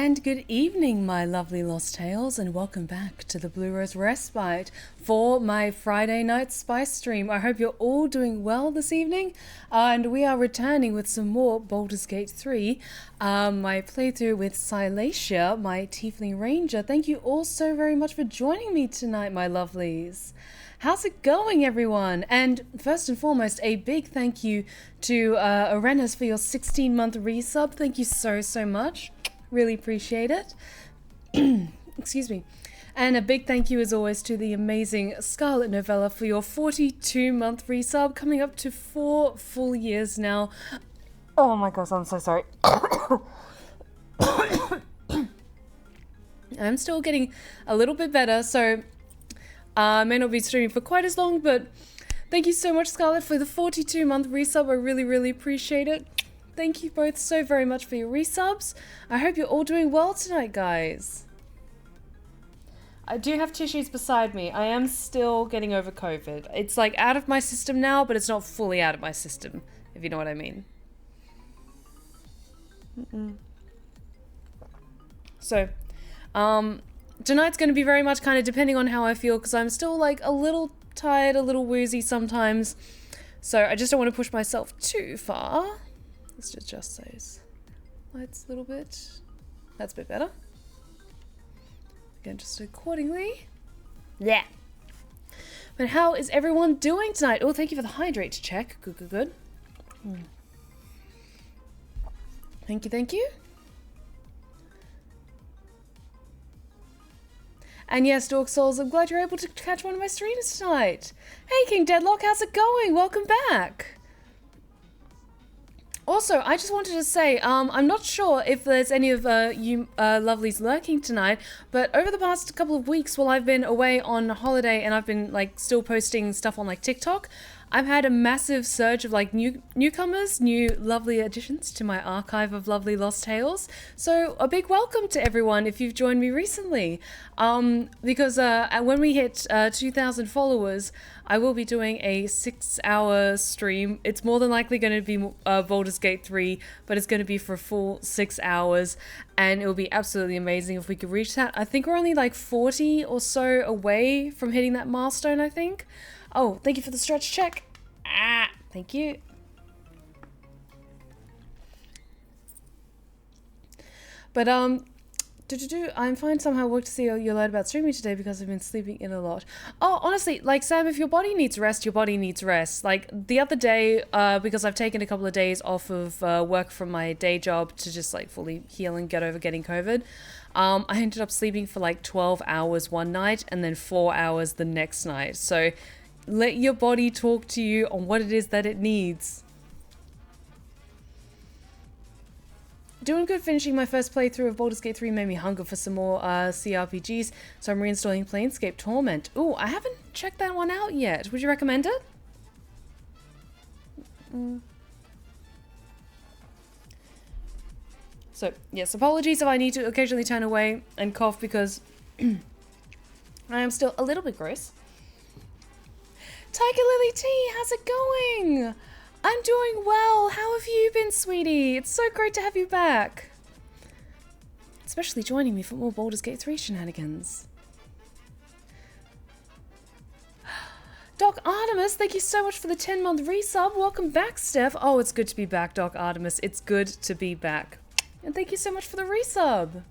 And good evening, my lovely Lost Tales, and welcome back to the Blue Rose Respite for my Friday night spice stream. I hope you're all doing well this evening, and we are returning with some more Baldur's Gate 3, my playthrough with Silesia, my Tiefling Ranger. Thank you all so very much for joining me tonight, my lovelies. How's it going, everyone? And first and foremost, a big thank you to Arenas for your 16-month resub. Thank you so much. Really appreciate it. Excuse me. And a big thank you as always to the amazing Scarlet Novella for your 42-month resub, coming up to 4 full years now. Oh my gosh, I'm so sorry. I'm still getting a little bit better, so I may not be streaming for quite as long, but thank you so much, Scarlet, for the 42-month resub. I really appreciate it. Thank you both so very much for your resubs. I hope you're all doing well tonight, guys. I do have tissues beside me. I am still getting over COVID. It's like out of my system now, but it's not fully out of my system, if you know what I mean. So, tonight's going to be very much kind of depending on how I feel, because I'm still like a little tired, a little woozy sometimes. So I just don't want to push myself too far. Let's just adjust those lights a little bit. That's a bit better. Again, just accordingly. Yeah. But how is everyone doing tonight? Oh, thank you for the hydrate check. Good. Thank you. And yes, Dork Souls, I'm glad you're able to catch one of my streams tonight. Hey, King Deadlock, how's it going? Welcome back. Also, I just wanted to say, I'm not sure if there's any of you lovelies lurking tonight, but over the past couple of weeks while I've been away on holiday and I've been like still posting stuff on like TikTok, I've had a massive surge of like newcomers, new lovely additions to my archive of lovely Lost Tales. So a big welcome to everyone if you've joined me recently. Because when we hit 2,000 followers, I will be doing a 6-hour stream. It's more than likely going to be Baldur's Gate 3, but it's going to be for a full 6 hours, and it will be absolutely amazing if we could reach that. I think we're only like 40 or so away from hitting that milestone, I think. Oh, thank you for the stretch check. Thank you. But I'm fine somehow. Work to see you're light about streaming today because I've been sleeping in a lot. Oh, honestly, like Sam, if your body needs rest, your body needs rest. Like the other day, because I've taken a couple of days off of work from my day job to just like fully heal and get over getting COVID. I ended up sleeping for like 12 hours one night and then 4 hours the next night. So let your body talk to you on what it is that it needs. Doing good. Finishing my first playthrough of Baldur's Gate 3 made me hunger for some more CRPGs, so I'm reinstalling Planescape Torment. Ooh, I haven't checked that one out yet. Would you recommend it? So, yes, apologies if I need to occasionally turn away and cough because I am still a little bit gross. Tiger Lily T, how's it going? I'm doing well. How have you been, sweetie? It's so great to have you back. Especially joining me for more Baldur's Gate 3 shenanigans. Doc Artemis, thank you so much for the 10-month resub. Welcome back, Steph. Oh, it's good to be back, Doc Artemis. It's good to be back. And thank you so much for the resub.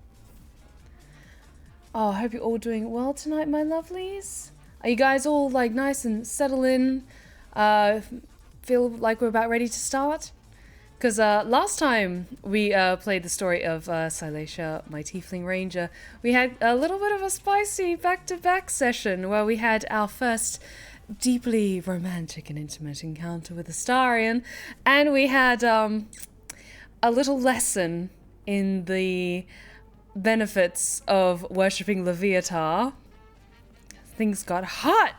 Oh, I hope you're all doing well tonight, my lovelies. Are you guys all like nice and settled in? Feel like we're about ready to start? Because last time we played the story of Silesia, my Tiefling Ranger, we had a little bit of a spicy back-to-back session where we had our first deeply romantic and intimate encounter with Astarion, and we had a little lesson in the benefits of worshipping Leviatar. Things got hot!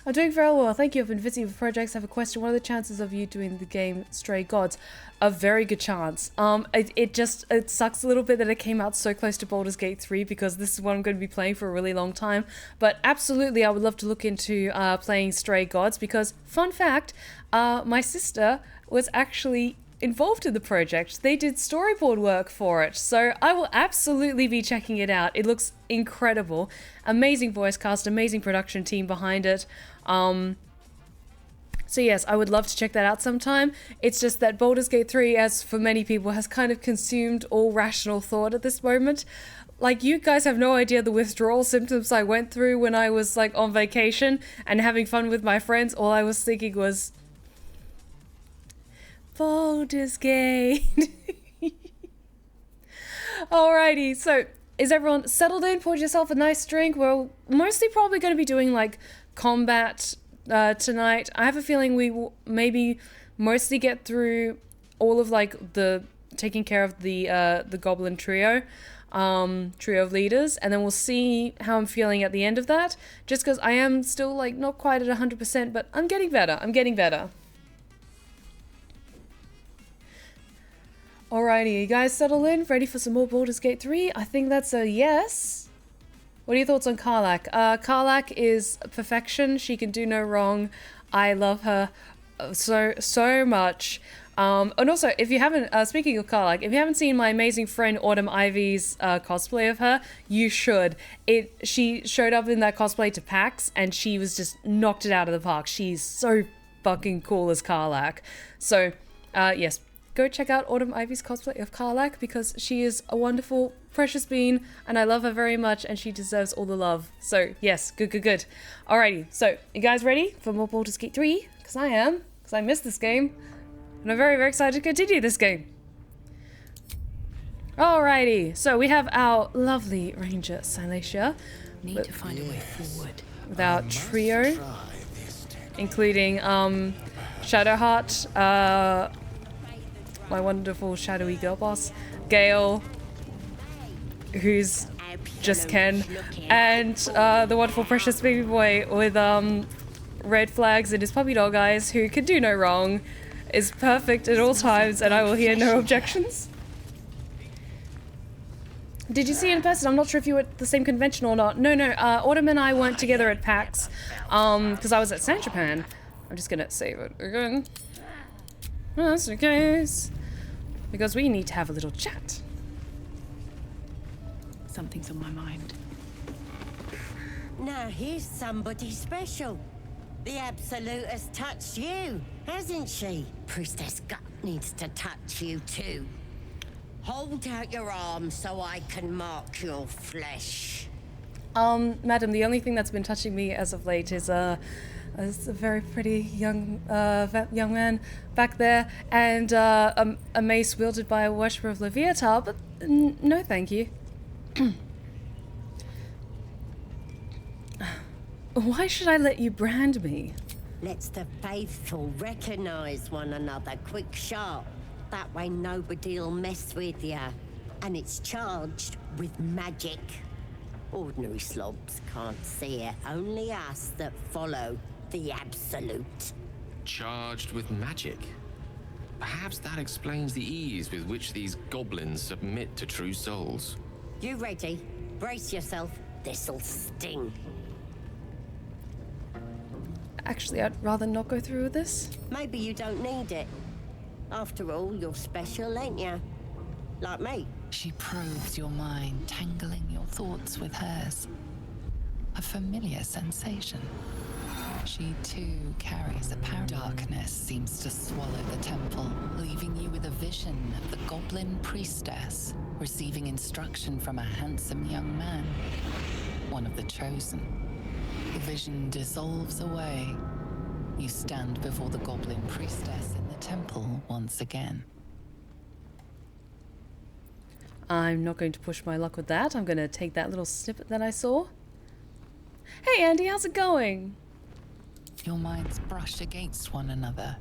I'm doing very well, thank you. I've been busy with projects. I have a question. What are the chances of you doing the game Stray Gods? A very good chance. It sucks a little bit that it came out so close to Baldur's Gate 3 because this is what I'm going to be playing for a really long time. But absolutely, I would love to look into playing Stray Gods because, fun fact, my sister was actually involved in the project. They did storyboard work for it, so I will absolutely be checking it out. It looks incredible. Amazing voice cast, amazing production team behind it. So yes, I would love to check that out sometime. It's just that Baldur's Gate 3, as for many people, has kind of consumed all rational thought at this moment. Like, you guys have no idea the withdrawal symptoms I went through when I was, like, on vacation and having fun with my friends. All I was thinking was, Baldur's Gate. Alrighty, so is everyone settled in? Poured yourself a nice drink? We're mostly probably going to be doing, like, combat tonight. I have a feeling we will maybe mostly get through all of, like, the taking care of the Goblin trio of leaders, and then we'll see how I'm feeling at the end of that, just because I am still, like, not quite at 100%, but I'm getting better. Alrighty, you guys settle in? Ready for some more Baldur's Gate 3? I think that's a yes. What are your thoughts on Karlach? Karlach is perfection. She can do no wrong. I love her so much. And also, if you haven't, speaking of Karlach, if you haven't seen my amazing friend Autumn Ivy's cosplay of her, you should. She showed up in that cosplay to PAX, and she was just knocked it out of the park. She's so fucking cool as Karlach. So, yes, go check out Autumn Ivy's cosplay of Karlach, because she is a wonderful, precious being, and I love her very much, and she deserves all the love. So, yes, good. Alrighty, so, you guys ready for more Baldur's Gate 3? Because I am, because I missed this game. And I'm very, very excited to continue this game. Alrighty, so we have our lovely Ranger, Silesia. Need to find a way forward. With our trio, including Shadowheart, my wonderful shadowy girl boss, Gale, who's just Ken, and the wonderful precious baby boy with red flags and his puppy dog eyes, who can do no wrong, is perfect at all times, and I will hear no objections. Did you see in person? I'm not sure if you were at the same convention or not. No, Autumn and I weren't together at PAX, because I was at San Japan. I'm just gonna save it again. That's the case. Because we need to have a little chat. Something's on my mind. Now here's somebody special. The Absolute has touched you, hasn't she? Priestess Gut needs to touch you too. Hold out your arm so I can mark your flesh. Madam, the only thing that's been touching me as of late is a very pretty young man back there, and a mace wielded by a worshipper of Leviathan, but no thank you. Why should I let you brand me? Let's the faithful recognize one another quick sharp. That way nobody'll mess with ya. And it's charged with magic. Ordinary slobs can't see it, only us that follow the Absolute. Charged with magic? Perhaps that explains the ease with which these goblins submit to true souls. You ready? Brace yourself. This'll sting. Actually, I'd rather not go through with this. Maybe you don't need it. After all, you're special, ain't ya? Like me. She probes your mind, tangling your thoughts with hers. A familiar sensation. She too carries a power. Darkness seems to swallow the temple, leaving you with a vision of the Goblin priestess receiving instruction from a handsome young man, one of the chosen. The vision dissolves away. You stand before the Goblin priestess in the temple once again. I'm not going to push my luck with that. I'm going to take that little snippet that I saw. Hey Andy, how's it going? Your minds brush against one another,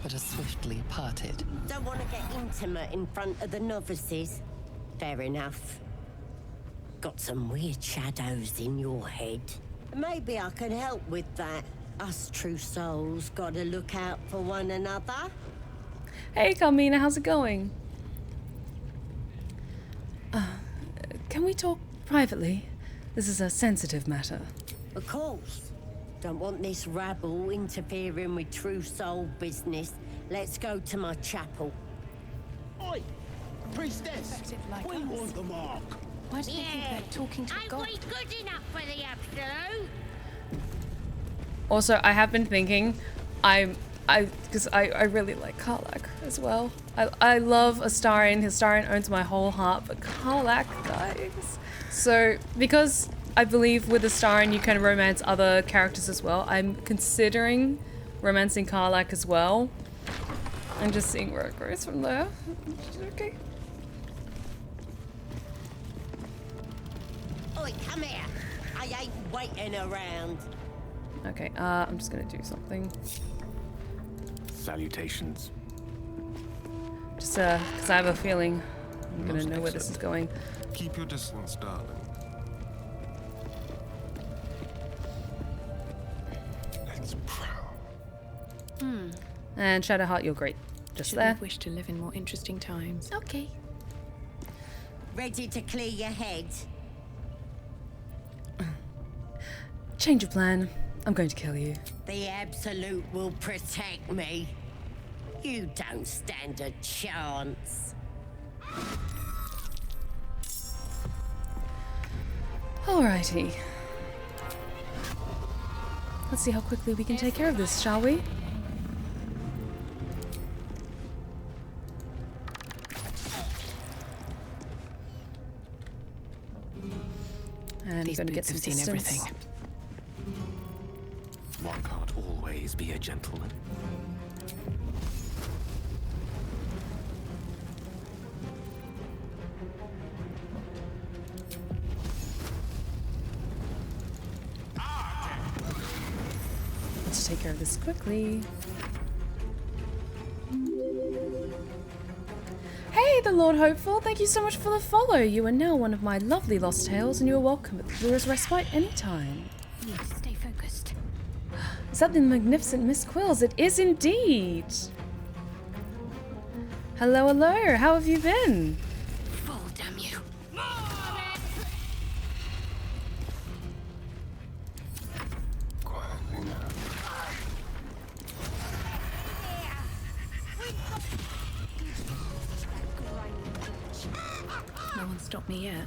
but are swiftly parted. Don't want to get intimate in front of the novices. Fair enough. Got some weird shadows in your head. Maybe I can help with that. Us true souls gotta look out for one another. Hey Carmina, how's it going? Can we talk privately? This is a sensitive matter. Of course. Don't want this rabble interfering with true soul business. Let's go to my chapel. Oi! Priestess! Effective like We us. want the mark! Why do they think they're talking to a Ain't god? we good enough for the absolute? Also, I have been thinking, because I really like Karlach as well. I love Astarion. Astarion owns my whole heart, but Karlach, guys. So, because I believe with Astarion you can romance other characters as well, I'm considering romancing Karlach as well. I'm just seeing where it goes from there. Okay. Oi, come here. I ain't waiting around. Okay, I'm just gonna do something. Salutations. Just, because I have a feeling I'm gonna Most know where this is going. Keep your distance, darling. Let's prowl. And Shadowheart, you're great. Just Should there. have wished to live in more interesting times. Okay. Ready to clear your head? Change of plan. I'm going to kill you. The absolute will protect me. You don't stand a chance. Alrighty. Let's see how quickly we can take care of this, shall we? And These going to get boots some have seen distance. everything. One can't always be a gentleman. Let's take care of this quickly. Hey, the Lord Hopeful! Thank you so much for the follow. You are now one of my lovely lost tales, and you are welcome at the Lures Respite anytime. Need to stay focused. Is that the magnificent Miss Quills? It is indeed! Hello, hello! How have you been? Fall, damn you. Quietly now. No one stopped me yet.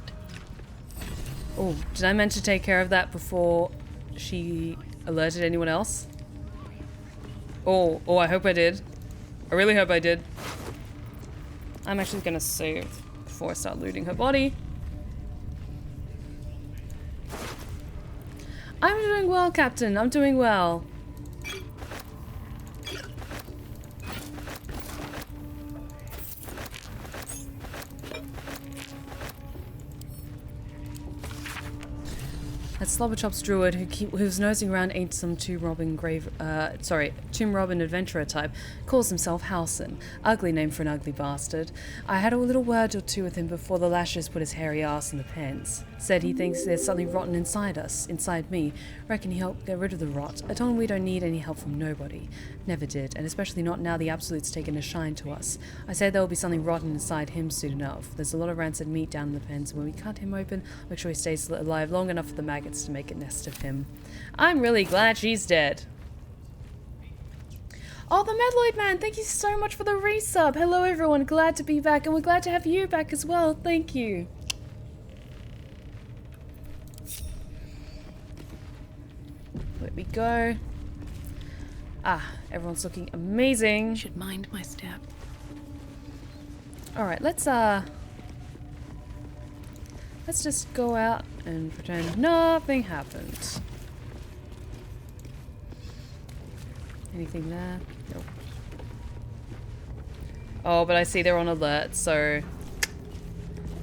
Oh, did I meant to take care of that before she alerted anyone else? Oh, I hope I did. I really hope I did. I'm actually gonna save before I start looting her body. I'm doing well, Captain. I'm doing well. That Slobberchop's druid who's nosing around ain't some tomb robbing adventurer type, calls himself Halsin. Ugly name for an ugly bastard. I had a little word or two with him before the lashes put his hairy ass in the pens. Said he thinks there's something rotten inside us, inside me. Reckon he helped get rid of the rot. I told him we don't need any help from nobody. Never did, and especially not now the Absolute's taken a shine to us. I said there will be something rotten inside him soon enough. There's a lot of rancid meat down in the pens, and when we cut him open, make sure he stays alive long enough for the maggots to make a nest of him. I'm really glad she's dead. Oh, the Medloid Man, thank you so much for the resub. Hello everyone, glad to be back, and we're glad to have you back as well. Thank you. There we go. Ah, everyone's looking amazing. Should mind my step. Alright, let's just go out and pretend nothing happened. Anything there? Nope. Oh, but I see they're on alert, so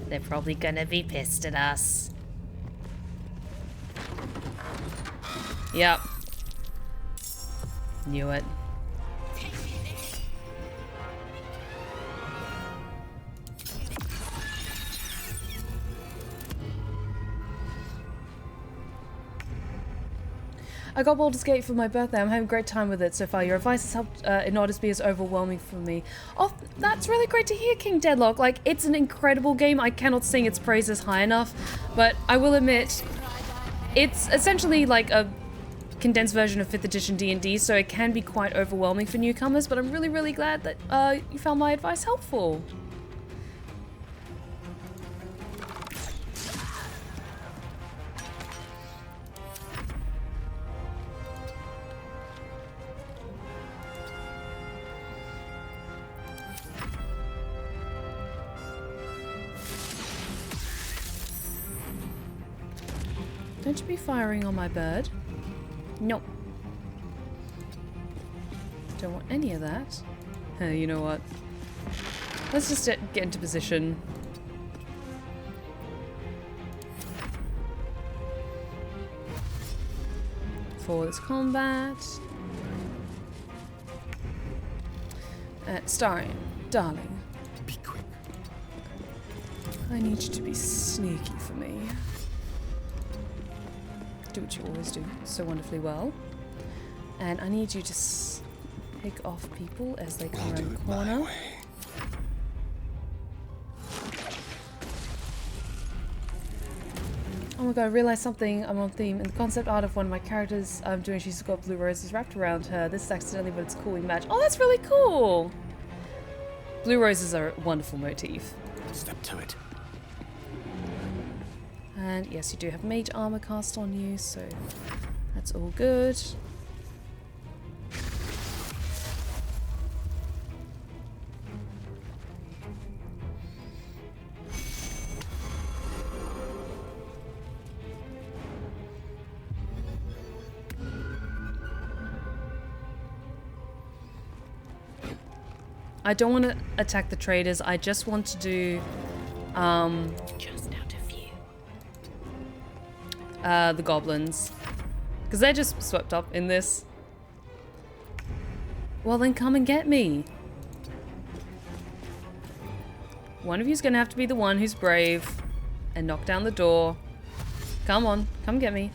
they're probably gonna be pissed at us. Yep. Knew it. I got Baldur's Gate for my birthday. I'm having a great time with it so far. Your advice has helped it not as be as overwhelming for me. Oh, that's really great to hear, King Deadlock. Like, it's an incredible game. I cannot sing its praises high enough. But I will admit, it's essentially like a condensed version of 5th edition D&D, so it can be quite overwhelming for newcomers, but I'm really, really glad that you found my advice helpful. Don't you be firing on my bird. Nope. Don't want any of that. You know what? Let's just get into position. For this combat. Astarion, darling. Be quick. I need you to be sneaky for me. Do what you always do so wonderfully well. And I need you to pick off people as they come around the corner. Oh my god, I realized something. I'm on theme. In the concept art of one of my characters I'm doing, she's got blue roses wrapped around her. This is accidentally, but it's cool. We match. Oh, that's really cool! Blue roses are a wonderful motif. Step to it. And yes, you do have mage armor cast on you, so that's all good. I don't want to attack the traders. I just want to do Just out of view. the goblins, because they're just swept up in this. Well, then come and get me. One of you's gonna have to be the one who's brave and knock down the door. Come on, come get me.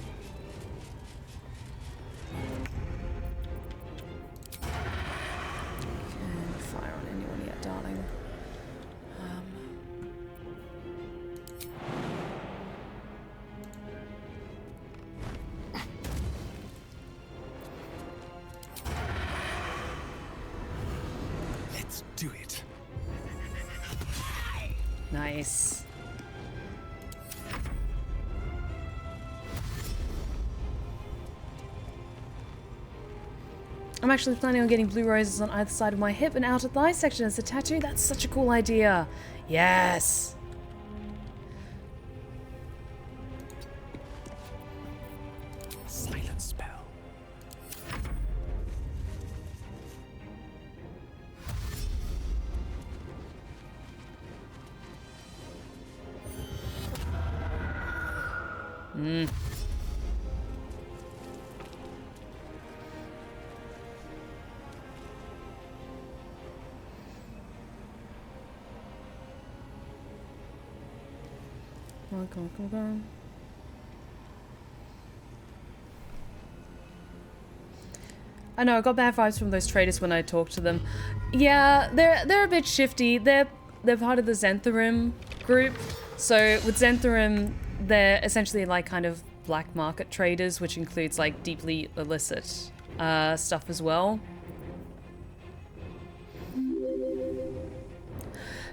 Do it. Nice. I'm actually planning on getting blue roses on either side of my hip and outer thigh section as a tattoo. That's such a cool idea. Yes. Silent spell. Come on. I know, I got bad vibes from those traders when I talked to them. Yeah, they're a bit shifty. They're part of the Xantharim group. So with Xantharim, they're essentially like kind of black market traders, which includes like deeply illicit stuff as well.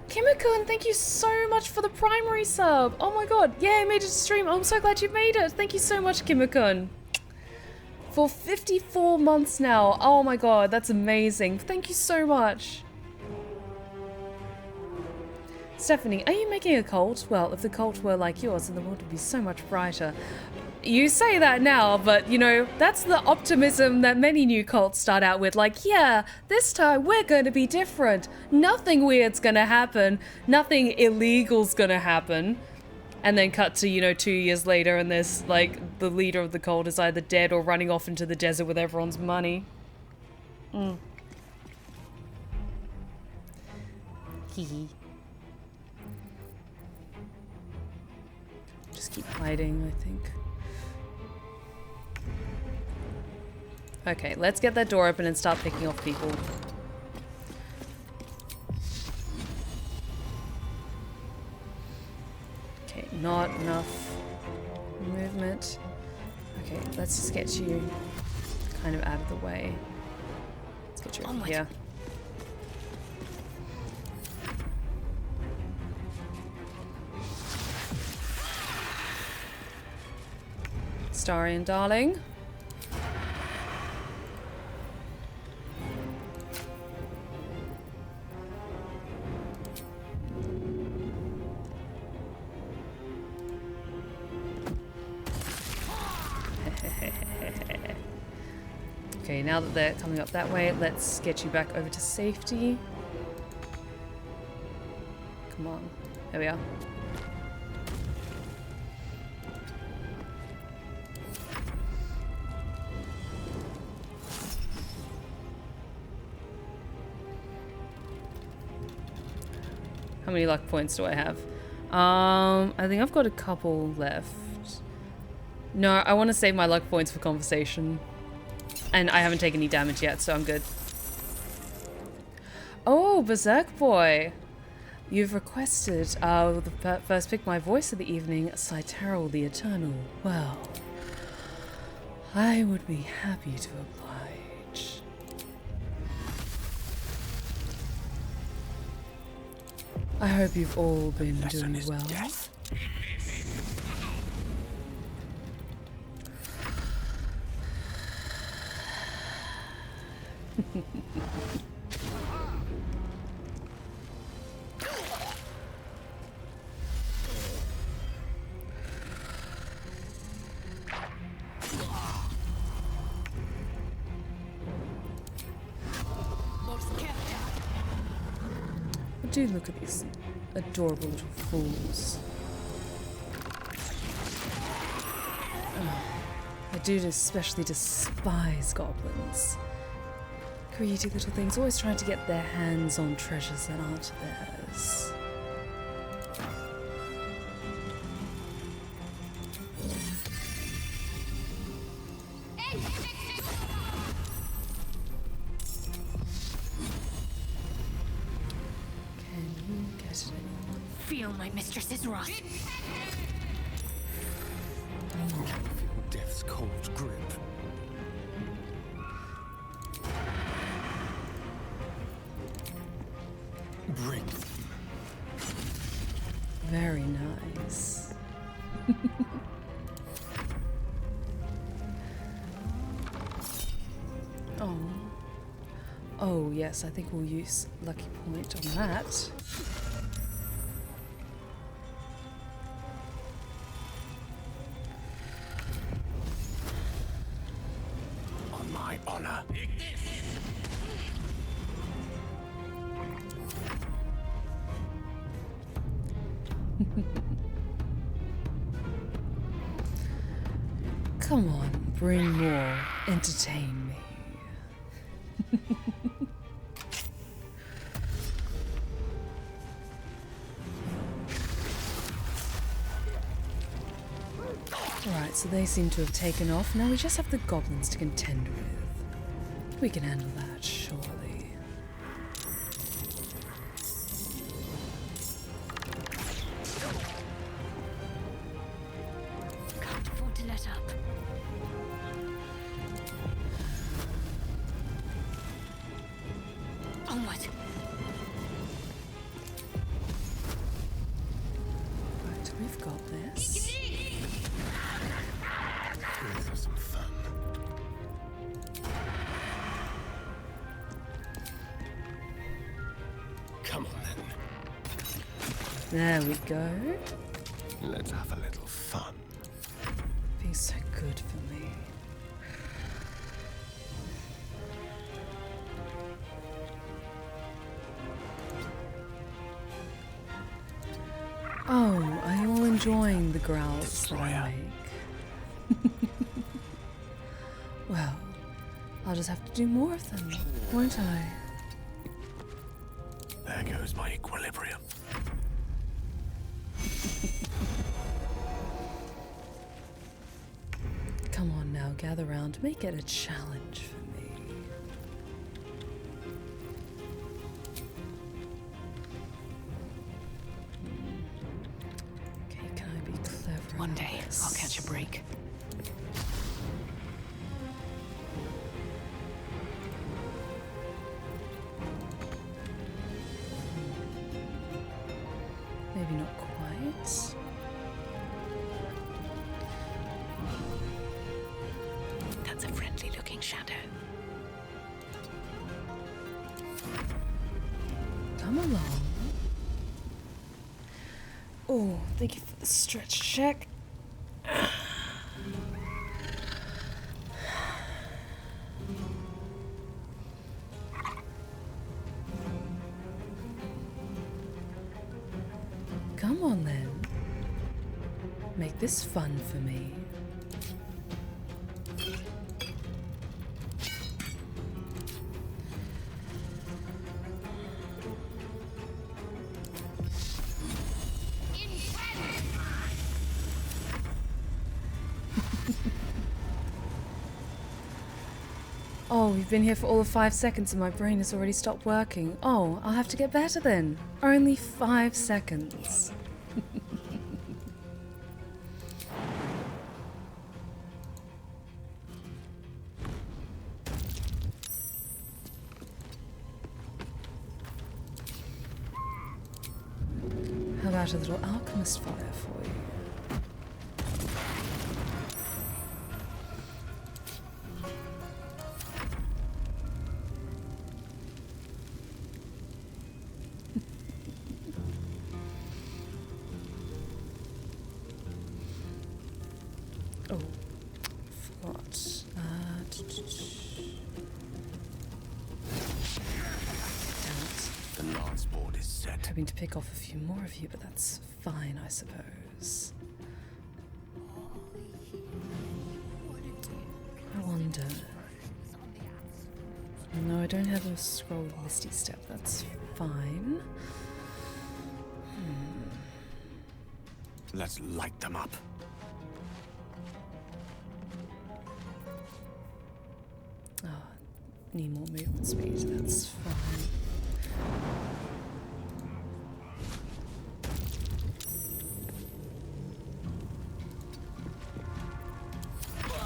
Kimiko, thank you so much for the primary sub. Oh my god, yeah, I made it to stream. I'm so glad you made it. Thank you so much, Kimiko. For 54 months now. Oh my god, that's amazing. Thank you so much. Stephanie, are you making a cult? Well, if the cult were like yours, then the world would be so much brighter. You say that now, but, you know, that's the optimism that many new cults start out with. Like, yeah, this time we're going to be different. Nothing weird's going to happen. Nothing illegal's going to happen. And then cut to, you know, 2 years later and there's, like, the leader of the cult is either dead or running off into the desert with everyone's money. Hee. Just keep hiding, I think. Okay, let's get that door open and start picking off people. Okay, not enough movement. Okay, let's just get you kind of out of the way. Let's get you over here. Astarion, darling. Okay, now that they're coming up that way, let's get you back over to safety. Come on. There we are. How many luck points do I have? I think I've got a couple left. No, I want to save my luck points for conversation. And I haven't taken any damage yet, so I'm good. Oh, Berserk Boy! You've requested the first pick my voice of the evening, Cyteril the Eternal. Well, I would be happy to oblige. I hope you've all been doing well. Death. Do look at these adorable little fools. I do especially despise goblins. Greedy little things, always trying to get their hands on treasures that aren't theirs. Feel my mistress's wrath. Feel death's cold grip. Bring them. Very nice. Oh. Oh, yes, I think we'll use lucky point on that. On my honor. Come on, bring more. Entertain me. Alright, so they seem to have taken off. Now we just have the goblins to contend with. We can handle that, surely. Can't afford to let up. Onward. Right, we've got this. Let's have some fun. Come on There we go. then. Let's have a little fun. Being so good for me. Oh, are you all enjoying the growls that I make? Well, I'll just have to do more of them, won't I? There goes my equilibrium. Come on now, gather round. Make it a challenge for me. Okay, can I be clever? One about day, this? I'll catch a break. Maybe not quite. That's a friendly-looking shadow. Come along. Oh, thank you for the stretch check. come on then. Make this fun for me. Oh, we've been here for all of 5 seconds and my brain has already stopped working. Oh, I'll have to get better then. Only 5 seconds. How about a little alchemist fire for you? Oh, forgot. The last board is set. Hoping to pick off a few more of you, but that's fine, I suppose. I wonder. No, I don't have a scroll with Misty Step. That's fine. Let's light them up. Oh, need more movement speed. That's fine.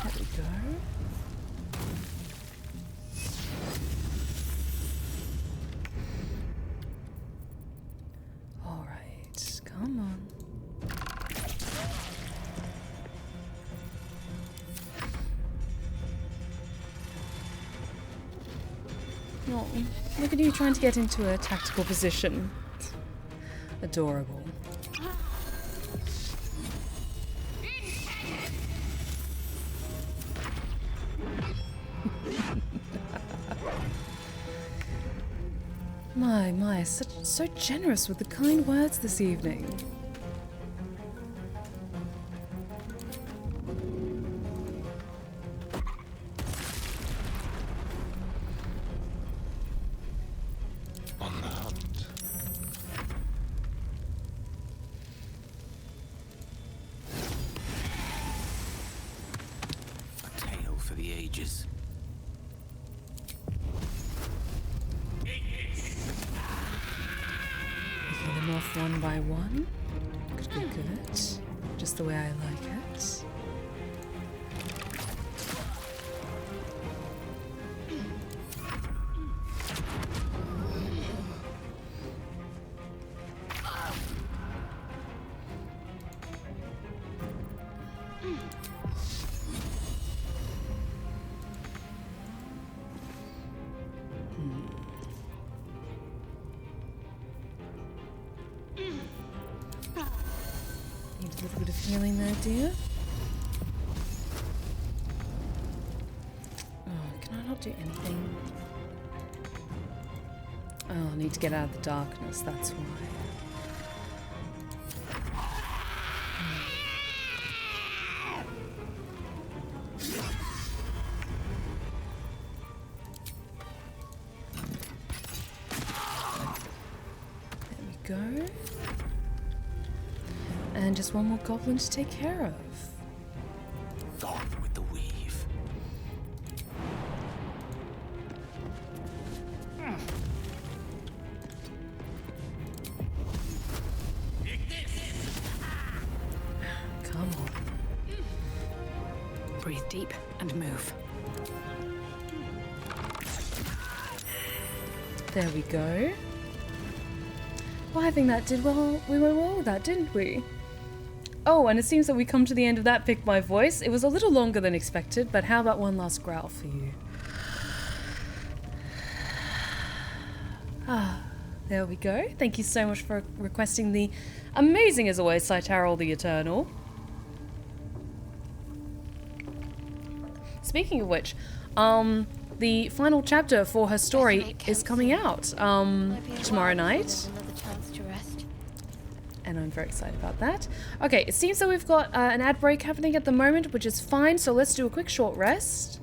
There we go. All right, come on. Oh, look at you trying to get into a tactical position. Adorable. My, so generous with the kind words this evening. On the hunt. A tale for the ages. Picking them off one by one. Good. Just the way I like it. Need a little bit of healing there, dear. Oh, can I not do anything? Oh, I need to get out of the darkness, that's why. There we go. And just one more goblin to take care of. Gone with the weave. Come on. Breathe deep and move. There we go. Well, I think that did well. We went well with that, didn't we? Oh, and it seems that we come to the end of that Pick My Voice. It was a little longer than expected, but how about one last growl for you? Ah, there we go. Thank you so much for requesting the amazing, as always, Cytarol the Eternal. Speaking of which, the final chapter for her story is coming out tomorrow night. and I'm very excited about that. Okay, it seems that we've got an ad break happening at the moment, which is fine, so let's do a quick short rest.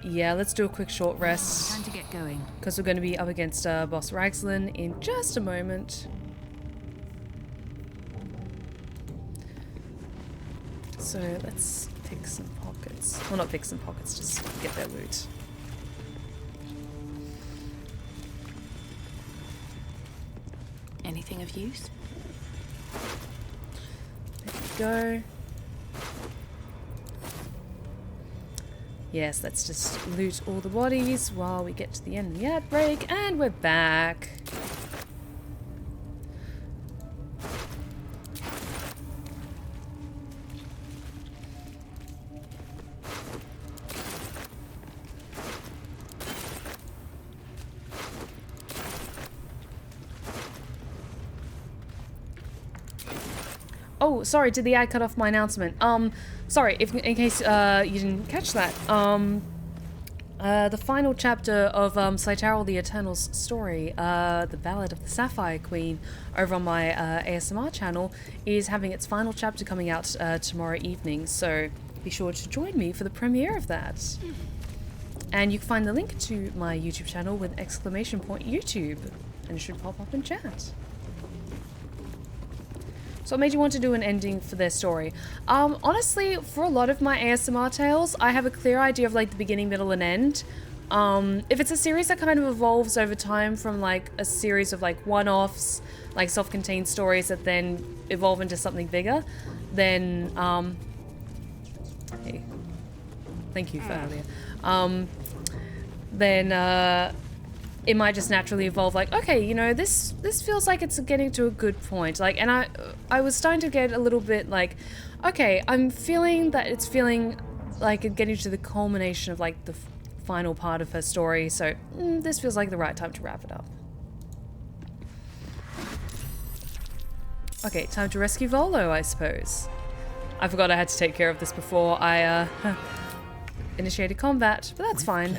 Yeah, let's do a quick short rest. Time to get going. Because we're going to be up against Boss Ragslin in just a moment. So let's pick some pockets. Well, not pick some pockets, just get their loot. Anything of use? There we go. Yes, let's just loot all the bodies while we get to the end of the ad break, and we're back. Oh, sorry, did the ad cut off my announcement? Sorry, in case you didn't catch that. The final chapter of Cytarel the Eternal's story, The Ballad of the Sapphire Queen, over on my ASMR channel, is having its final chapter coming out tomorrow evening, so be sure to join me for the premiere of that. And you can find the link to my YouTube channel with !YouTube, and it should pop up in chat. So what made you want to do an ending for their story? Honestly, for a lot of my ASMR tales, I have a clear idea of like the beginning, middle, and end. If it's a series that kind of evolves over time from like a series of like one-offs, like self-contained stories that then evolve into something bigger, then hey, thank you for earlier. Then it might just naturally evolve like, okay, you know, this feels like it's getting to a good point. Like, and I was starting to get a little bit like, okay, I'm feeling that it's feeling like it's getting to the culmination of like the final part of her story. So this feels like the right time to wrap it up. Okay, time to rescue Volo, I suppose. I forgot I had to take care of this before I initiated combat, but that's fine.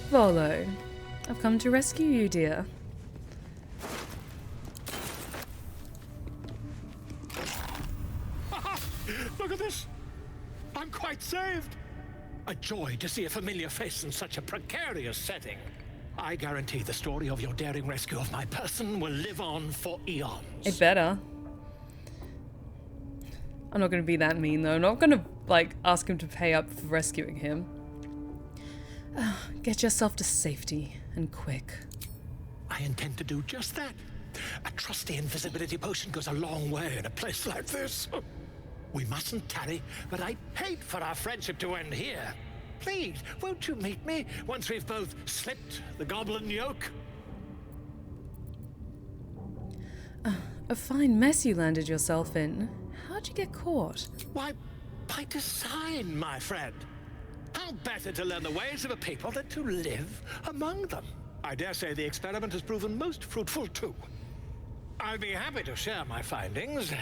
Volo, I've come to rescue you, dear. Look at this! I'm quite saved! A joy to see a familiar face in such a precarious setting. I guarantee the story of your daring rescue of my person will live on for eons. It better. I'm not gonna be that mean though. I'm not gonna, like, ask him to pay up for rescuing him. Get yourself to safety, and quick. I intend to do just that. A trusty invisibility potion goes a long way in a place like this. We mustn't tarry, but I'd hate for our friendship to end here. Please, won't you meet me once we've both slipped the goblin yoke? A fine mess you landed yourself in. How'd you get caught? Why, by design, my friend. How better to learn the ways of a people than to live among them? I dare say the experiment has proven most fruitful, too. I'll be happy to share my findings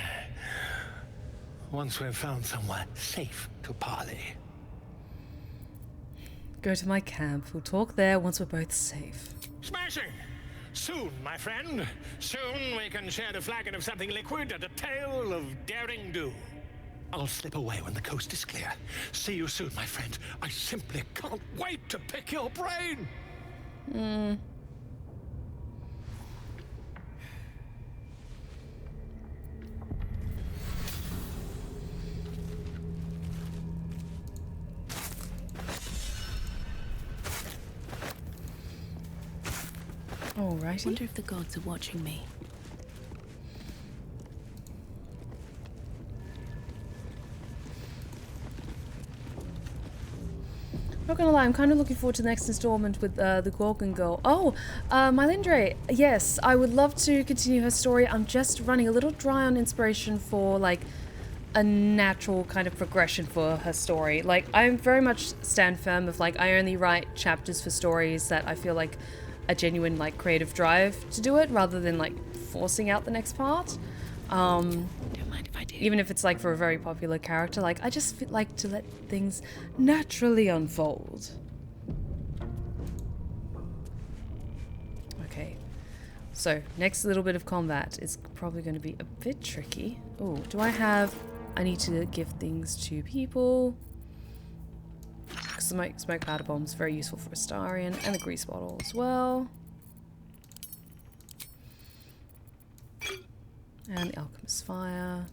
once we've found somewhere safe to parley. Go to my camp. We'll talk there once we're both safe. Smashing! Soon, my friend. Soon we can share a flagon of something liquid and a tale of daring do. I'll slip away when the coast is clear. See you soon, my friend. I simply can't wait to pick your brain. Alrighty. Wonder if the gods are watching me. Not gonna lie, I'm kind of looking forward to the next installment with the Gorgon girl. Oh, Mylindre, yes, I would love to continue her story. I'm just running a little dry on inspiration for, like, a natural kind of progression for her story. Like, I very much stand firm of, like, I only write chapters for stories that I feel like a genuine, like, creative drive to do it, rather than, like, forcing out the next part. Don't mind if I do. Even if it's like for a very popular character, like I just like to let things naturally unfold. Okay, so next little bit of combat is probably going to be a bit tricky. Oh, do I have... I need to give things to people. Smoke powder bombs, very useful for Astarion, and the grease bottle as well. And the alchemist's fire.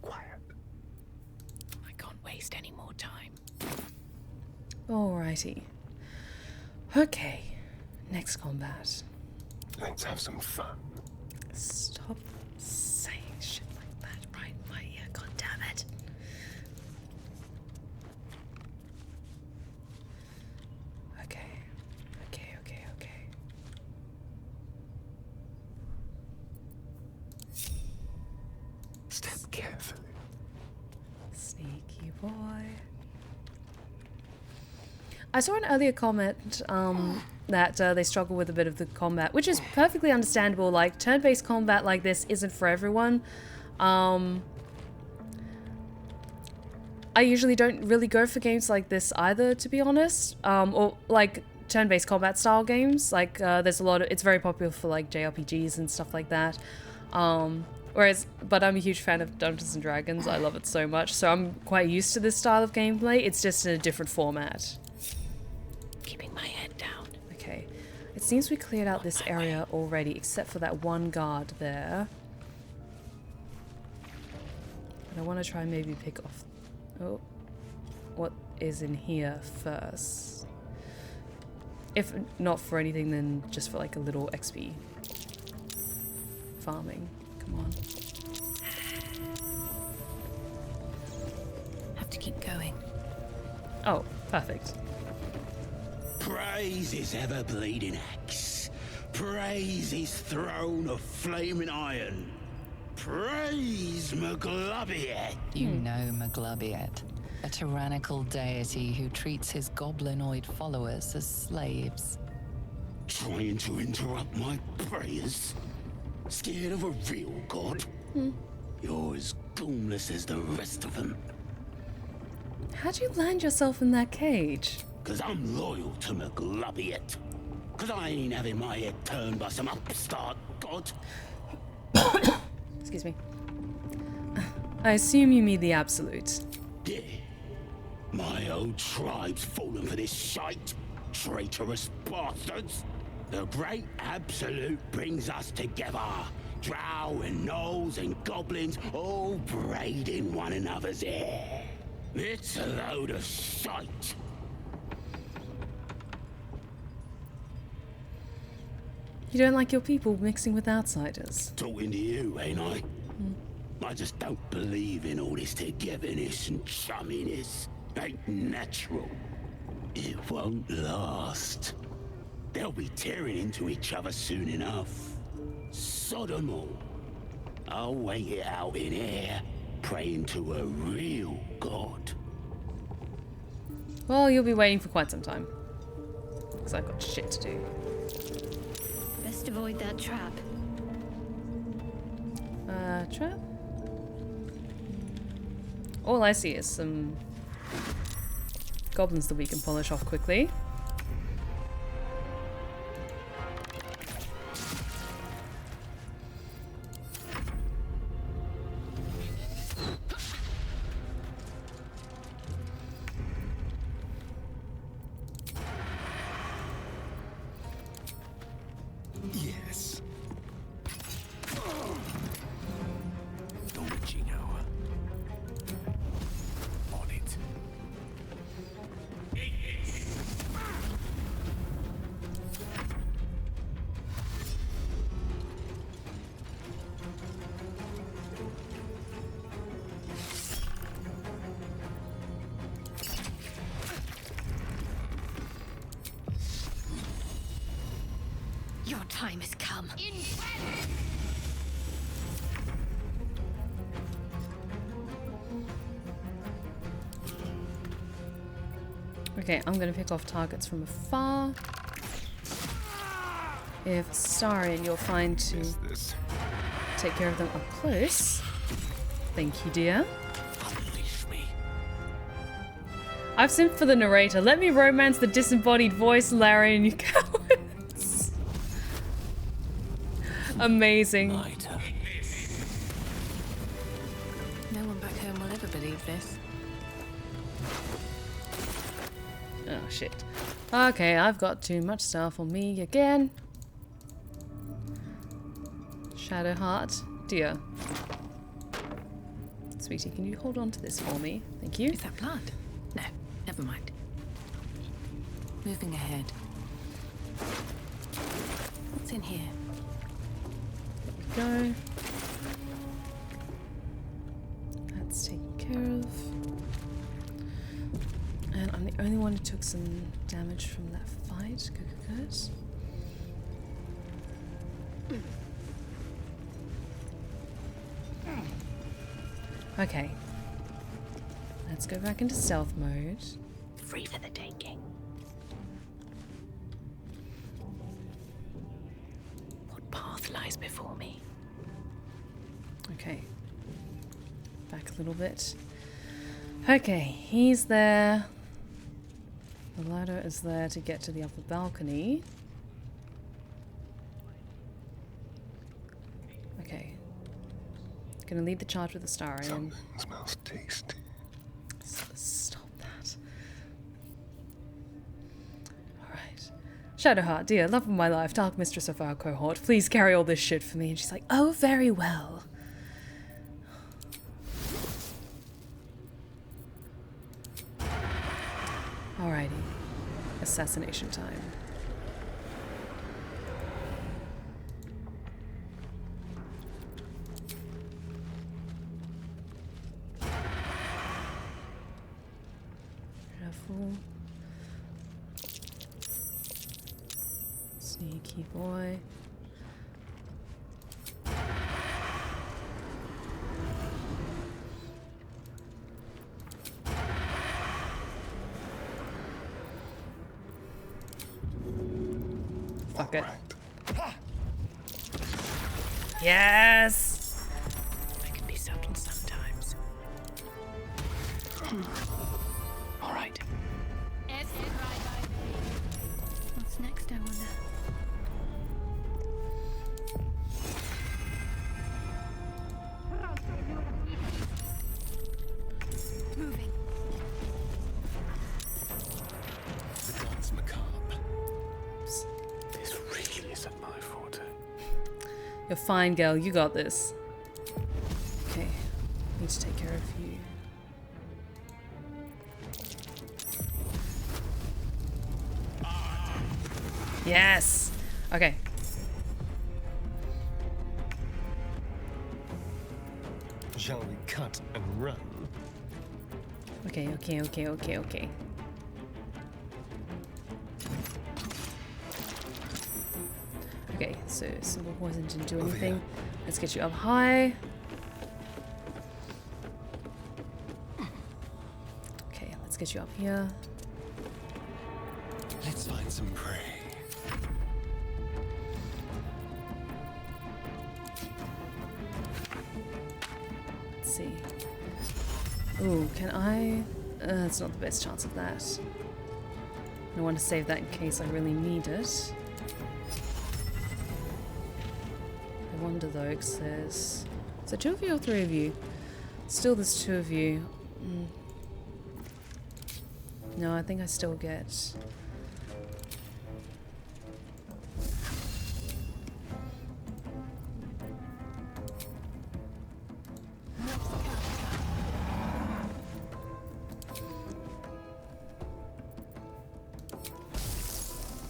Quiet. I can't waste any more time. Alrighty. Okay. Next combat. Let's have some fun. Stop saying shit like that right in my ear, god damn it. Okay. Step carefully. Sneaky boy. I saw an earlier comment that they struggle with a bit of the combat, which is perfectly understandable. Like, turn-based combat like this isn't for everyone. I usually don't really go for games like this either, to be honest. Or like turn-based combat style games. Like there's a lot of, it's very popular for like JRPGs and stuff like that. But I'm a huge fan of Dungeons and Dragons. I love it so much, so I'm quite used to this style of gameplay. It's just in a different format. Keeping my head down. Okay, it seems we cleared out this area already, except for that one guard there. But I want to try and maybe pick off... Oh, what is in here first? If not for anything, then just for like a little XP farming. Come on. Have to keep going. Oh, perfect. Praise his ever-bleeding axe. Praise his throne of flaming iron. Praise Maglobiet. You know Maglobiet, a tyrannical deity who treats his goblinoid followers as slaves. Trying to interrupt my prayers? Scared of a real god? You're as goomless as the rest of them. How'd you land yourself in that cage? 'Cause I'm loyal to Maglobiet. 'Cause I ain't having my head turned by some upstart god. Excuse me. I assume you mean the Absolute. Yeah. My old tribe's fallen for this shite. Traitorous bastards. The great Absolute brings us together. Drow and gnolls and goblins all braiding one another's hair. It's a load of shite. You don't like your people mixing with outsiders? Talking to you, ain't I? I just don't believe in all this togetherness and chumminess. Ain't natural. It won't last. They'll be tearing into each other soon enough. Sod 'em all. I'll wait it out in air, praying to a real god. Well, you'll be waiting for quite some time. Because I've got shit to do. Best avoid that trap. Trap? All I see is some goblins that we can polish off quickly. Yes. Machicao. On it. Your time has come. Okay, I'm gonna pick off targets from afar. If Astarion, you're fine to take care of them up close. Thank you, dear. Unleash me. I've simped for the narrator. Let me romance the disembodied voice, Larian, you cowards. Amazing. No one back home will ever believe this. Oh, shit. Okay, I've got too much stuff on me again. Shadowheart, dear. Sweetie, can you hold on to this for me? Thank you. Is that blood? No, never mind. Moving ahead. What's in here? There we go. That's taken care of. And I'm the only one who took some damage from that fight. Good. Okay. Let's go back into stealth mode. Free for the taking. What path lies before me? Okay. Back a little bit. Okay, he's there. The ladder is there to get to the upper balcony. Okay. Gonna lead the charge with Astarion. Something smells tasty. Stop that. Alright. Shadowheart, dear, love of my life, dark mistress of our cohort, please carry all this shit for me. And she's like, oh, very well. Alrighty. Assassination time. Careful. Sneaky boy. Fuck it. Yes! I can be subtle sometimes. All right. What's next, I wonder? Moving. The dance macabre. This really isn't my forte. You're fine, girl. You got this. Okay. Need to take care of you. Yes! Okay. Shall we cut and run? Okay. Okay, so simple poison didn't do anything. Let's get you up high. Okay, let's get you up here. Let's find some prey. Let's see. Ooh, can I? That's not the best chance of that. I want to save that in case I really need it. I wonder though, because there's... Is there 2 of you or 3 of you? Still there's 2 of you. No, I think I still get...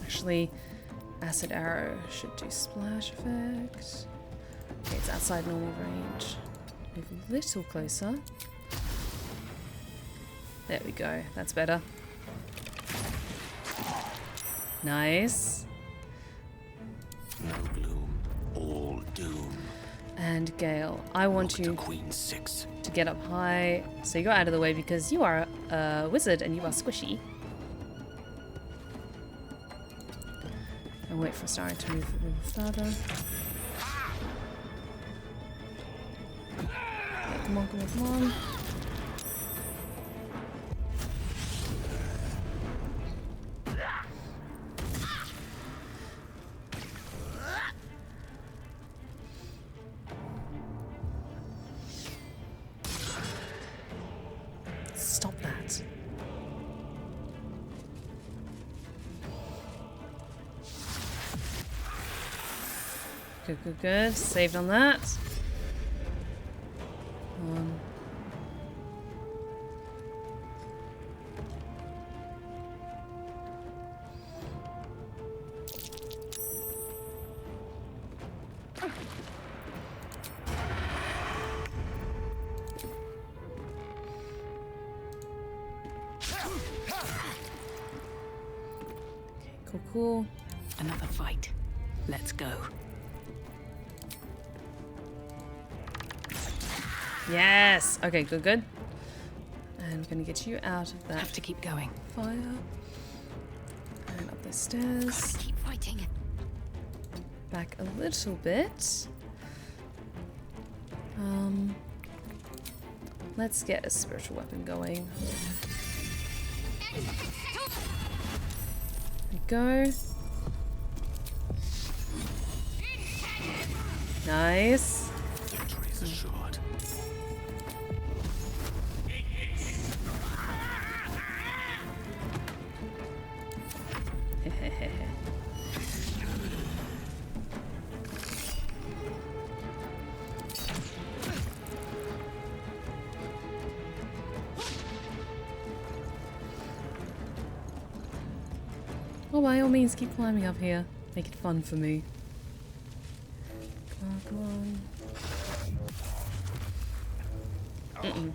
Actually, acid arrow should do splash effect. Okay, it's outside normal range. Move a little closer. There we go. That's better. Nice. No gloom, all doom. And Gale, I want you Queen 6. to get up high so you're out of the way because you are a wizard and you are squishy. And wait for Astarion to move a little further. Come on, come on, come on. Stop that. Good, good, good. Saved on that. Cool, cool. Another fight. Let's go. Yes! Okay, good, good. And we're gonna get you out of that Have to keep going. fire. And up the stairs. Keep fighting. Back a little bit. Let's get a spiritual weapon going. There we go. Nice. Victory is assured. Oh, by all means, keep climbing up here. Make it fun for me. Come on, come on. I'm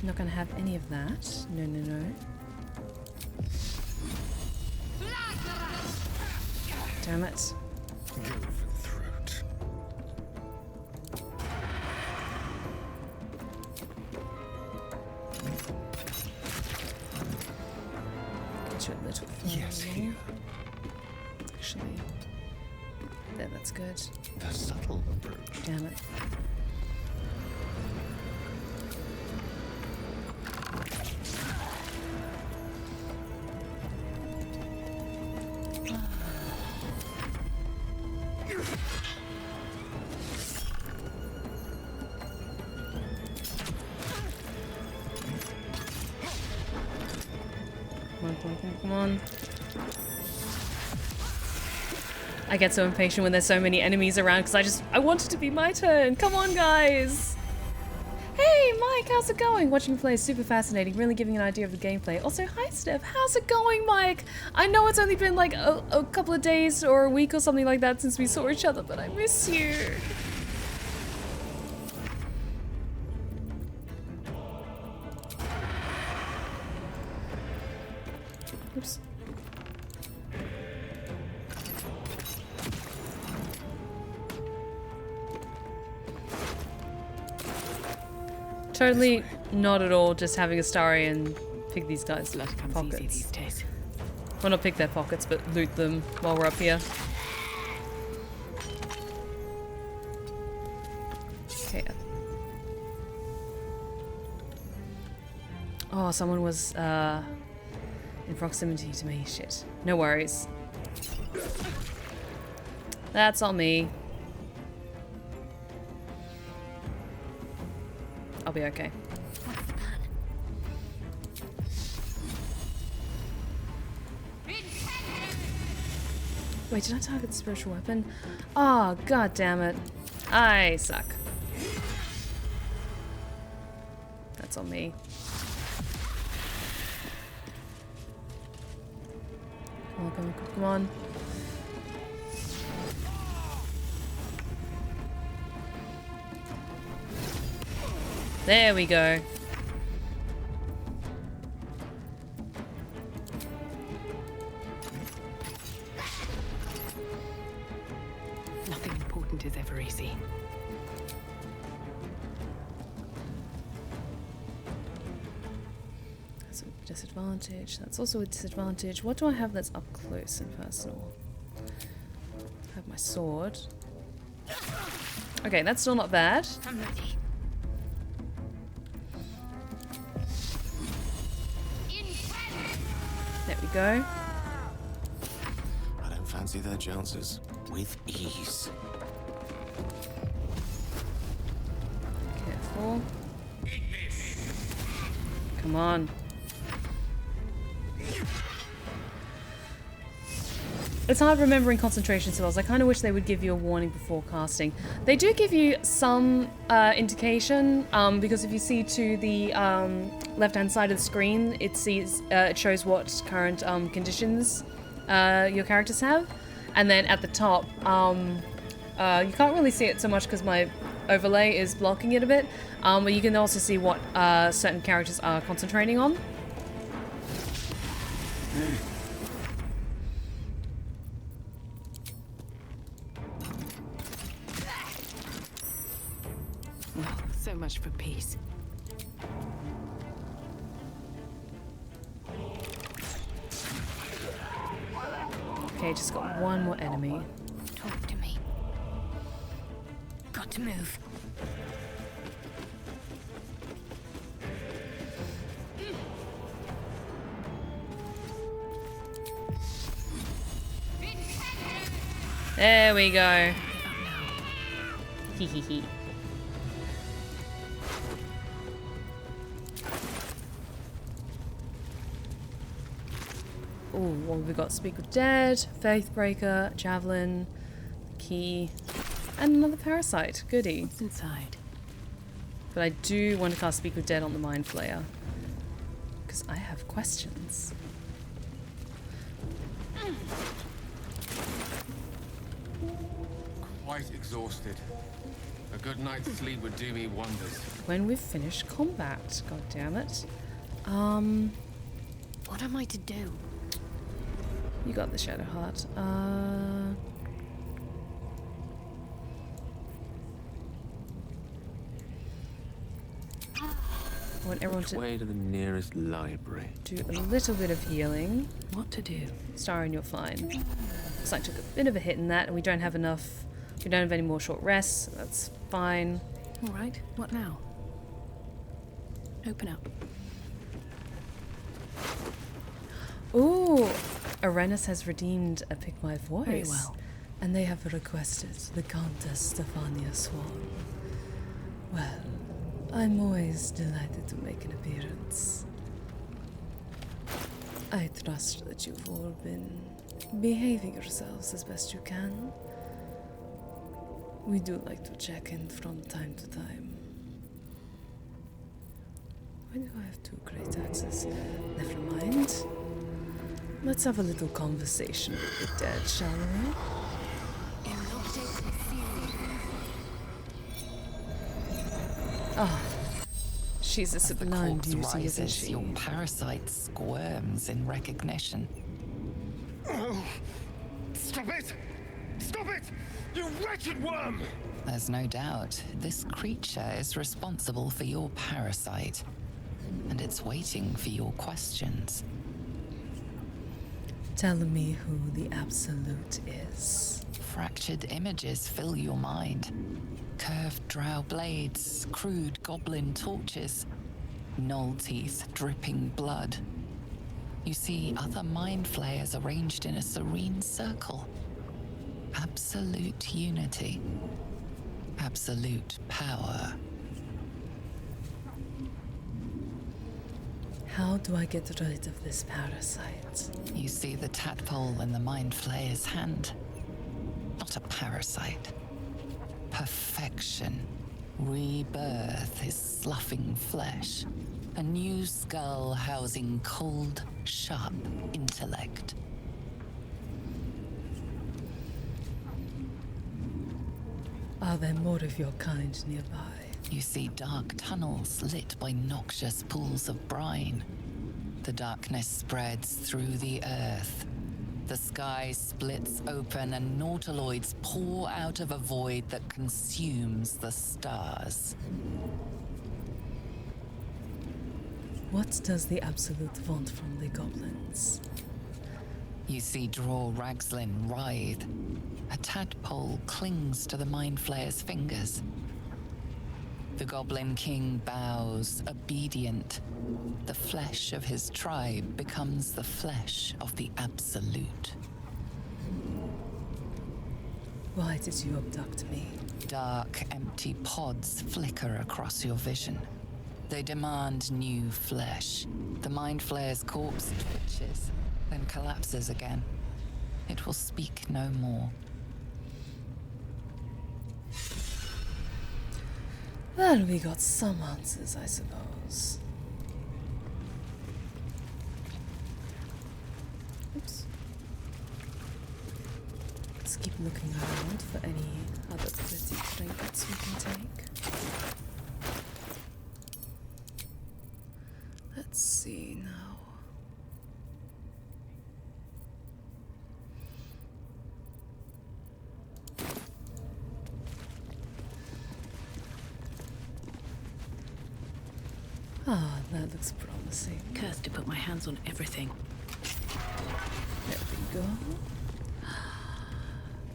not gonna have any of that. No, no, no. Damn it. Go for the throat. Get you a little further. Yes, here. Actually. There, that's good. The subtle approach. Damn it. Come on, come on, come on, come on. I get so impatient when there's so many enemies around because I want it to be my turn. Come on, guys. Hey, Mike, how's it going? Watching you play is super fascinating, really giving an idea of the gameplay. Also, hi, Steph. How's it going, Mike? I know it's only been like a couple of days or a week or something like that since we saw each other, but I miss you. Oops. Totally not at all just having Astarion pick these guys' Blood comes pockets. easy these days. Well, not pick their pockets, but loot them while we're up here. Okay. Oh, someone was in proximity to me. Shit. No worries. That's on me. I'll be okay. Wait, did I target the spiritual weapon? Oh, god damn it. I suck. That's on me. Come on, come on, come on. There we go. Nothing important is ever easy. That's a disadvantage. That's also a disadvantage. What do I have that's up close and personal? have my sword. Okay, that's still not bad. I'm ready. There we go. I don't fancy their chances. With ease. Careful. Come on. It's hard remembering concentration spells. I kind of wish they would give you a warning before casting. They do give you some indication, because if you see to the left-hand side of the screen, it shows what current conditions your characters have. And then at the top, you can't really see it so much because my overlay is blocking it a bit, but you can also see what certain characters are concentrating on. Oh, so much for peace. Okay, just got one more enemy. Talk to me. Got to move. There we go. Hee hee hee. Oh, what have we got? Speak with Dead, Faithbreaker, Javelin, Key, and another Parasite. Goody. What's inside? But I do want to cast Speak with Dead on the Mind Flayer, because I have questions. Quite exhausted. A good night's sleep would do me wonders. When we've finished combat, god damn it. What am I to do? You got the Shadow Heart. I want everyone to Way to the nearest library. do a little bit of healing. What to do? Astarion, you're fine. Looks like I took a bit of a hit in that, and we don't have enough. We don't have any more short rests. So that's fine. All right. What now? Open up. Ooh, Arenas has redeemed a Pick My Voice. Very well. And they have requested the Countess Stefania Swan. Well, I'm always delighted to make an appearance. I trust that you've all been behaving yourselves as best you can. We do like to check in from time to time. Why do I have 2 great axes? Never mind. Let's have a little conversation with the dead, shall we? Ah, she's a sublime Corpse beauty, isn't rises, she? your parasite squirms in recognition. Stop it! Stop it! You wretched worm! There's no doubt this creature is responsible for your parasite, and it's waiting for your questions. Tell me who the Absolute is. Fractured images fill your mind. Curved drow blades, crude goblin torches, gnoll teeth dripping blood. You see other mind flayers arranged in a serene circle. Absolute unity. Absolute power. How do I get rid of this parasite? You see the tadpole in the mind flayer's hand. Not a parasite. Perfection. Rebirth is sloughing flesh. A new skull housing cold, sharp intellect. Are there more of your kind nearby? You see dark tunnels lit by noxious pools of brine. The darkness spreads through the earth. The sky splits open and nautiloids pour out of a void that consumes the stars. What does the Absolute want from the goblins? You see Draw Ragslin writhe. A tadpole clings to the Mind Flayer's fingers. The Goblin King bows, obedient. The flesh of his tribe becomes the flesh of the Absolute. Why did you abduct me? Dark, empty pods flicker across your vision. They demand new flesh. The Mind Flayer's corpse twitches, then collapses again. It will speak no more. Well, we got some answers, I suppose. Oops. Let's keep looking around for any other pretty trinkets we can take. Let's see now. Ah, that looks promising. Cursed to put my hands on everything. There we go.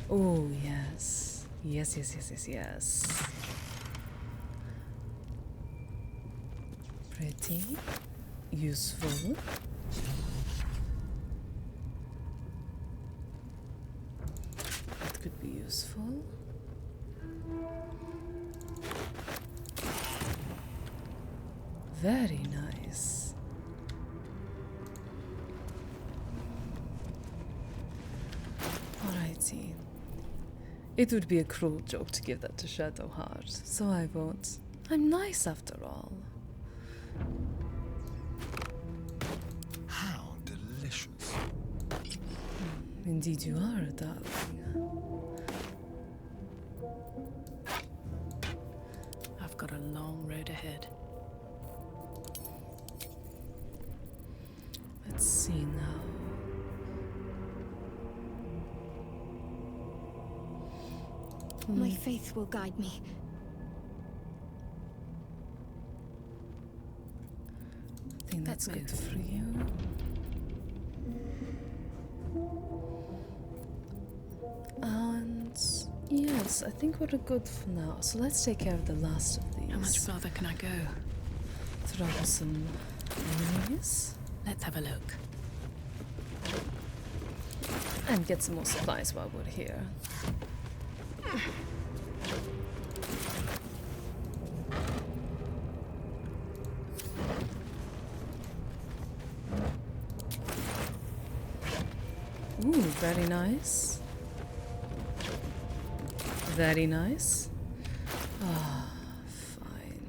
Oh, yes. Yes. Pretty. Useful. That could be useful. Very nice. Alrighty. It would be a cruel joke to give that to Shadowheart, so I won't. I'm nice after all. How delicious. Indeed you are, a darling. I've got a long road ahead. Let's see now. My faith will guide me. I think that's good for you. And yes, I think we're good for now. So let's take care of the last of these. How much farther can I go? Throw some enemies. Let's have a look. And get some more supplies while we're here. Ooh, very nice. Very nice. Ah, fine.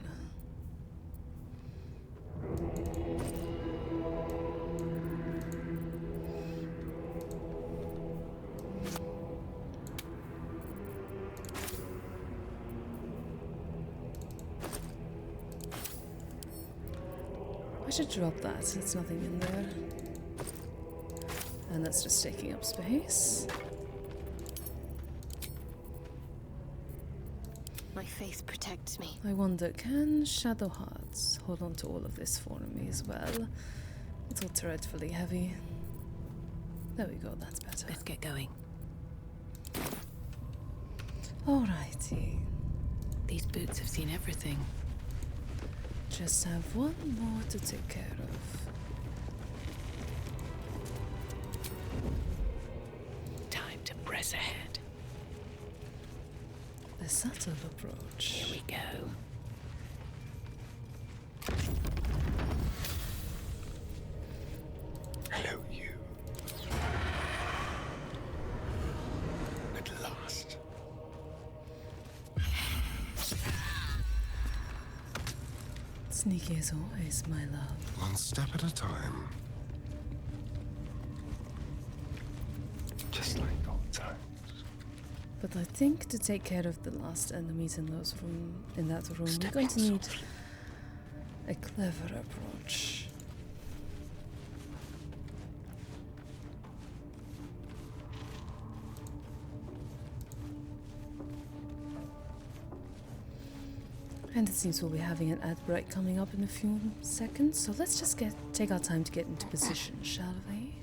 I should drop that. There's nothing in there. And that's just taking up space. My faith protects me. I wonder, can Shadowhearts hold on to all of this for me as well? It's all dreadfully heavy. There we go, that's better. Let's get going. Alrighty. These boots have seen everything. Just have one more to take care of. Time to press ahead. The subtle approach. Here we go. Hello, you. At last. Sneaky as always, my love. One step at a time. Just like old times. But I think to take care of the last enemies in that room, we're going to need a clever approach. And it seems we'll be having an ad break coming up in a few seconds, so let's just take our time to get into position, shall we?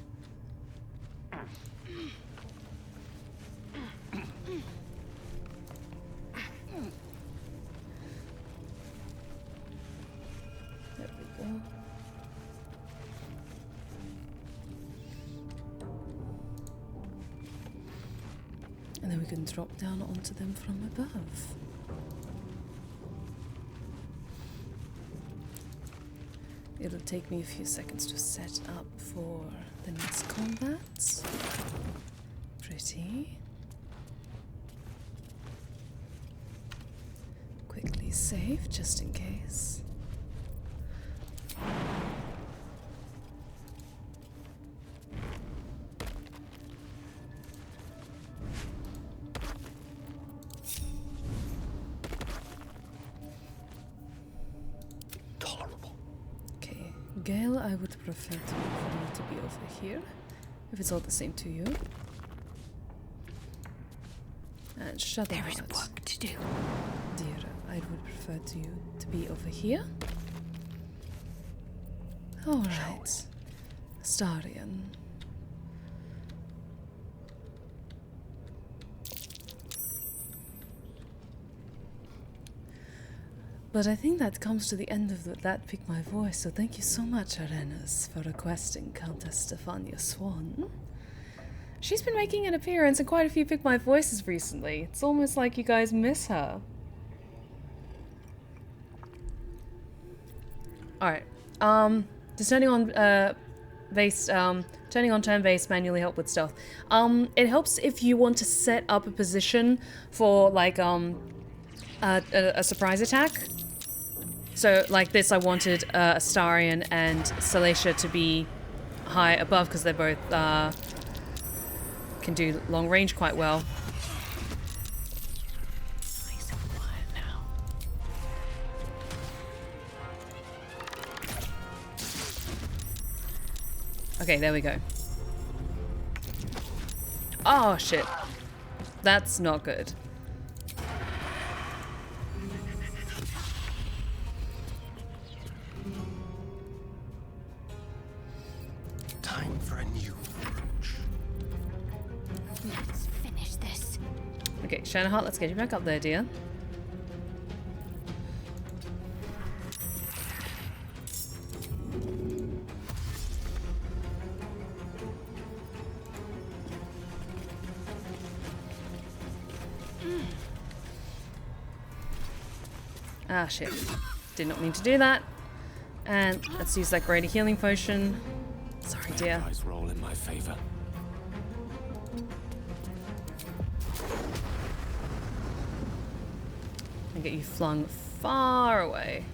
And then we can drop down onto them from above. It'll take me a few seconds to set up for the next combat. Pretty. Quickly save, just in case. Gale, I would prefer for you to be over here, if it's all the same to you. And Shadowheart. There is work to do. Dear, I would prefer you to be over here. Alright. Astarion. But I think that comes to the end of that Pick My Voice, so thank you so much, Arenas, for requesting Countess Stefania Swan. She's been making an appearance in quite a few Pick My Voices recently. It's almost like you guys miss her. Alright. Does turning on turning on turn-based manually help with stealth? It helps if you want to set up a position for like a surprise attack. So like this, I wanted Astarion and Salacia to be high above because they both can do long range quite well. Nice and quiet now. Okay, there we go. Oh shit. That's not good. Time for a new approach. Let's finish this. Okay, Shadowheart, let's get you back up there, dear. Ah, shit. Did not mean to do that. And let's use that greater healing potion. Sorry, dear. Dice roll in my favor. And get you flung far away.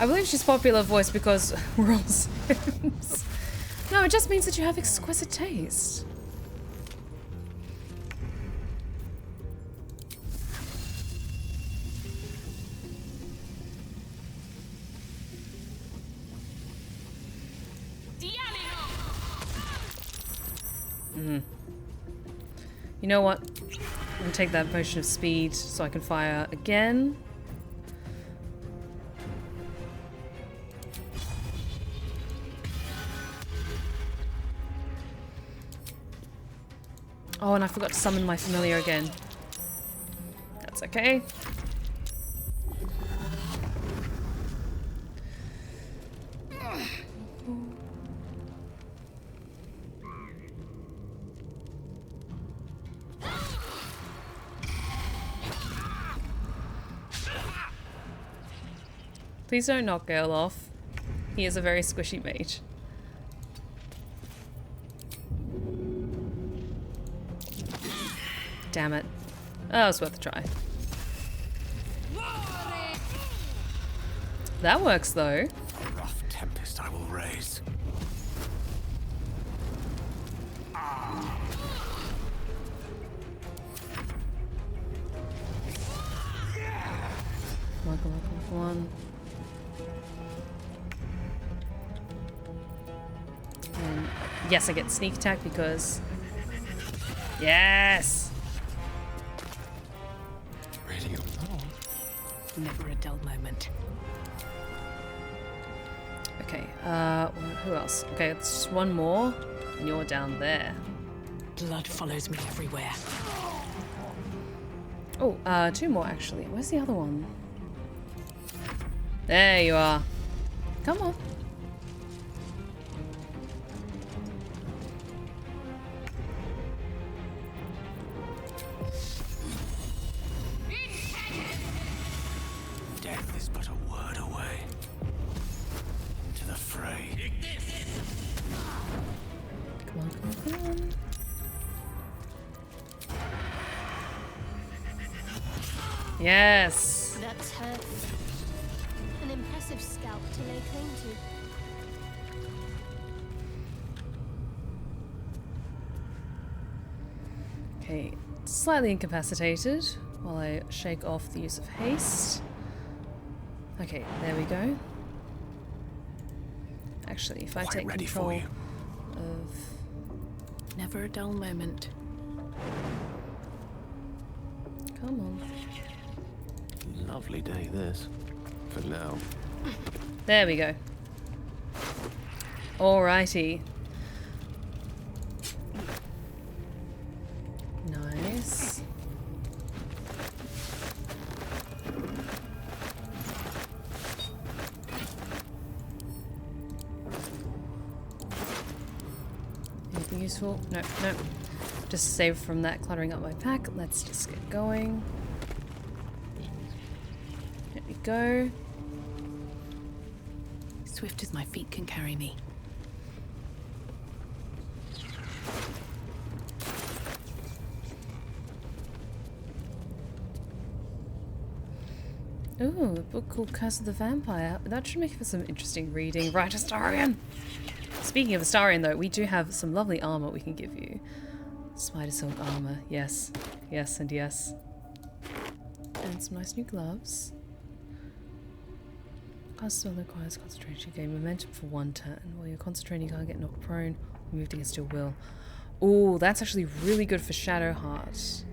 I believe she's popular voice because we're all Sims. No, it just means that you have exquisite taste. You know what? I'm gonna take that potion of speed so I can fire again. Oh, and I forgot to summon my familiar again. That's okay. Please don't knock Gale off. He is a very squishy mage. Damn it. Oh, it was worth a try. That works though. A rough tempest I will raise. One. And yes, I get sneak attack because... Yes! Radiant Lord. Never a dull moment. Okay, who else? Okay, it's just one more, and you're down there. blood follows me everywhere. Oh, 2 more actually. Where's the other one? There you are. Come on. Death is but a word away. Into the fray. Come on, come on, come on. Yes. That's her. An impressive scalp to lay claim to. Okay, slightly incapacitated while I shake off the use of haste. Okay, there we go. Actually, if I Quite take ready control for you. of... Never a dull moment. Come on. Lovely day, this. For now. There we go. Alrighty. Nice. Anything useful? No, no. Just save from that cluttering up my pack. Let's just get going. There we go. Swift as my feet can carry me. Ooh, a book called Curse of the Vampire. That should make for some interesting reading. Right, Astarion! Speaking of Astarion, though, we do have some lovely armor we can give you. Spider silk armor. Yes. Yes and yes. And some nice new gloves. Cast spell requires concentration. Gain momentum for 1 turn. While you're concentrating, you can't get knocked prone or moved against your will. Ooh, that's actually really good for Shadowheart.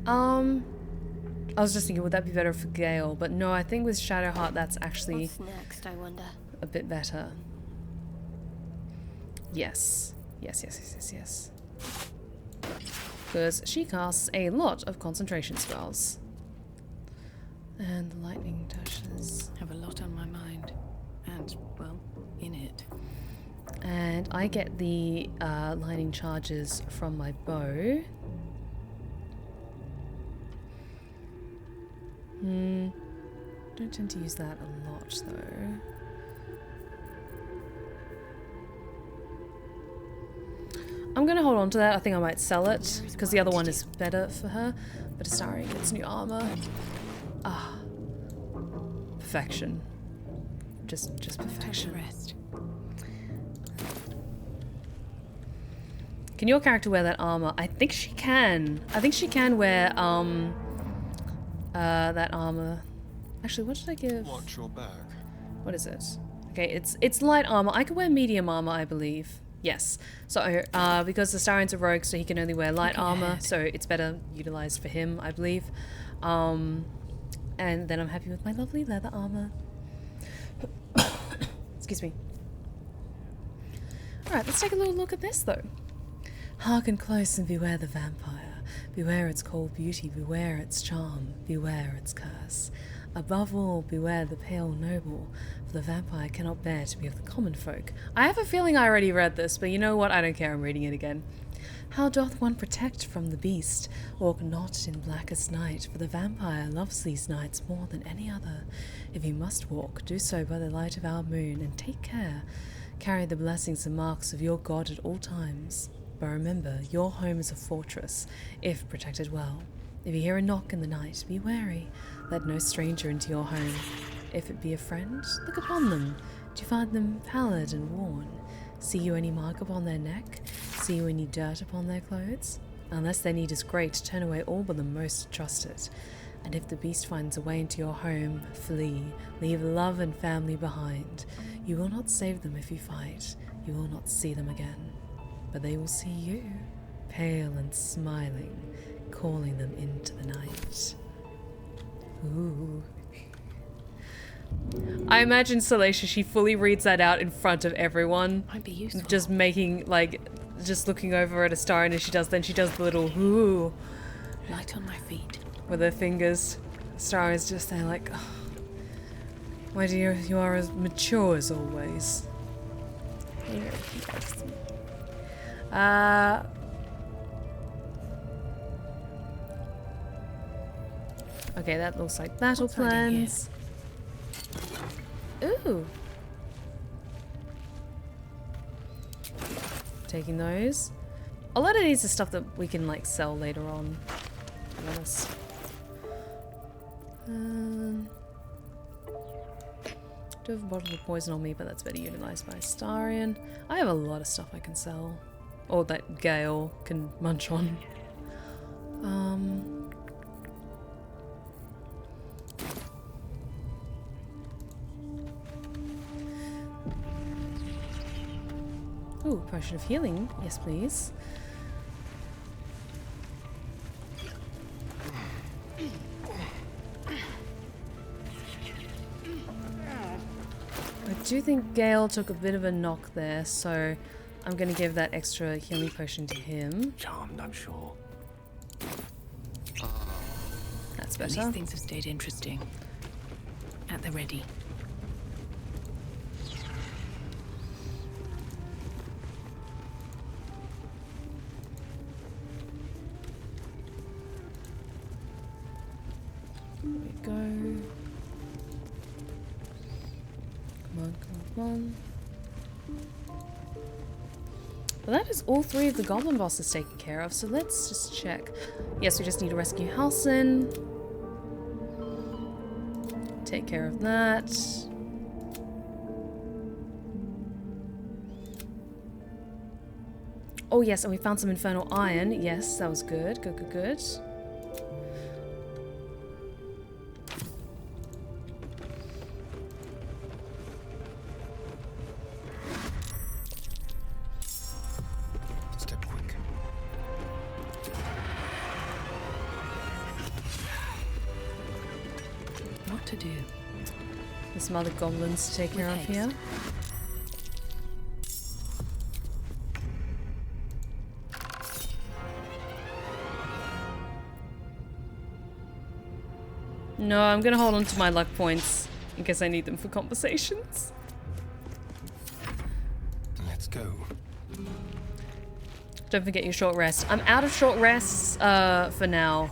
I was just thinking, would that be better for Gale? But no, I think with Shadowheart, that's actually What's next, I wonder? a bit better. Yes. Yes, yes, yes, yes, yes. Because she casts a lot of concentration spells. And the lightning touches. Have a lot on my mind. And, well, in it. And I get the lightning charges from my bow. Don't tend to use that a lot though. I'm gonna hold on to that. I think I might sell it because the other one is better for her. But Astarion gets new armor. Ah, perfection. Just perfection. Rest. Can your character wear that armor? I think she can. I think she can wear that armor. Actually, what should I give? Watch your back. What is it? Okay, it's light armor. I can wear medium armor, I believe. Yes. So because Astarion's a rogue, so he can only wear light armor, so it's better utilized for him, I believe. And then I'm happy with my lovely leather armor. Excuse me. Alright, let's take a little look at this though. Hearken close and beware the vampire. Beware its cold beauty, beware its charm, beware its curse. Above all, beware the pale noble, for the vampire cannot bear to be of the common folk. I have a feeling I already read this, but you know what? I don't care, I'm reading it again. How doth one protect from the beast? Walk not in blackest night, for the vampire loves these nights more than any other. If you must walk, do so by the light of our moon, and take care. Carry the blessings and marks of your god at all times. But remember, your home is a fortress, if protected well. If you hear a knock in the night, be wary. Let no stranger into your home. If it be a friend, look upon them. Do you find them pallid and worn? See you any mark upon their neck? See you any dirt upon their clothes? Unless their need is great, turn away all but the most trusted. And if the beast finds a way into your home, flee. Leave love and family behind. You will not save them if you fight. You will not see them again. But they will see you, pale and smiling, calling them into the night. Ooh. I imagine Salacia, she fully reads that out in front of everyone. Might be useful. Just making, like, just looking over at Astarion as she does the little ooh Light on my feet. with her fingers. Astarion's just there like, oh, my dear, you are as mature as always. Okay, that looks like battle plans. Ooh. Taking those. A lot of these are stuff that we can like sell later on. To be honest. Do have a bottle of poison on me, but that's better utilized by Astarion. I have a lot of stuff I can sell. Or that Gale can munch on. Ooh, potion of healing. Yes, please. I do think Gale took a bit of a knock there, so I'm going to give that extra healing potion to him. Charmed, I'm sure. That's These better. things have stayed interesting. At the ready. There we go. Come on, come on. Well, that is all 3 of the goblin bosses taken care of, so let's just check. Yes, we just need to rescue Halsin. Take care of that. Oh yes, and we found some infernal iron. Yes, that was good. Good, good, good. There's some other goblins to take care of here. No, I'm gonna hold on to my luck points in case I need them for conversations. Let's go. Don't forget your short rest. I'm out of short rests for now.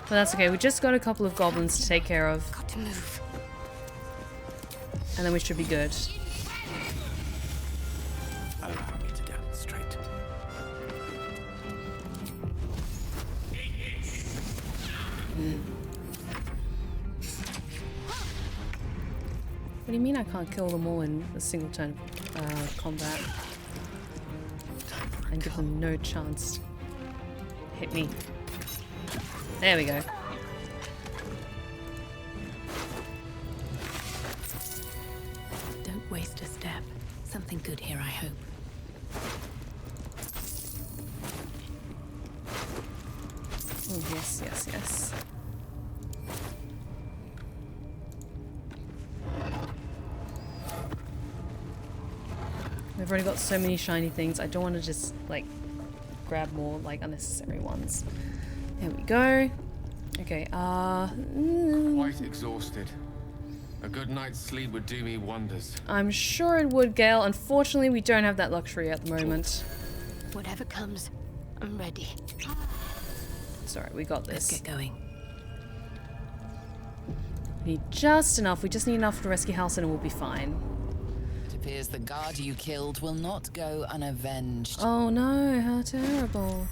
But that's okay, we just got a couple of goblins to take care of. Got to move. And then we should be good. Allow me to demonstrate. What do you mean I can't kill them all in a single turn of combat? And give them no chance to hit me. There we go. Don't waste a step. Something good here, I hope. Oh, yes, yes, yes. We've already got so many shiny things. I don't want to just, like, grab more, like, unnecessary ones. There we go. Okay, Quite exhausted. A good night's sleep would do me wonders. I'm sure it would, Gale. Unfortunately, we don't have that luxury at the moment. Whatever comes, I'm ready. It's alright, we got Let's this. get going. We need just enough. We just need enough to rescue Halsin and we'll be fine. It appears the guard you killed will not go unavenged. Oh no, how terrible.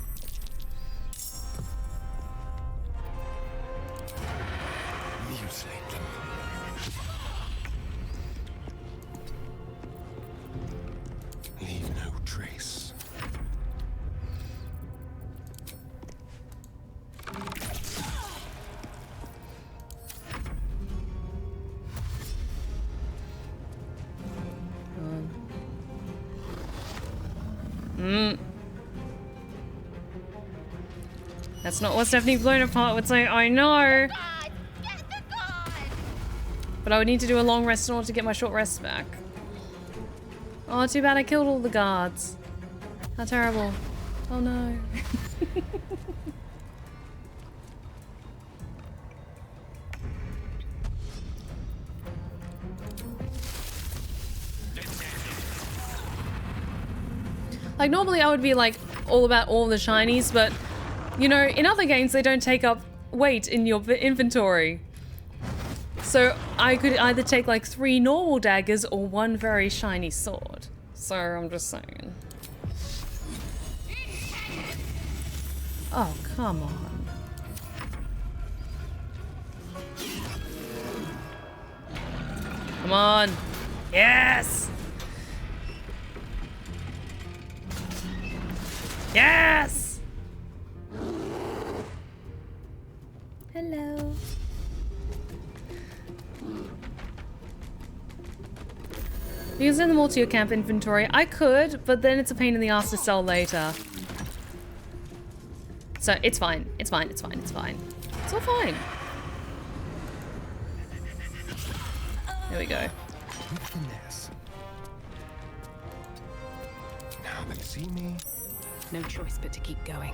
Mutilate them. Leave no trace. That's not what Stephanie Blown Apart would say, I know. But I would need to do a long rest in order to get my short rest back. Oh, too bad I killed all the guards. How terrible. Oh no. Like, normally I would be like all about all the shinies, but you know, in other games they don't take up weight in your inventory. So I could either take like 3 normal daggers or 1 very shiny sword. So I'm just saying. Oh, come on. Come on. Yes! Yes! Hello. You can send them all to your camp inventory. I could, but then it's a pain in the ass to sell later. So it's fine. It's fine. It's fine. It's fine. It's all fine. There we go. Now they see me. No choice but to keep going.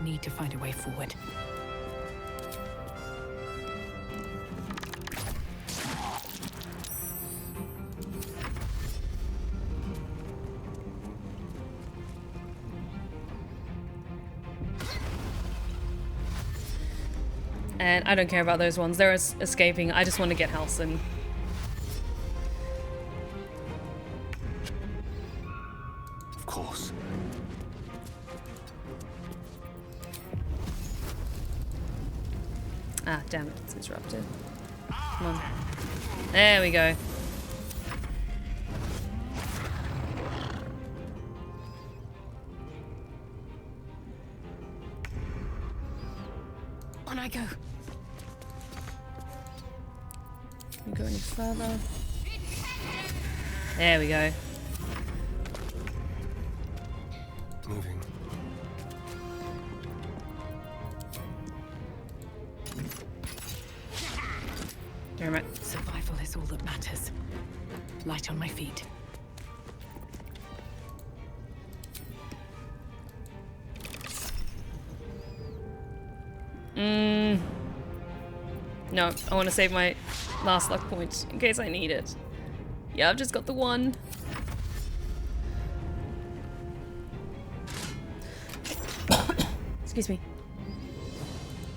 Need to find a way forward. And I don't care about those ones. They're escaping. I just want to get Halsin. Of course. Ah, damn it. It's interrupted. Come on. There we go. On I go. Can we go any further? There we go. Moving. Damn it. Survival is all that matters. Light on my feet. No, I want to save my last luck point in case I need it. Yeah, I've just got the 1. Excuse me.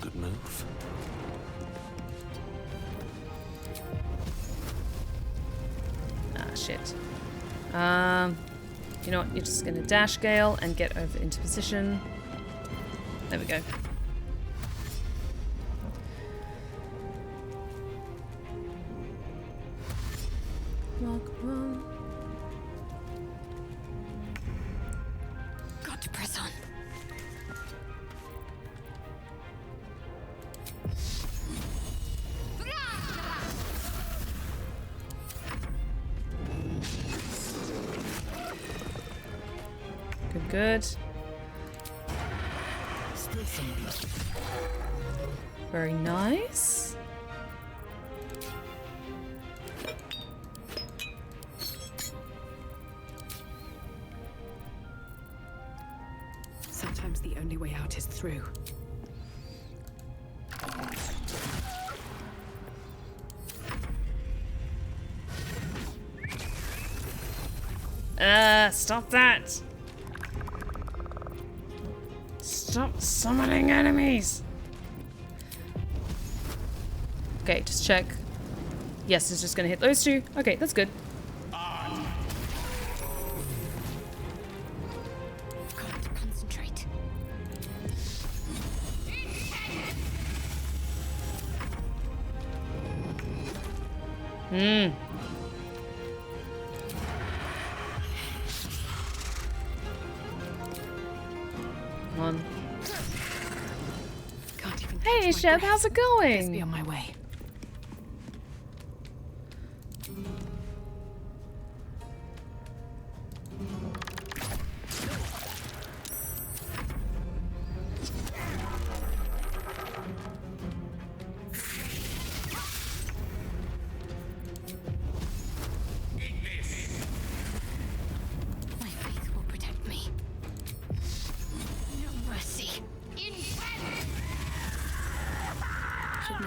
Good move. Ah, shit. You know what? You're just gonna dash Gale and get over into position. There we go. Got to press on. Good, good. Very nice. Sometimes the only way out is through. Stop that! Stop summoning enemies! Okay, just check. Yes, it's just gonna hit those 2. Okay, that's good. Got to concentrate. Come on. Can't even Hey, catch my Shep, breath. how's it Best going? be on my way.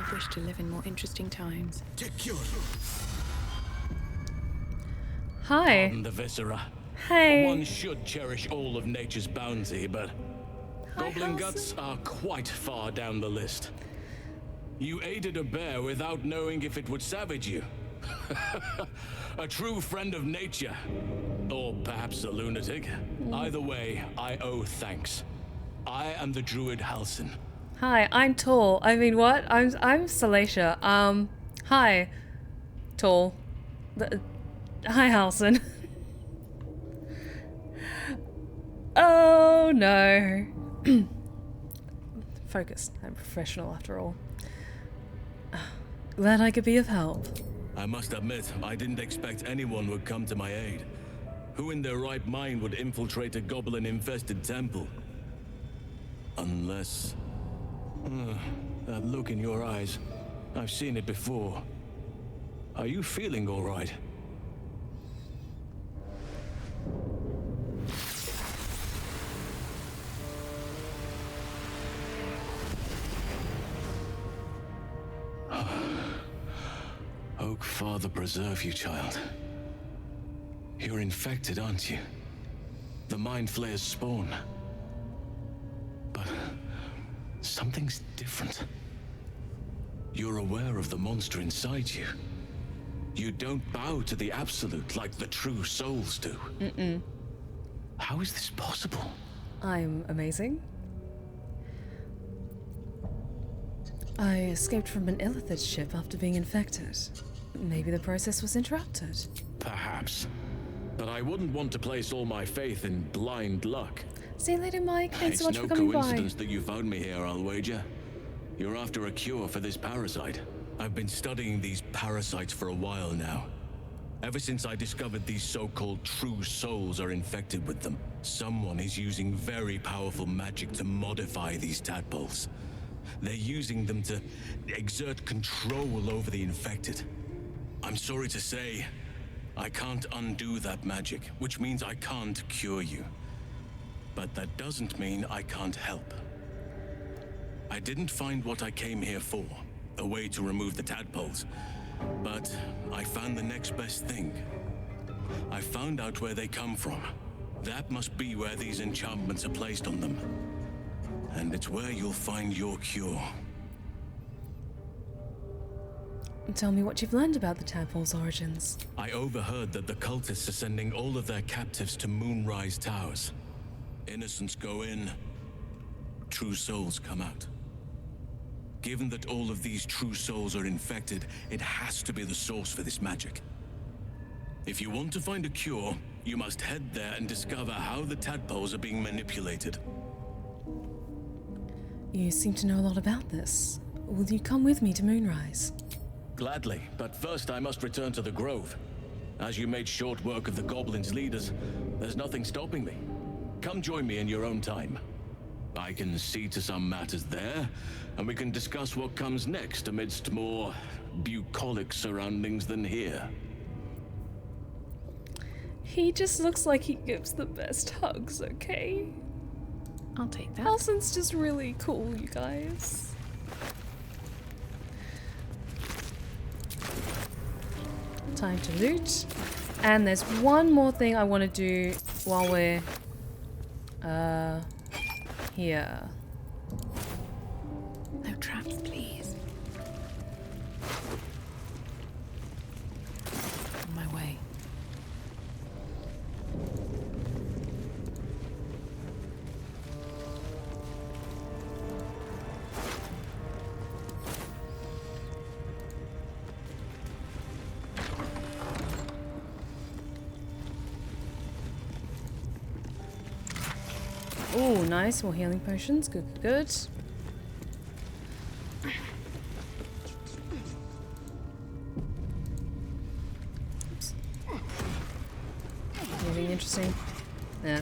I'd wish to live in more interesting times. Hi. Pardon the viscera. Hey. One should cherish all of nature's bounty, but goblin Halsin. guts are quite far down the list. You aided a bear without knowing if it would savage you. A true friend of nature. Or perhaps a lunatic. Either way, I owe thanks. I am the druid Halsin. Hi, I'm tall. I mean, what? I'm Salacia. Hi. Tall. Hi, Halsin. Oh, no. Focus. I'm professional after all. Glad I could be of help. I must admit, I didn't expect anyone would come to my aid. Who in their right mind would infiltrate a goblin-infested temple? Unless... that look in your eyes. I've seen it before. Are you feeling all right? Oak Father preserve you, child. You're infected, aren't you? The Mind Flayer's spawn. But something's different. You're aware of the monster inside you. You don't bow to the Absolute like the true souls do. How is this possible? I'm amazing. I escaped from an Illithid ship after being infected. Maybe the process was interrupted. Perhaps. But I wouldn't want to place all my faith in blind luck. See you later, Mike. Thanks so much It's for no coming by. coincidence that you found me here, I'll wager. You're after a cure for this parasite. I've been studying these parasites for a while now. Ever since I discovered these so-called true souls are infected with them, someone is using very powerful magic to modify these tadpoles. They're using them to exert control over the infected. I'm sorry to say, I can't undo that magic, which means I can't cure you. But that doesn't mean I can't help. I didn't find what I came here for, a way to remove the tadpoles, but I found the next best thing. I found out where they come from. That must be where these enchantments are placed on them. And it's where you'll find your cure. Tell me what you've learned about the tadpole's origins. I overheard that the cultists are sending all of their captives to Moonrise Towers. Innocents go in, true souls come out. Given that all of these true souls are infected, it has to be the source for this magic. If you want to find a cure, you must head there and discover how the tadpoles are being manipulated. You seem to know a lot about this. Will you come with me to Moonrise? Gladly, but first I must return to the Grove. As you made short work of the Goblins' leaders, there's nothing stopping me. Come join me in your own time. I can see to some matters there, and we can discuss what comes next amidst more bucolic surroundings than here. He just looks like he gives the best hugs, okay? I'll take that. Halsin's just really cool, you guys. Time to loot. And there's one more thing I want to do while we're here. No traps, please. On my way. Oh, nice. More healing potions. Good, good. Oops. Anything interesting? Yeah.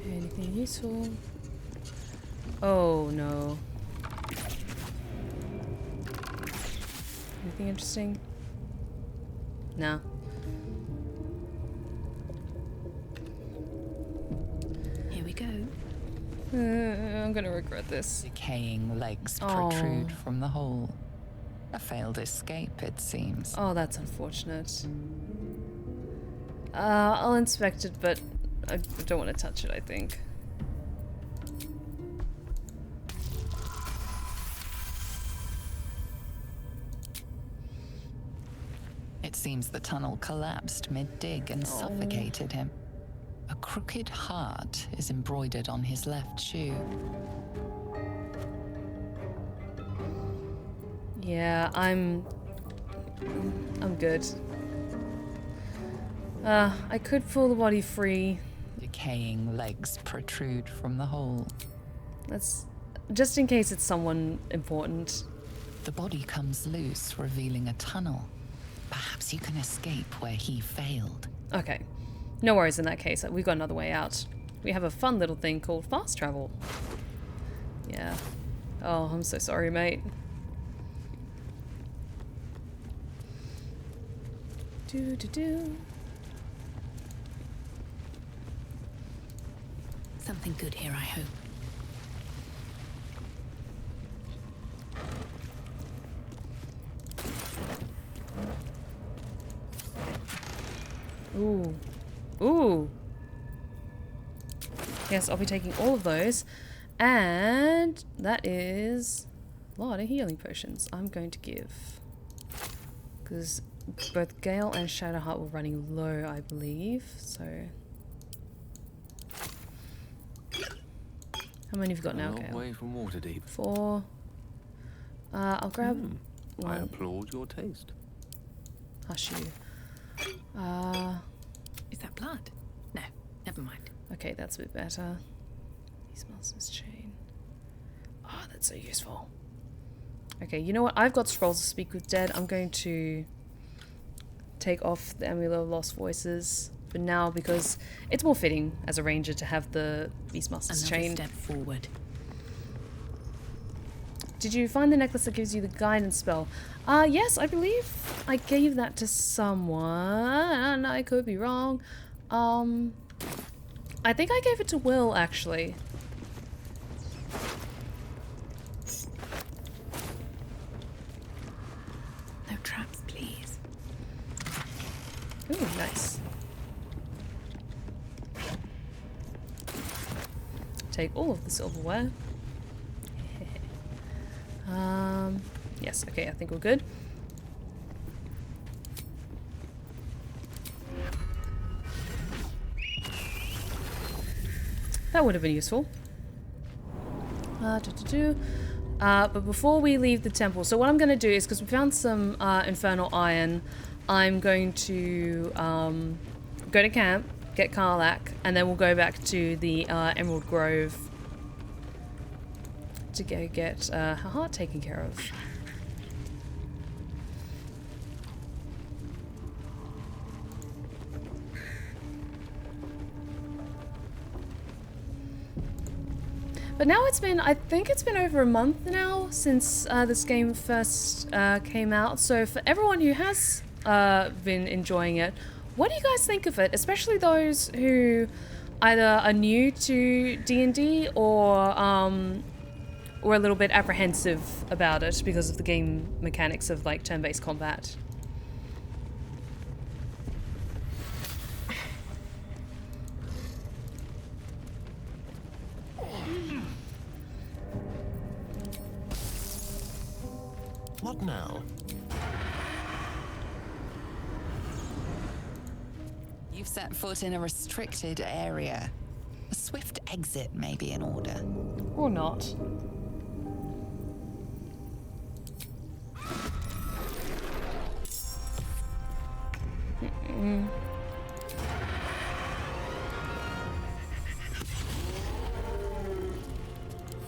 Anything useful? Oh, no. Anything interesting? No. I'm gonna regret this. Decaying legs protrude from the hole. A failed escape, it seems. Oh, that's unfortunate. I'll inspect it, but I don't want to touch it, I think. It seems the tunnel collapsed mid-dig and suffocated him. A crooked heart is embroidered on his left shoe. Yeah, I'm good. I could pull the body free. Decaying legs protrude from the hole. That's just in case it's someone important. The body comes loose, revealing a tunnel. Perhaps you can escape where he failed. Okay. No worries in that case. We've got another way out. We have a fun little thing called fast travel. Yeah. Oh, I'm so sorry, mate. Do. Something good here, I hope. Ooh. Ooh. Yes, I'll be taking all of those. And that is a lot of healing potions I'm going to give. Because both Gale and Shadowheart were running low, I believe. So... how many have you got now, Gale? Away from Waterdeep. 4. I'll grab one. I applaud your taste. Hush you. Is that blood? No, never mind. Okay, that's a bit better. Beast Master's Chain. Oh, that's so useful. Okay, you know what? I've got Scrolls to Speak with Dead. I'm going to take off the Amulet of Lost Voices for now because it's more fitting as a ranger to have the Beastmaster's Chain. Step forward. Did you find the necklace that gives you the guidance spell? Yes, I believe I gave that to someone. I could be wrong. I think I gave it to Will, actually. No traps, please. Ooh, nice. Take all of the silverware. Yes, okay, I think we're good. That would have been useful. But before we leave the temple, so what I'm going to do is, because we found some infernal iron, I'm going to go to camp, get Karlach, and then we'll go back to the Emerald Grove to go get her heart taken care of. But now it's been, I think it's been over a month now since this game first came out. So for everyone who has been enjoying it, what do you guys think of it? Especially those who either are new to D&D or a little bit apprehensive about it because of the game mechanics of like turn-based combat. What now? You've set foot in a restricted area. A swift exit may be in order. Or not.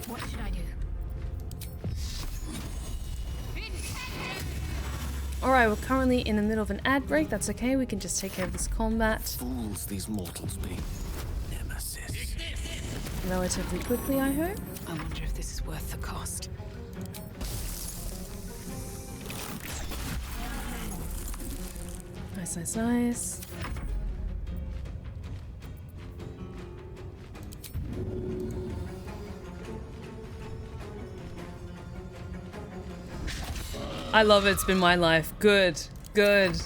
What should I do? Alright, we're currently in the middle of an ad break. That's okay, we can just take care of this combat Fools these mortals be. Nemesis. relatively quickly, I hope. I wonder if this is worth the cost. Nice, nice, nice. I love it. It's been my life. Good. Good.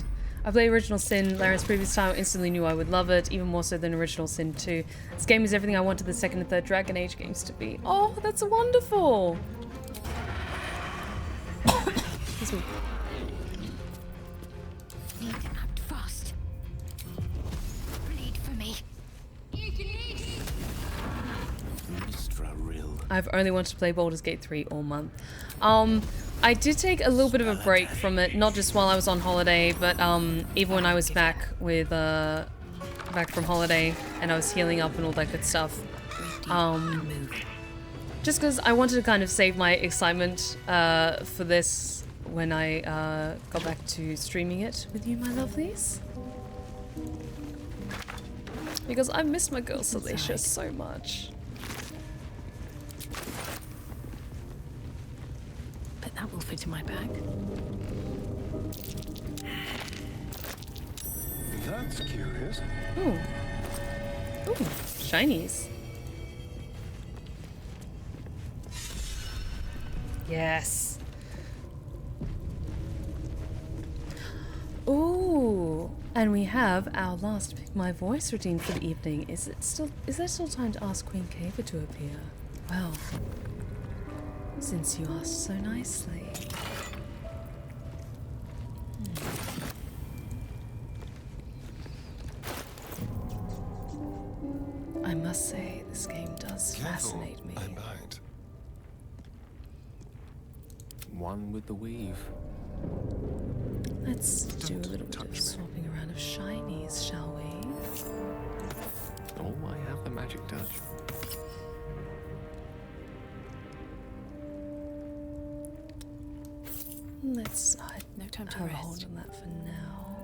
I played Original Sin Larian's previous time. I instantly knew I would love it, even more so than Original Sin 2. This game is everything I wanted the second and third Dragon Age games to be. Oh, that's wonderful. Excuse me. Need to act fast. Bleed for me. I've only wanted to play Baldur's Gate 3 all month. I did take a little bit of a break from it, not just while I was on holiday, but even when I was back with back from holiday and I was healing up and all that good stuff. Just because I wanted to kind of save my excitement for this when I got back to streaming it with you, my lovelies. Because I missed my girl Salacia so much. That will fit in my bag. That's curious. Ooh. Ooh, shinies. Yes. Ooh. And we have our last Pick My Voice routine for the evening. Is there still time to ask Queen Kava to appear? Well, since you asked so nicely. I must say, this game does fascinate me. I bite. One with the weave. Let's do a little bit of swapping around of shinies, shall we? Oh, I have the magic touch. Let's no time to have a rest. hold on that for now.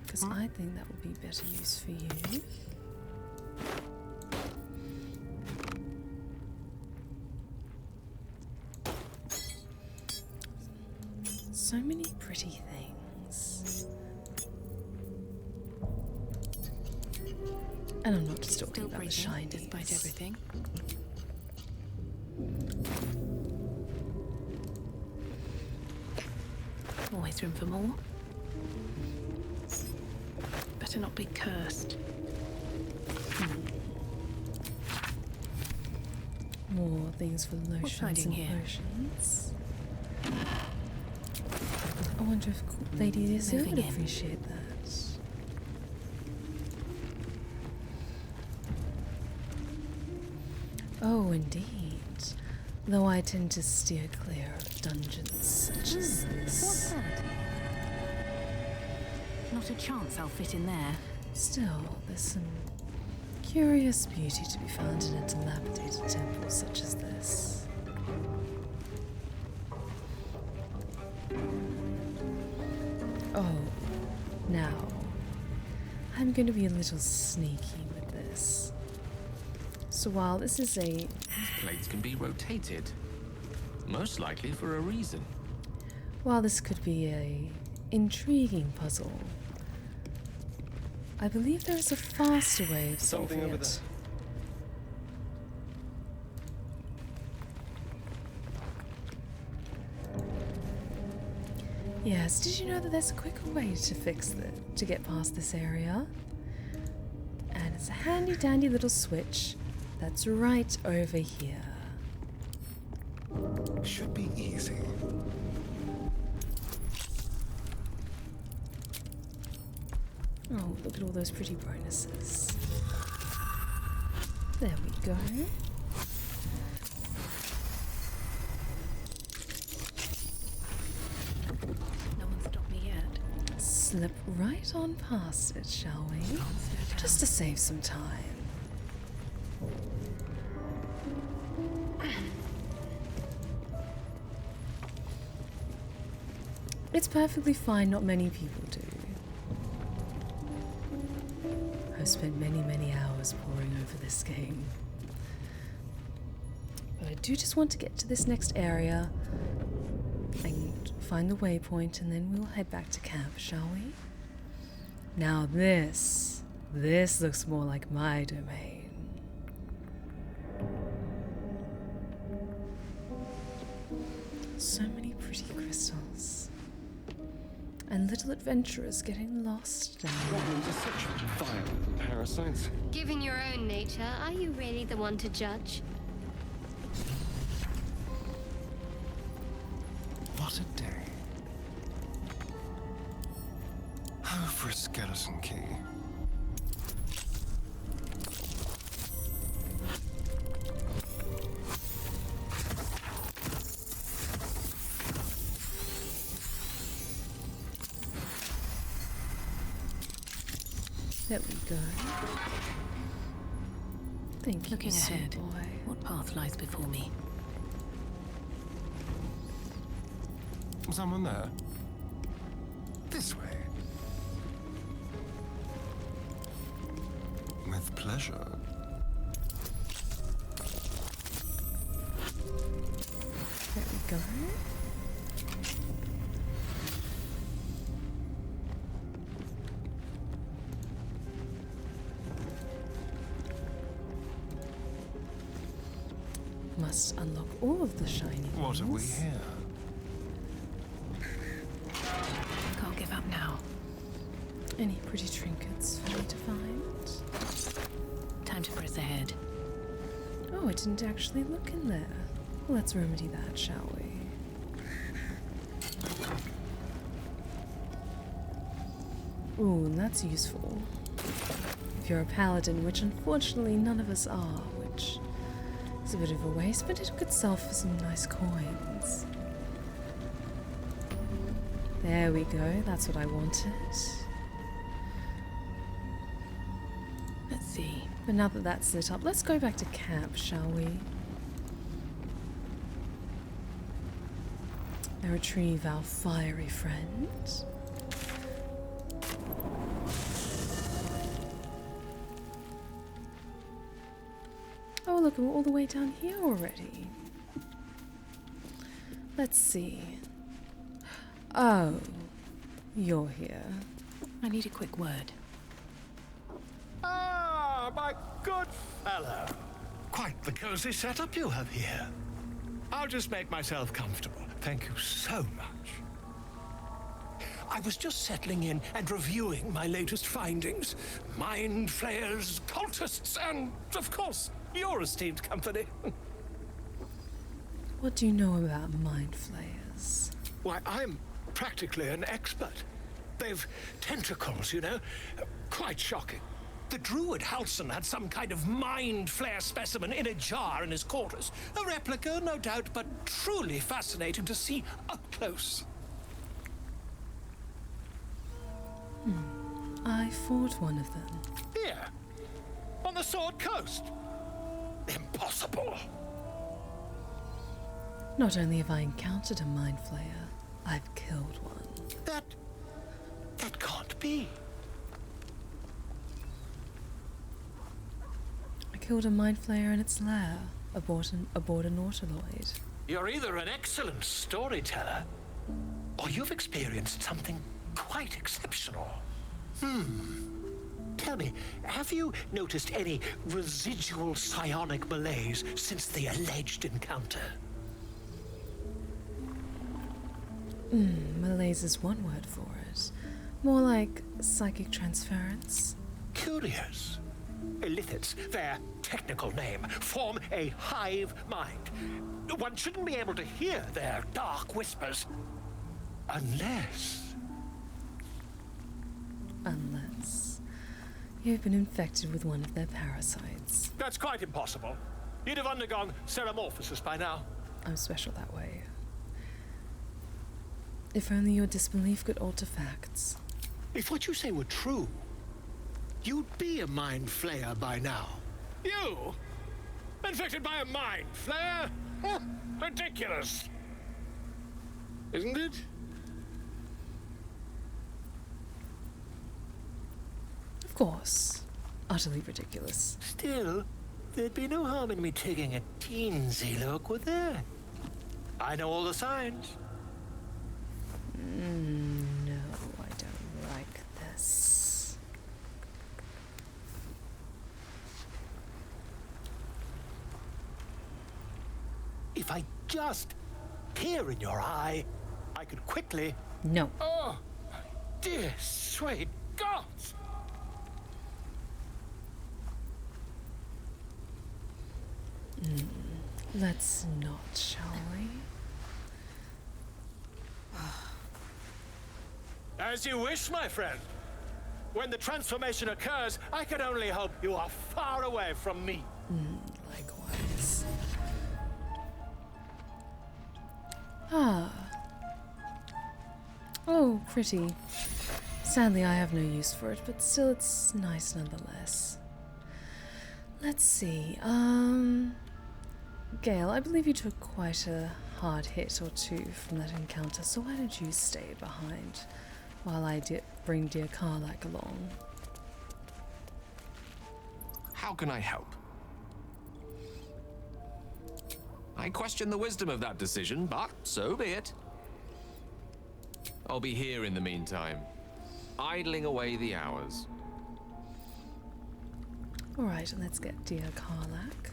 Because I think that would be better use for you. So many pretty things. And I'm not just talking about the shinies. Despite everything. Always room for more. Better not be cursed. More things for lotions and potions. I wonder if Lady Lisa would appreciate that. Oh, indeed. Though I tend to steer clear of dungeons such as this. What's that? Not a chance I'll fit in there. Still, there's some curious beauty to be found in a dilapidated temple such as this. Oh, now, I'm going to be a little sneaky with this. So while this is These plates can be rotated. Most likely for a reason. While this could be a intriguing puzzle, I believe there is a faster way of solving it. Yes, did you know that there's a quicker way to get past this area? And it's a handy dandy little switch that's right over here. Should be easy. Oh, look at all those pretty bonuses. There we go. No one stopped me yet. Slip right on past it, shall we? Just to save some time. It's perfectly fine, not many people do. I've spent many, many hours poring over this game. But I do just want to get to this next area and find the waypoint, and then we'll head back to camp, shall we? Now this looks more like my domain. And little adventurers getting lost down. Goblins are such vile little parasites. Given your own nature, are you really the one to judge? What a day. Oh, for a skeleton key. There we go. Thank you, Looking ahead, boy. what path lies before me? Someone there? This way. With pleasure. There we go. Must unlock all of the shiny What have we ones. here? Can't give up now. Any pretty trinkets for me to find? Time to press ahead. Oh, I didn't actually look in there. Well, let's remedy that, shall we? Ooh, and that's useful. If you're a paladin, which unfortunately none of us are, which is a bit of a waste, but it could sell for some nice coins. There we go, that's what I wanted. Let's see. But now that that's lit up, let's go back to camp, shall we? And retrieve our fiery friend. Oh, look, we're all the way down here already. Let's see. Oh, you're here. I need a quick word. Ah, my good fellow. Quite the cozy setup you have here. I'll just make myself comfortable. Thank you so much. I was just settling in and reviewing my latest findings. Mind flayers, cultists, and, of course, your esteemed company. What do you know about mind flayers? Why, I'm practically an expert. They've tentacles, you know? Quite shocking. The druid Halsin had some kind of mind flare specimen in a jar in his quarters. A replica, no doubt, but truly fascinating to see up close. I fought one of them. Here, on the Sword Coast. Impossible. Not only have I encountered a mind flayer, I've killed one. That can't be. I killed a mind flayer in its lair, aboard an Nautiloid. You're either an excellent storyteller, or you've experienced something quite exceptional. Tell me, have you noticed any residual psionic malaise since the alleged encounter? Malaise is one word for it. More like psychic transference. Curious. Illithids, their technical name, form a hive mind. One shouldn't be able to hear their dark whispers unless you've been infected with one of their parasites. That's quite impossible. You'd have undergone ceramorphosis by now. I'm special that way. If only your disbelief could alter facts. If what you say were true, you'd be a mind flayer by now. You? Infected by a mind flayer? Ridiculous. Isn't it? Of course. Utterly ridiculous. Still, there'd be no harm in me taking a teensy look, would there? I know all the signs. No, I don't like this. If I just peer in your eye, I could quickly... No. Oh, dear, sweet gods! Let's not, shall we? As you wish, my friend. When the transformation occurs, I can only hope you are far away from me. Likewise. Ah. Oh, pretty. Sadly, I have no use for it, but still it's nice nonetheless. Let's see, Gale, I believe you took quite a hard hit or two from that encounter, so why don't you stay behind while I bring dear Karlak along? How can I help? I question the wisdom of that decision, but so be it. I'll be here in the meantime, idling away the hours. Alright, let's get dear Karlak.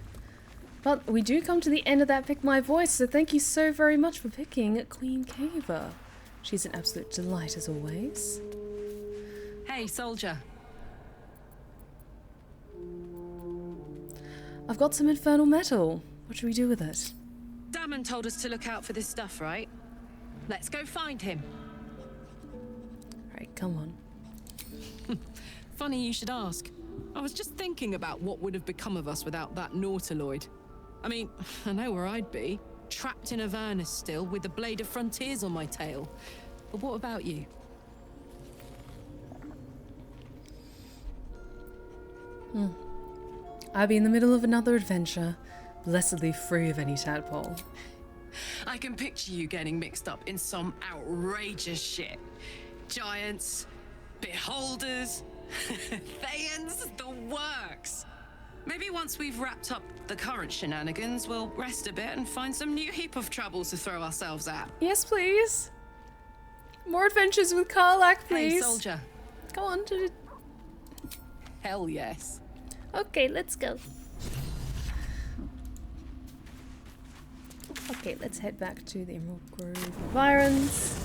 But we do come to the end of that Pick My Voice, so thank you so very much for picking Queen Kava. She's an absolute delight as always. Hey, soldier. I've got some infernal metal. What should we do with it? Damon told us to look out for this stuff, right? Let's go find him. Alright, come on. Funny you should ask. I was just thinking about what would have become of us without that Nautiloid. I mean, I know where I'd be. Trapped in Avernus still, with the Blade of Frontiers on my tail. But what about you? I'd be in the middle of another adventure, blessedly free of any tadpole. I can picture you getting mixed up in some outrageous shit. Giants, beholders, Thayans, the works. Maybe once we've wrapped up the current shenanigans, we'll rest a bit and find some new heap of trouble to throw ourselves at. Yes, please. More adventures with Karlak, please. Hey, soldier. Come on. Hell yes. Okay, let's go. Okay, let's head back to the Emerald Grove environs.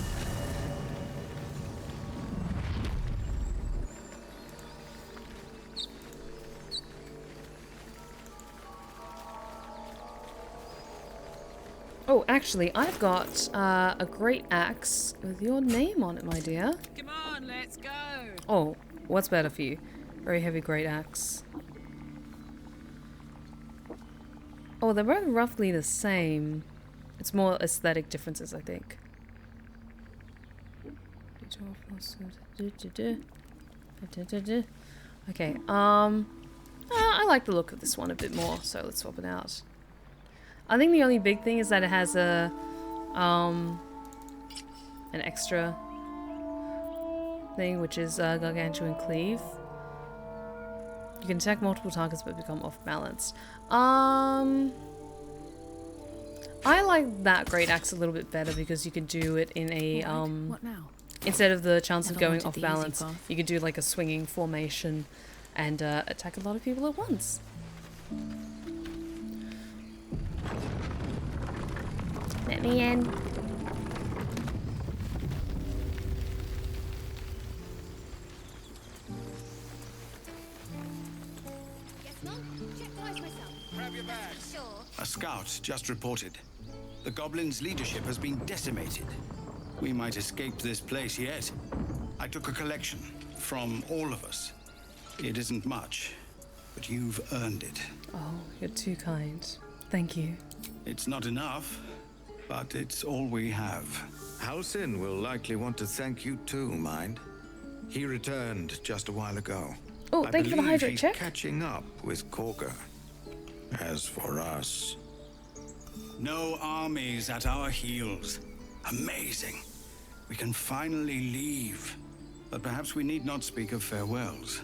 Oh, actually, I've got a great axe with your name on it, my dear. Come on, let's go. Oh, what's better for you? Very heavy great axe. Oh, they're both roughly the same. It's more aesthetic differences, I think. Okay, I like the look of this one a bit more, so let's swap it out. I think the only big thing is that it has a, an extra thing, which is Gargantuan Cleave. You can attack multiple targets but become off-balanced. I like that great axe a little bit better because you can do it in a, What now? instead of the chance of Never going wanted the off-balance, easy path. you can do like a swinging formation and attack a lot of people at once. Let me in. Grab your bags. A scout just reported. The Goblin's leadership has been decimated. We might escape this place yet. I took a collection from all of us. It isn't much, but you've earned it. Oh, you're too kind. Thank you. It's not enough, but it's all we have. Halsin will likely want to thank you too, mind. He returned just a while ago. Oh, thank you for the believe hydrate he's check. catching up with Korka. As for us... No armies at our heels. Amazing. We can finally leave. But perhaps we need not speak of farewells.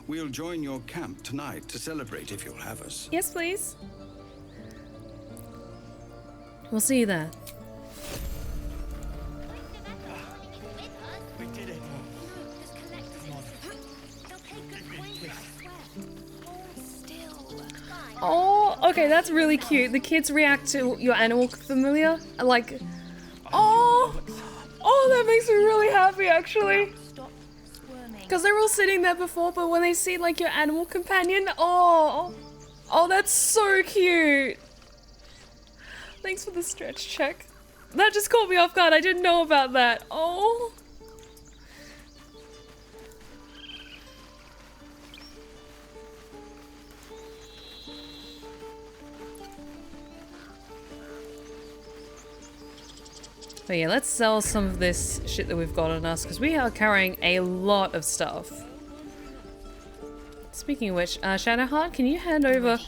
We'll join your camp tonight to celebrate if you'll have us. Yes, please. We'll see you there. We did it. Oh, okay, that's really cute. The kids react to your animal familiar. Like, oh, Oh, that makes me really happy, actually. Stop squirming. Because they're all sitting there before, but when they see, like, your animal companion, oh, that's so cute. Thanks for the stretch check. That just caught me off guard. I didn't know about that. Oh. But yeah, let's sell some of this shit that we've got on us, because we are carrying a lot of stuff. Speaking of which, Shadowheart, can you hand over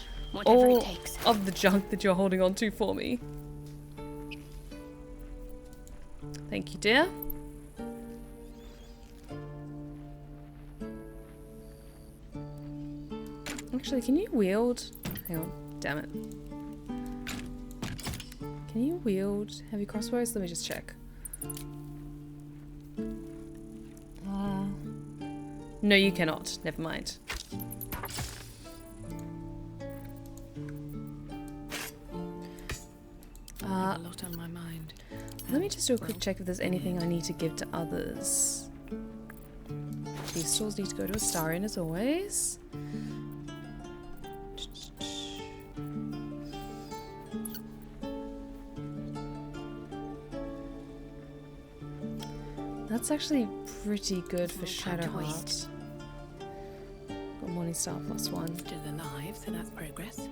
all of the junk that you're holding on to for me? Thank you, dear. Actually, can you wield? Hang on, damn it. Can you wield heavy crossbows? Let me just check. No, you cannot. Never mind. A lot on my mind. Let me just do a quick check if there's anything I need to give to others. These stores need to go to Astarion as always. That's actually pretty good for Shadowheart. Got Morning Star +1. Still alive, so that's progress.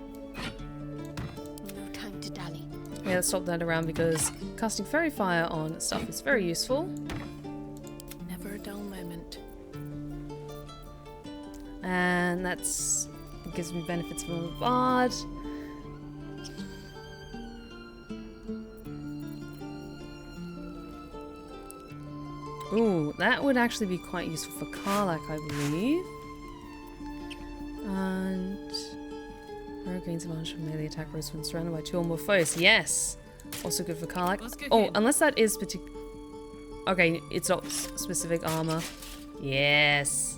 No time to dally. Yeah, let's swap that around because casting Fairy Fire on stuff is very useful. Never a dull moment. And that's gives me benefits from a bard. Ooh, that would actually be quite useful for Karlach, I believe. And Rogue gains advantage from melee attack rolls when surrounded by 2 or more foes. Yes! Also good for Karlach. Oh, unless that is particular. Okay, it's not specific armor. Yes.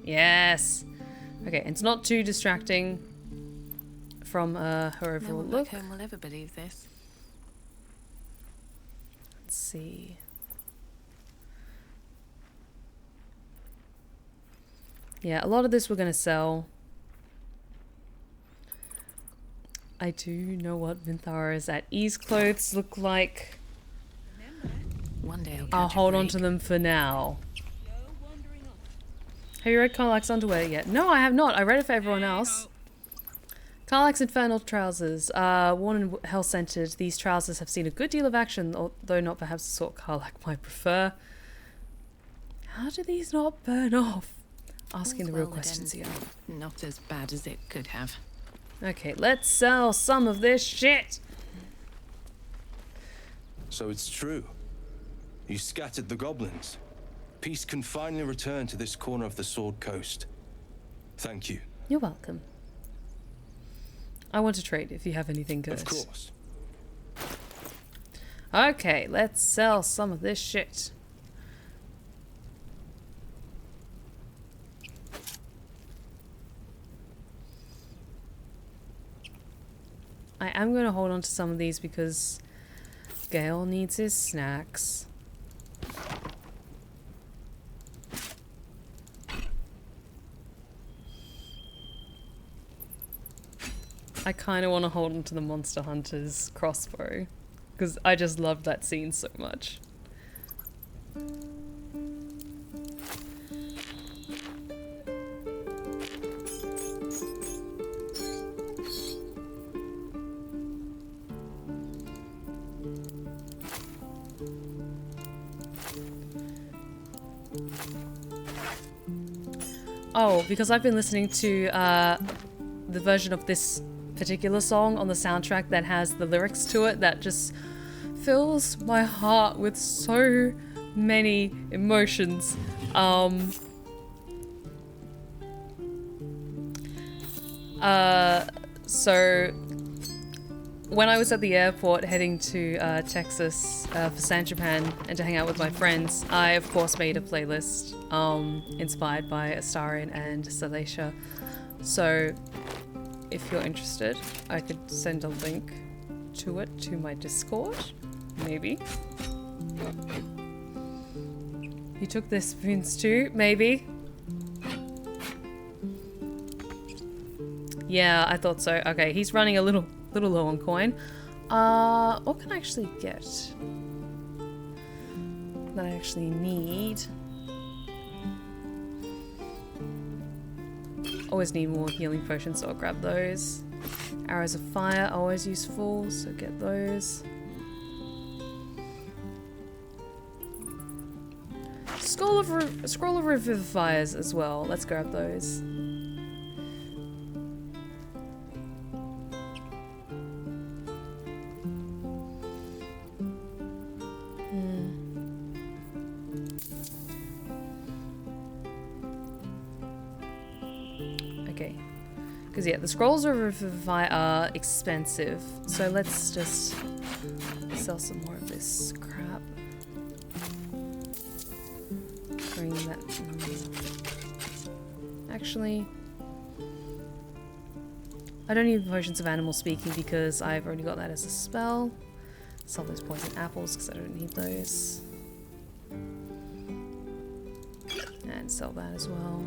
Yes. Okay, it's not too distracting from her overall look. No one will ever believe this. Let's see. Yeah, a lot of this we're going to sell. I do know what Minthara's at ease clothes look like. One day I'll hold on to them for now. Have you read Karlach's underwear yet? No, I have not. I read it for everyone else. Karlach's infernal trousers. Worn and hell-scented, these trousers have seen a good deal of action, although not perhaps the sort Karlach might prefer. How do these not burn off? Asking the real questions here. Not as bad as it could have. Okay, let's sell some of this shit. So it's true. You scattered the goblins. Peace can finally return to this corner of the Sword Coast. Thank you. You're welcome. I want to trade if you have anything good. Of course. Okay, let's sell some of this shit. I am going to hold on to some of these because Gale needs his snacks. I kind of want to hold on to the Monster Hunter's crossbow because I just love that scene so much. Oh, because I've been listening to the version of this particular song on the soundtrack that has the lyrics to it that just fills my heart with so many emotions. So when I was at the airport heading to Texas for San Japan and to hang out with my friends, I of course made a playlist inspired by Astarion and Salacia. So if you're interested, I could send a link to it to my Discord. Maybe. You took their spoons too? Maybe. Yeah, I thought so. Okay, he's running a little low on coin. What can I actually get that I actually need? Always need more healing potions, so I'll grab those. Arrows of fire, always useful, so get those. Scroll of Revivifiers as well. Let's grab those. Okay. Because yeah, the scrolls of Revivify are expensive. So let's just sell some more of this crap. Bring that. Actually, I don't need potions of animal speaking because I've already got that as a spell. Sell those poison apples because I don't need those. And sell that as well.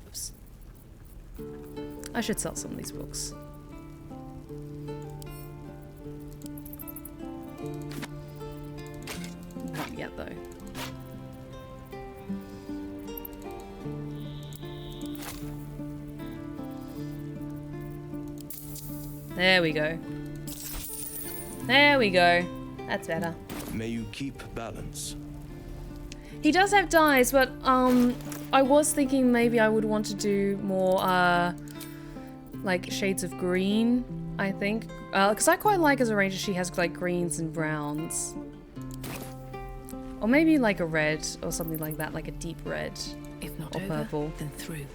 Oops. I should sell some of these books. Not yet though. There we go. There we go. That's better. May you keep balance. He does have dice, but I was thinking maybe I would want to do more like shades of green, I think. Because I quite like as a ranger she has like greens and browns. Or maybe like a red or something like that, like a deep red. If not or over, purple. then through.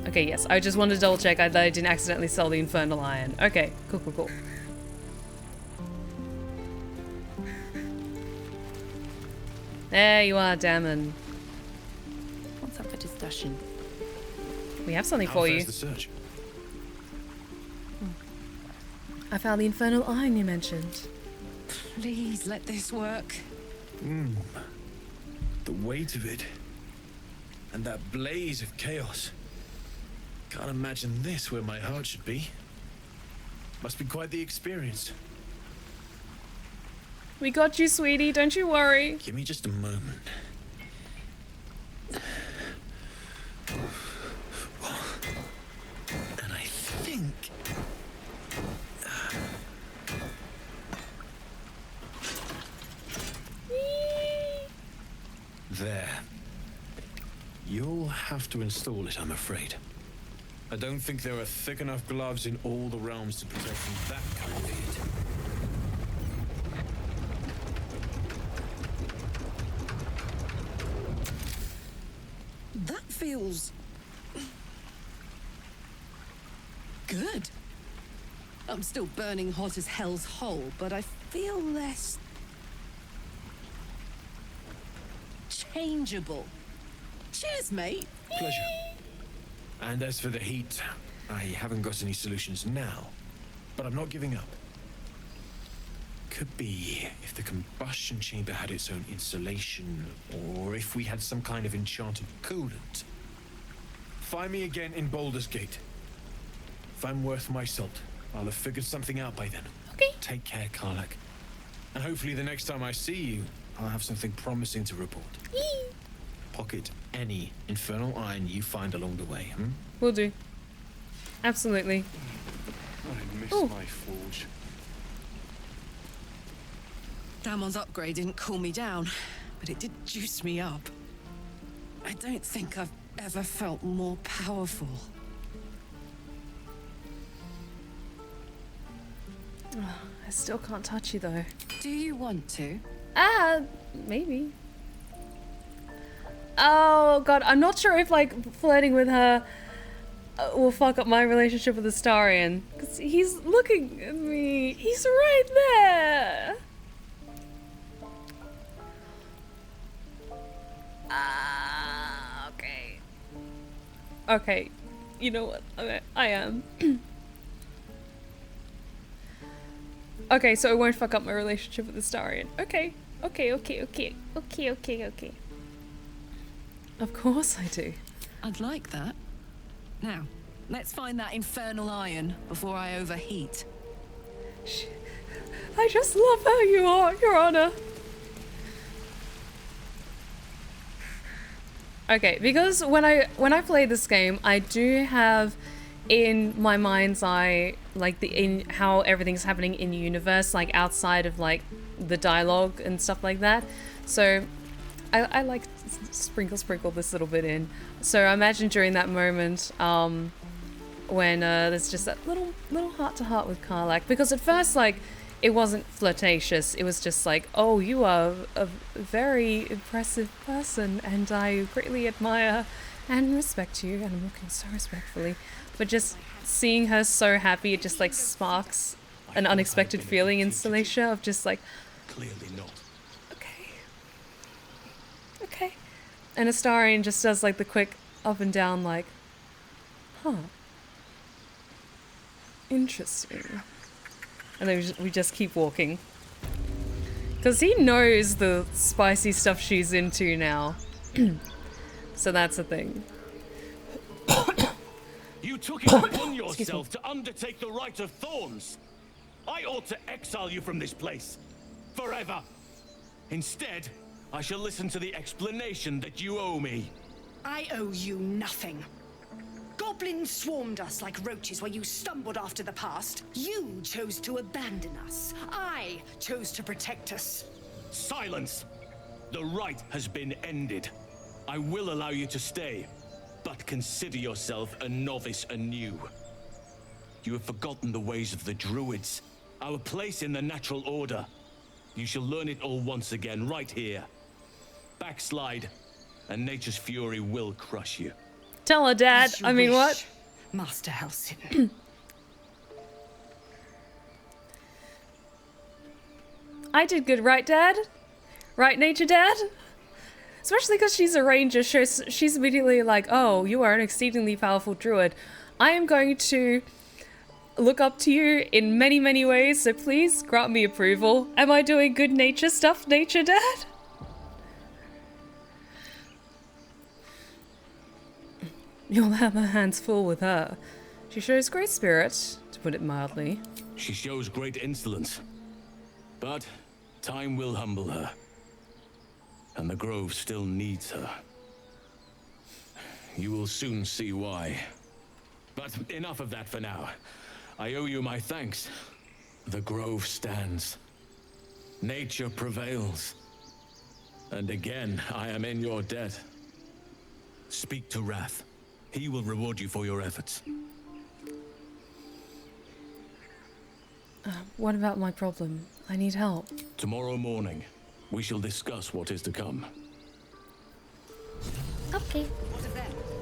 Okay, yes. I just wanted to double check that I didn't accidentally sell the Infernal Iron. Okay, cool, cool, cool. There you are, Damon. What's up for discussion? We have something for you. The search? I found the Infernal Iron you mentioned. Please let this work. The weight of it. And that blaze of chaos. Can't imagine this where my heart should be. Must be quite the experience. We got you, sweetie. Don't you worry. Give me just a moment. And I think... There. You'll have to install it, I'm afraid. I don't think there are thick enough gloves in all the realms to protect from that kind of heat. That feels... good. I'm still burning hot as hell's hole, but I feel less... changeable. Cheers, mate. Pleasure. And as for the heat, I haven't got any solutions now, but I'm not giving up. Could be if the combustion chamber had its own insulation, or if we had some kind of enchanted coolant. Find me again in Baldur's Gate. If I'm worth my salt, I'll have figured something out by then. Okay. Take care, Karlach. And hopefully the next time I see you, I'll have something promising to report. Pocket any infernal iron you find along the way, Will do. Absolutely. I miss Ooh. my forge. Damon's upgrade didn't cool me down, but it did juice me up. I don't think I've ever felt more powerful. I still can't touch you though. Do you want to? Maybe. Oh god, I'm not sure if like flirting with her will fuck up my relationship with Astarion. Because he's looking at me. He's right there. Okay. Okay. You know what? I am. Okay, so it won't fuck up my relationship with Astarion. Okay. Okay. Of course I do. I'd like that. Now, let's find that infernal iron before I overheat. I just love how you are, Your Honor. Okay, because when I play this game, I do have in my mind's eye like in how everything's happening in universe, like outside of like the dialogue and stuff like that. So I like sprinkle this little bit in. So I imagine during that moment when there's just that little heart to heart with Karlach, because at first like it wasn't flirtatious, it was just like, oh, you are a very impressive person and I greatly admire and respect you, and I'm looking so respectfully. But just seeing her so happy, it just like sparks an unexpected feeling in Celicia of just like, Clearly not. Okay. And Astarion just does like the quick up and down like, huh. Interesting. And then we just keep walking. Because he knows the spicy stuff she's into now. So that's the thing. You took it upon yourself to undertake the Rite of Thorns. I ought to exile you from this place. Forever. Instead, I shall listen to the explanation that you owe me. I owe you nothing. Goblins swarmed us like roaches where you stumbled after the past. You chose to abandon us. I chose to protect us. Silence! The rite has been ended. I will allow you to stay, but consider yourself a novice anew. You have forgotten the ways of the druids, our place in the natural order. You shall learn it all once again, right here. Backslide, and nature's fury will crush you. Tell her, Dad. I mean, what? Master Halsin. I did good, right, Dad? Right, Nature Dad? Especially because she's a ranger, she's immediately like, oh, you are an exceedingly powerful druid. I am going to look up to you in many, many ways, so please grant me approval. Am I doing good nature stuff, Nature Dad? You'll have her hands full with her. She shows great spirit, to put it mildly. She shows great insolence. But time will humble her. And the grove still needs her. You will soon see why. But enough of that for now. I owe you my thanks. The grove stands. Nature prevails. And again, I am in your debt. Speak to Wrath. He will reward you for your efforts. What about my problem? I need help. Tomorrow morning, we shall discuss what is to come. Okay.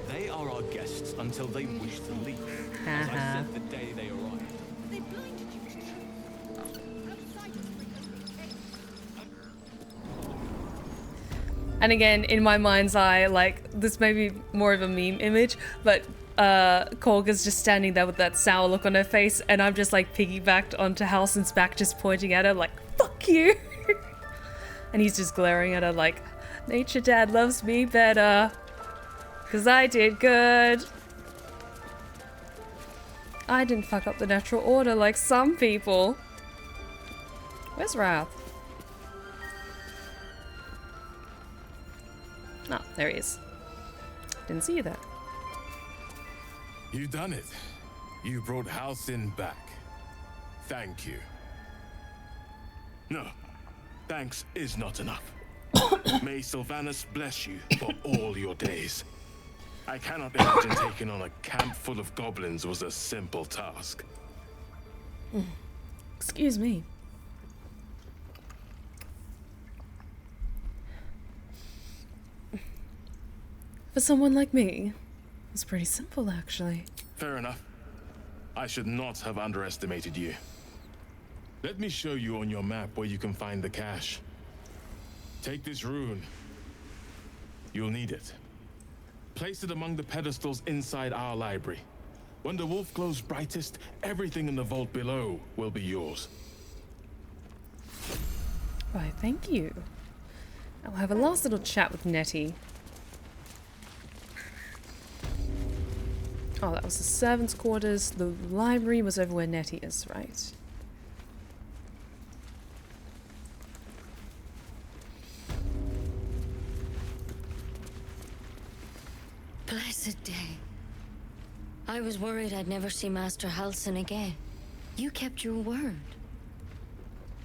They are our guests until they wish to leave. As I said the day they arrived. They blinded you to truth. And again, in my mind's eye, like, this may be more of a meme image, but Korga's just standing there with that sour look on her face, and I'm just like piggybacked onto Halsin's back, just pointing at her like, fuck you! And he's just glaring at her like, Nature Dad loves me better. Cause I did good. I didn't fuck up the natural order like some people. Where's Wrath? Oh, there he is. Didn't see you there. You done it. You brought Halsin back. Thank you. No, thanks is not enough. May Sylvanas bless you for all your days. I cannot imagine taking on a camp full of goblins was a simple task. Excuse me. For someone like me, it's pretty simple, actually. Fair enough. I should not have underestimated you. Let me show you on your map where you can find the cache. Take this rune. You'll need it. Place it among the pedestals inside our library. When the wolf glows brightest, everything in the vault below will be yours. Why, thank you. I'll have a last little chat with Nettie. Oh, that was the servants' quarters. The library was over where Nettie is, right? Blessed day. I was worried I'd never see Master Halsin again. You kept your word.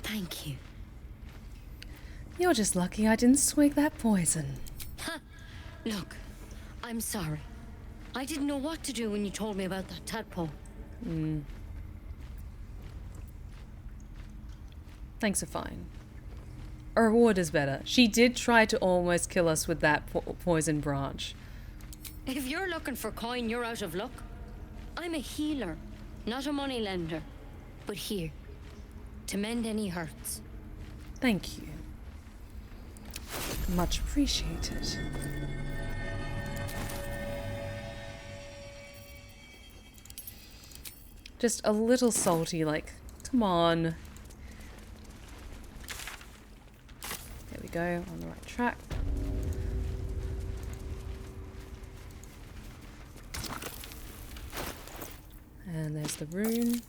Thank you. You're just lucky I didn't swig that poison. Ha! Look, I'm sorry. I didn't know what to do when you told me about that tadpole. Thanks are fine. A reward is better. She did try to almost kill us with that poison branch. If you're looking for coin, you're out of luck. I'm a healer, not a moneylender. But here, to mend any hurts. Thank you. Much appreciated. Just a little salty, like, come on. There we go, on the right track. And there's the rune.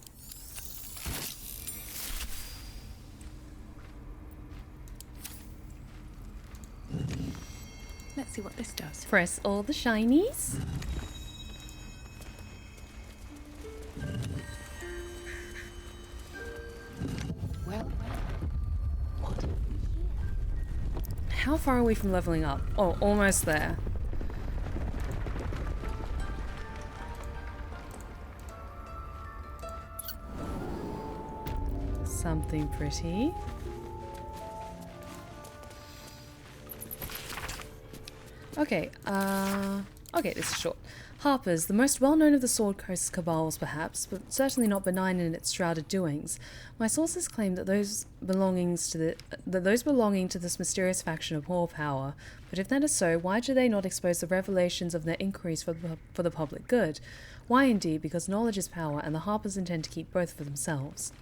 Let's see what this does. Press all the shinies. Well, how far are we from leveling up? Oh, almost there. Something pretty. Okay, okay, this is short. Harper's, the most well-known of the Sword Coast cabals, perhaps, but certainly not benign in its shrouded doings. My sources claim that those belonging to this mysterious faction abhor power, but if that is so, why do they not expose the revelations of their inquiries for the public good? Why, indeed, because knowledge is power, and the Harpers intend to keep both for themselves.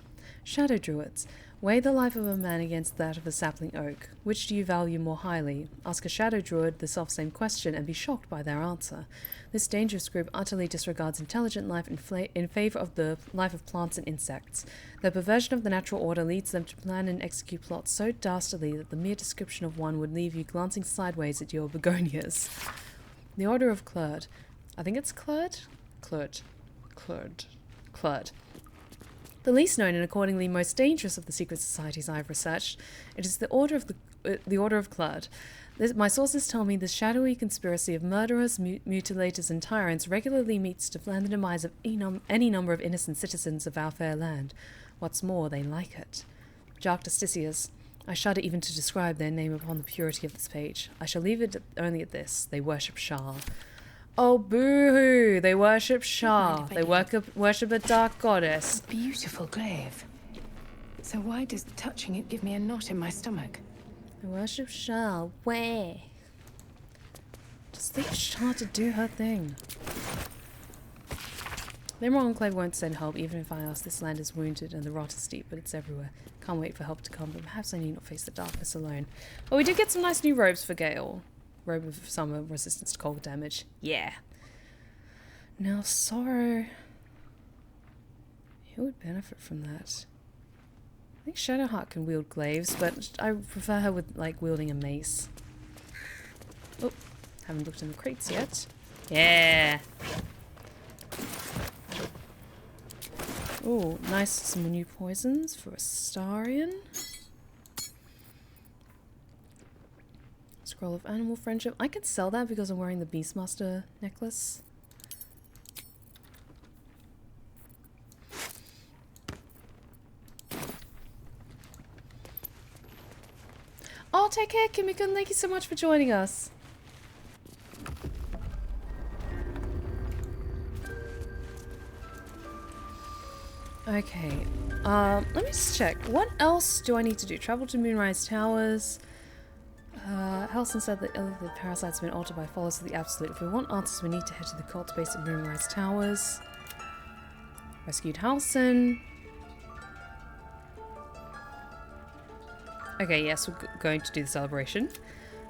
Shadow Druids. Weigh the life of a man against that of a sapling oak. Which do you value more highly? Ask a Shadow Druid the self-same question and be shocked by their answer. This dangerous group utterly disregards intelligent life in favor of the life of plants and insects. Their perversion of the natural order leads them to plan and execute plots so dastardly that the mere description of one would leave you glancing sideways at your begonias. The Order of Clerd. I think it's Clerd? Clerd. The least known and accordingly most dangerous of the secret societies I have researched, it is the Order of Clerd. My sources tell me this shadowy conspiracy of murderers, mutilators, and tyrants regularly meets to plan the demise of any number of innocent citizens of our fair land. What's more, they like it. Jarctisticias. I shudder even to describe their name upon the purity of this page. I shall leave it only at this. They worship Shah. Oh, boo-hoo! They worship Shah. They worship a dark goddess. A beautiful glaive. So why does touching it give me a knot in my stomach? They worship Shah. Where? Just leave Shah to do her thing. The Emerald Enclave won't send help, even if I ask. This land is wounded and the rot is deep, but it's everywhere. Can't wait for help to come, but perhaps I need not face the darkness alone. Well, we did get some nice new robes for Gale. Robe of Summer, resistance to cold damage. Yeah. Now, Sorrow. Who would benefit from that? I think Shadowheart can wield glaives, but I prefer her with, like, wielding a mace. Oh, haven't looked in the crates yet. Yeah. Oh, nice. Some new poisons for Astarion. Scroll of Animal Friendship. I could sell that because I'm wearing the Beastmaster necklace. Oh, take care, Kimiko. Thank you so much for joining us. Okay, let me just check. What else do I need to do? Travel to Moonrise Towers. Halsin said that the parasites have been altered by followers of the Absolute. If we want answers, we need to head to the cult base at Moonrise Towers. Rescued Halsin. Okay, yes, we're going to do the celebration.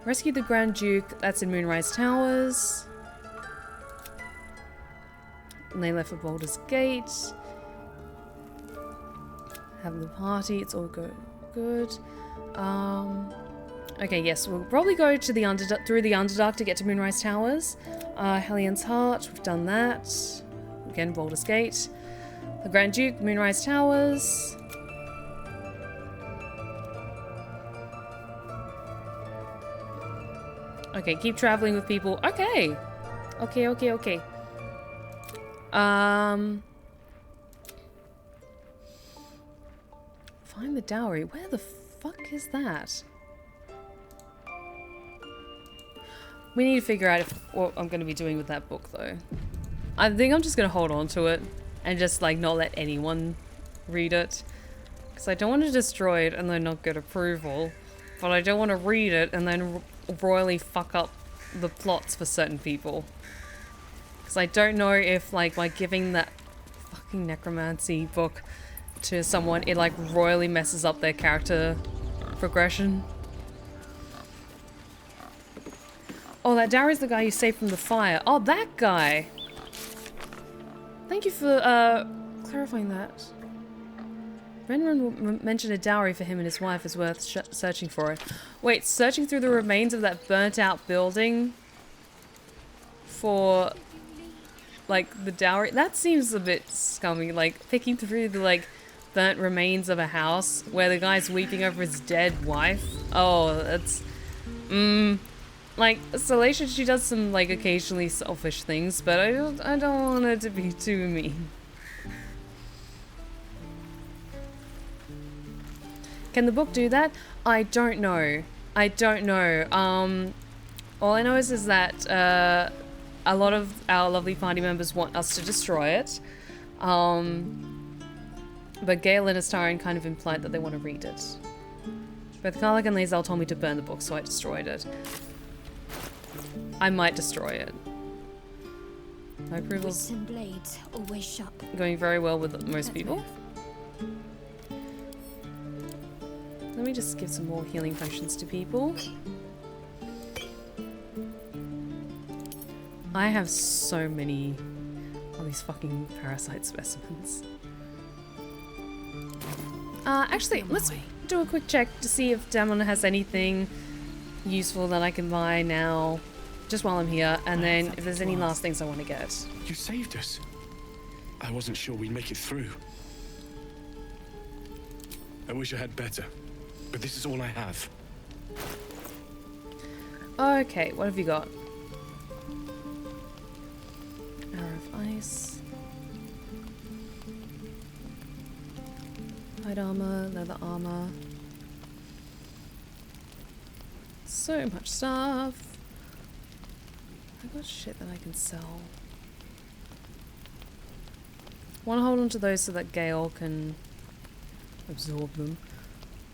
Rescued the Grand Duke. That's in Moonrise Towers. And they left for Baldur's Gate. Have the party. It's all good. Okay, yes, we'll probably go to the through the Underdark to get to Moonrise Towers. Hellion's Heart, we've done that. Again, Baldur's Gate. The Grand Duke, Moonrise Towers. Okay, keep traveling with people. Okay. Okay. Find the dowry. Where the fuck is that? We need to figure out what I'm going to be doing with that book, though. I think I'm just going to hold on to it and just, like, not let anyone read it. Because I don't want to destroy it and then not get approval. But I don't want to read it and then royally fuck up the plots for certain people. Because I don't know if, like, by giving that fucking necromancy book to someone, it, like, royally messes up their character progression. Oh, that dowry's the guy you saved from the fire. Oh, that guy! Thank you for, clarifying that. Renron mentioned a dowry for him and his wife is worth searching for it. Wait, searching through the remains of that burnt-out building for, like, the dowry? That seems a bit scummy. Like, picking through the, like, burnt remains of a house where the guy's weeping over his dead wife. Oh, that's... Like, Salacia, she does some, like, occasionally selfish things, but I don't want it to be too mean. Can the book do that? I don't know. All I know is that a lot of our lovely party members want us to destroy it. But Gale and Astarion kind of implied that they want to read it. Both Karlach and Lae'zel told me to burn the book, so I destroyed it. I might destroy it. My approval's blades always sharp. Going very well with most people. Let me just give some more healing potions to people. I have so many of these fucking parasite specimens. Actually, let's do a quick check to see if Damon has anything useful that I can buy now, just while I'm here, and then if there's any last things I want to get. You saved us. I wasn't sure we'd make it through. I wish I had better, but this is all I have. Okay, what have you got? Arrow of Ice. Light armor, leather armor. So much stuff. I got shit that I can sell. Want to hold on to those so that Gale can absorb them.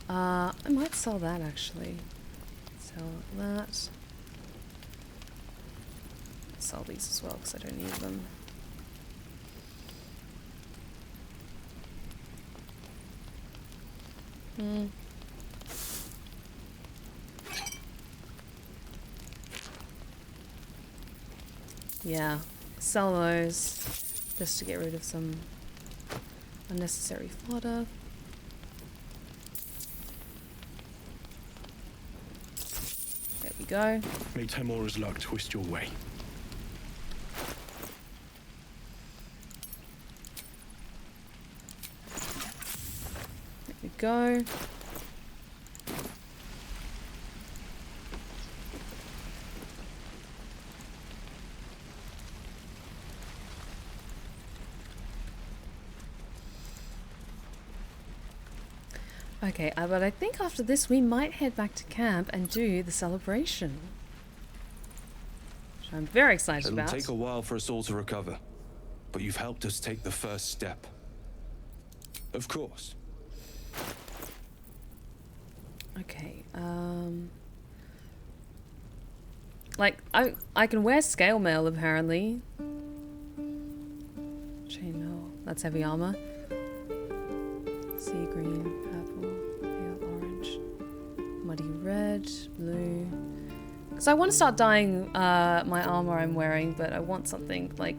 I might sell that actually. Sell that. Sell these as well because I don't need them. Yeah, sell those just to get rid of some unnecessary fodder. There we go. May Timora's luck twist your way. There we go. Okay, but I think after this we might head back to camp and do the celebration. Which I'm very excited about. It'll take a while for us all to recover, but you've helped us take the first step. Of course. Okay, like, I can wear scale mail, apparently. Chainmail, that's heavy armor. Sea green, purple, pale orange, muddy red, blue. Because I want to start dyeing my armor I'm wearing, but I want something, like,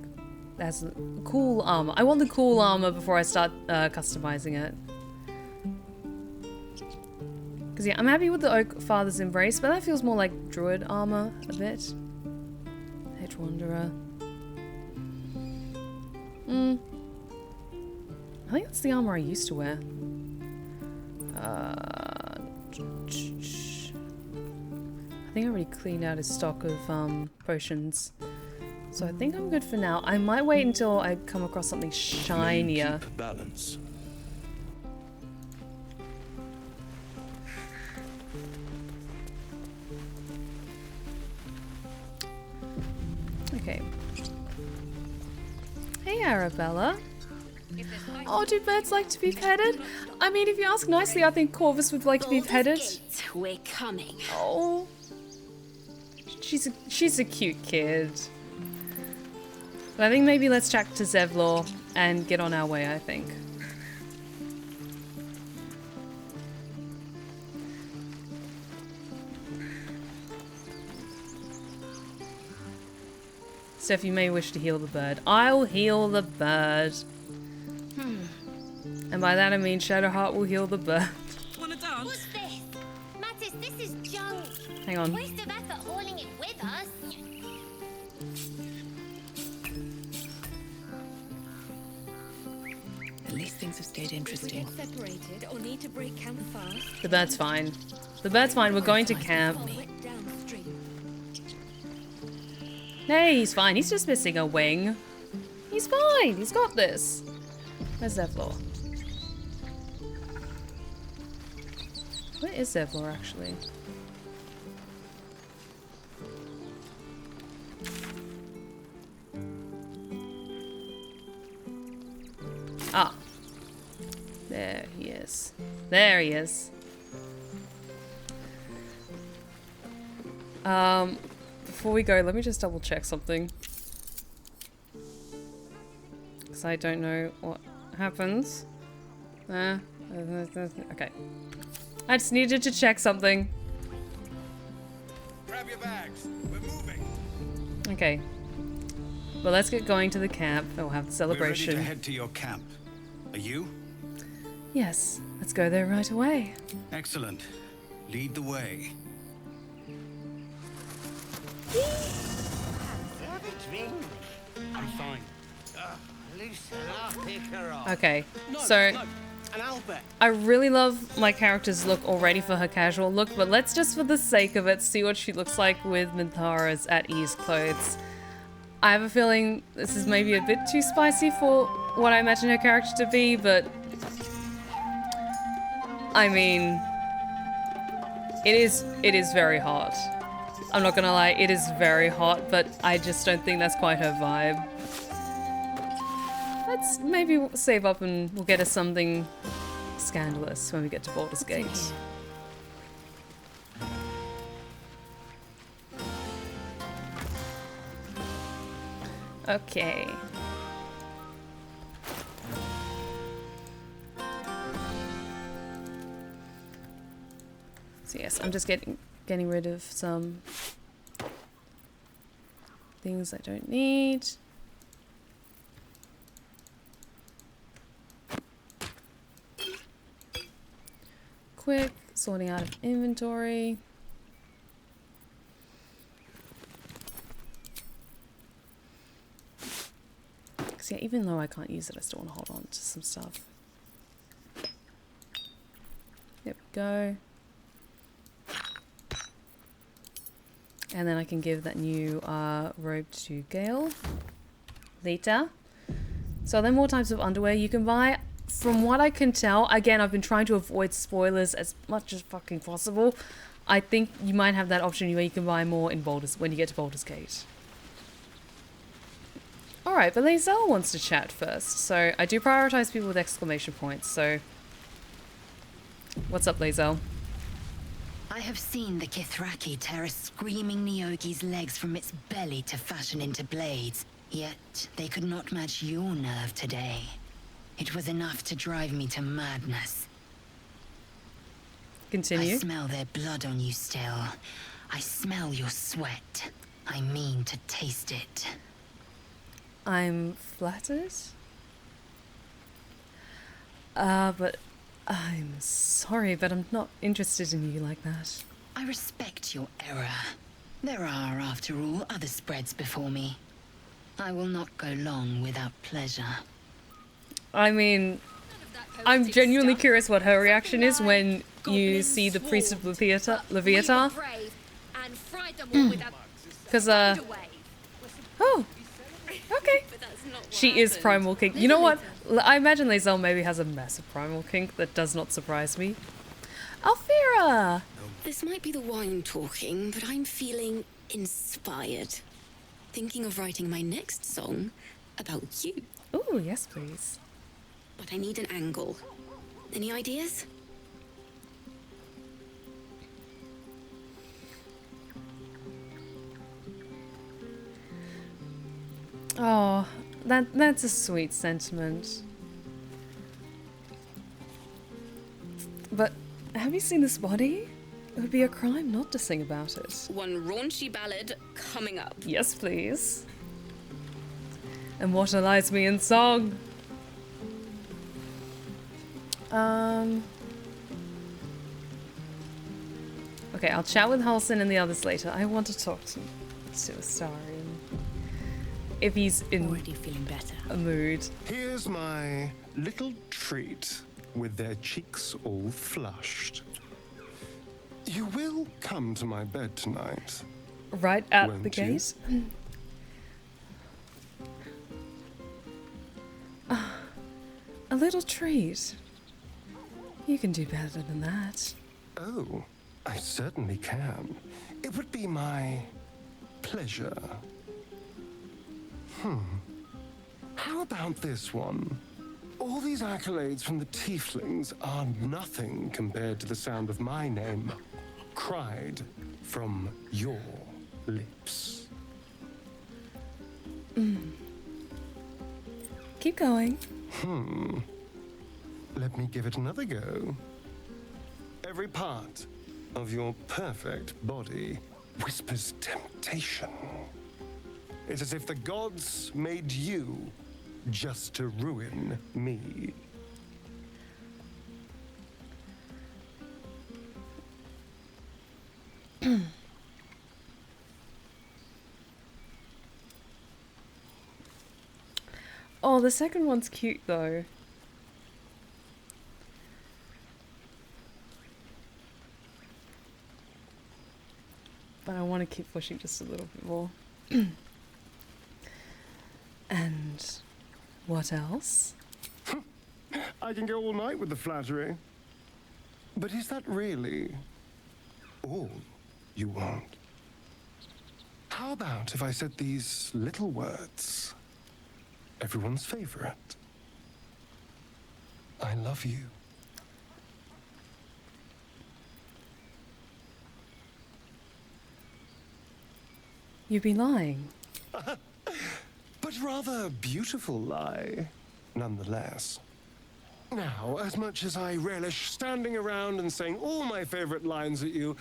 that has cool armor. I want the cool armor before I start customizing it. Because yeah, I'm happy with the Oak Father's Embrace, but that feels more like Druid armor a bit. Hedge Wanderer. I think that's the armor I used to wear. I think I already cleaned out his stock of potions. So I think I'm good for now. I might wait until I come across something shinier. Keep balance. Okay. Hey, Arabella. Oh, do birds like to be petted? I mean, if you ask nicely, I think Corvus would like to be petted. We're coming. Oh. She's a cute kid. But I think maybe let's track to Zevlor and get on our way, I think. Steph, you may wish to heal the bird. I'll heal the bird. And by that I mean Shadowheart will heal the bird. Wanna dance? What's this? Mattis, this is junk. Hang on. Waste of effort hauling it with us. At least things have stayed interesting. If we get separated or need to break camp fast. The bird's fine. The bird's fine. We're going to camp. Hey, he's fine. He's just missing a wing. He's fine. He's got this. Where's Zevlor? Where is Zevlor, actually? Ah. There he is. There he is. Before we go, let me just double check something. Because I don't know what happens. Okay. I just needed to check something. Grab your bags. We're moving. Okay. Well, let's get going to the camp. We'll have the celebration. We're ready to head to your camp. Are you? Yes. Let's go there right away. Excellent. Lead the way. I'm fine. Loosen up, pick her up. Okay. So an Albert. I really love my character's look already for her casual look, but let's just for the sake of it see what she looks like with Minthara's at ease clothes. I have a feeling this is maybe a bit too spicy for what I imagine her character to be, but I mean, it is very hot. I'm not gonna lie, it is very hot, but I just don't think that's quite her vibe. Let's maybe save up and we'll get us something scandalous when we get to Baldur's Gate. Okay. So yes, I'm just getting rid of some things I don't need. Quick sorting out of inventory. Because yeah, even though I can't use it, I still want to hold on to some stuff. There we go. And then I can give that new robe to Gale later. So then more types of underwear you can buy. From what I can tell, again, I've been trying to avoid spoilers as much as fucking possible. I think you might have that option where you can buy more in Baldur's when you get to Baldur's Gate. Alright, but Lae'zel wants to chat first, so I do prioritize people with exclamation points, so... What's up, Lae'zel? I have seen the Kithraki tear a screaming Neogi's legs from its belly to fashion into blades, yet they could not match your nerve today. It was enough to drive me to madness. Continue. I smell their blood on you still. I smell your sweat. I mean to taste it. I'm flattered? But I'm sorry, but I'm not interested in you like that. I respect your error. There are, after all, other spreads before me. I will not go long without pleasure. I mean, I'm genuinely curious what her reaction is when you see the priest of Leviathan. Because, oh, okay. She is primal kink. You know what? I imagine Lae'zel maybe has a massive primal kink. That does not surprise me. Alfira! This might be the wine talking, but I'm feeling inspired. Thinking of writing my next song about you. Oh, yes, please. But I need an angle. Any ideas? Oh, that's a sweet sentiment. But have you seen this body? It would be a crime not to sing about it. One raunchy ballad coming up. Yes, please. Immortalize me in song. Okay, I'll chat with Halsin and the others later. I want to talk to Astarion. If he's in already feeling better. A mood. Here's my little treat with their cheeks all flushed. You will come to my bed tonight. Right at the gate? A little treat. You can do better than that. Oh, I certainly can. It would be my pleasure. How about this one? All these accolades from the tieflings are nothing compared to the sound of my name cried from your lips. Keep going. Let me give it another go. Every part of your perfect body whispers temptation. It's as if the gods made you just to ruin me. Oh, the second one's cute though. But I want to keep pushing just a little bit more. And what else? I can go all night with the flattery. But is that really all you want? How about if I said these little words? Everyone's favorite. I love you. You'd be lying. But rather beautiful lie, nonetheless. Now, as much as I relish standing around and saying all my favorite lines at you,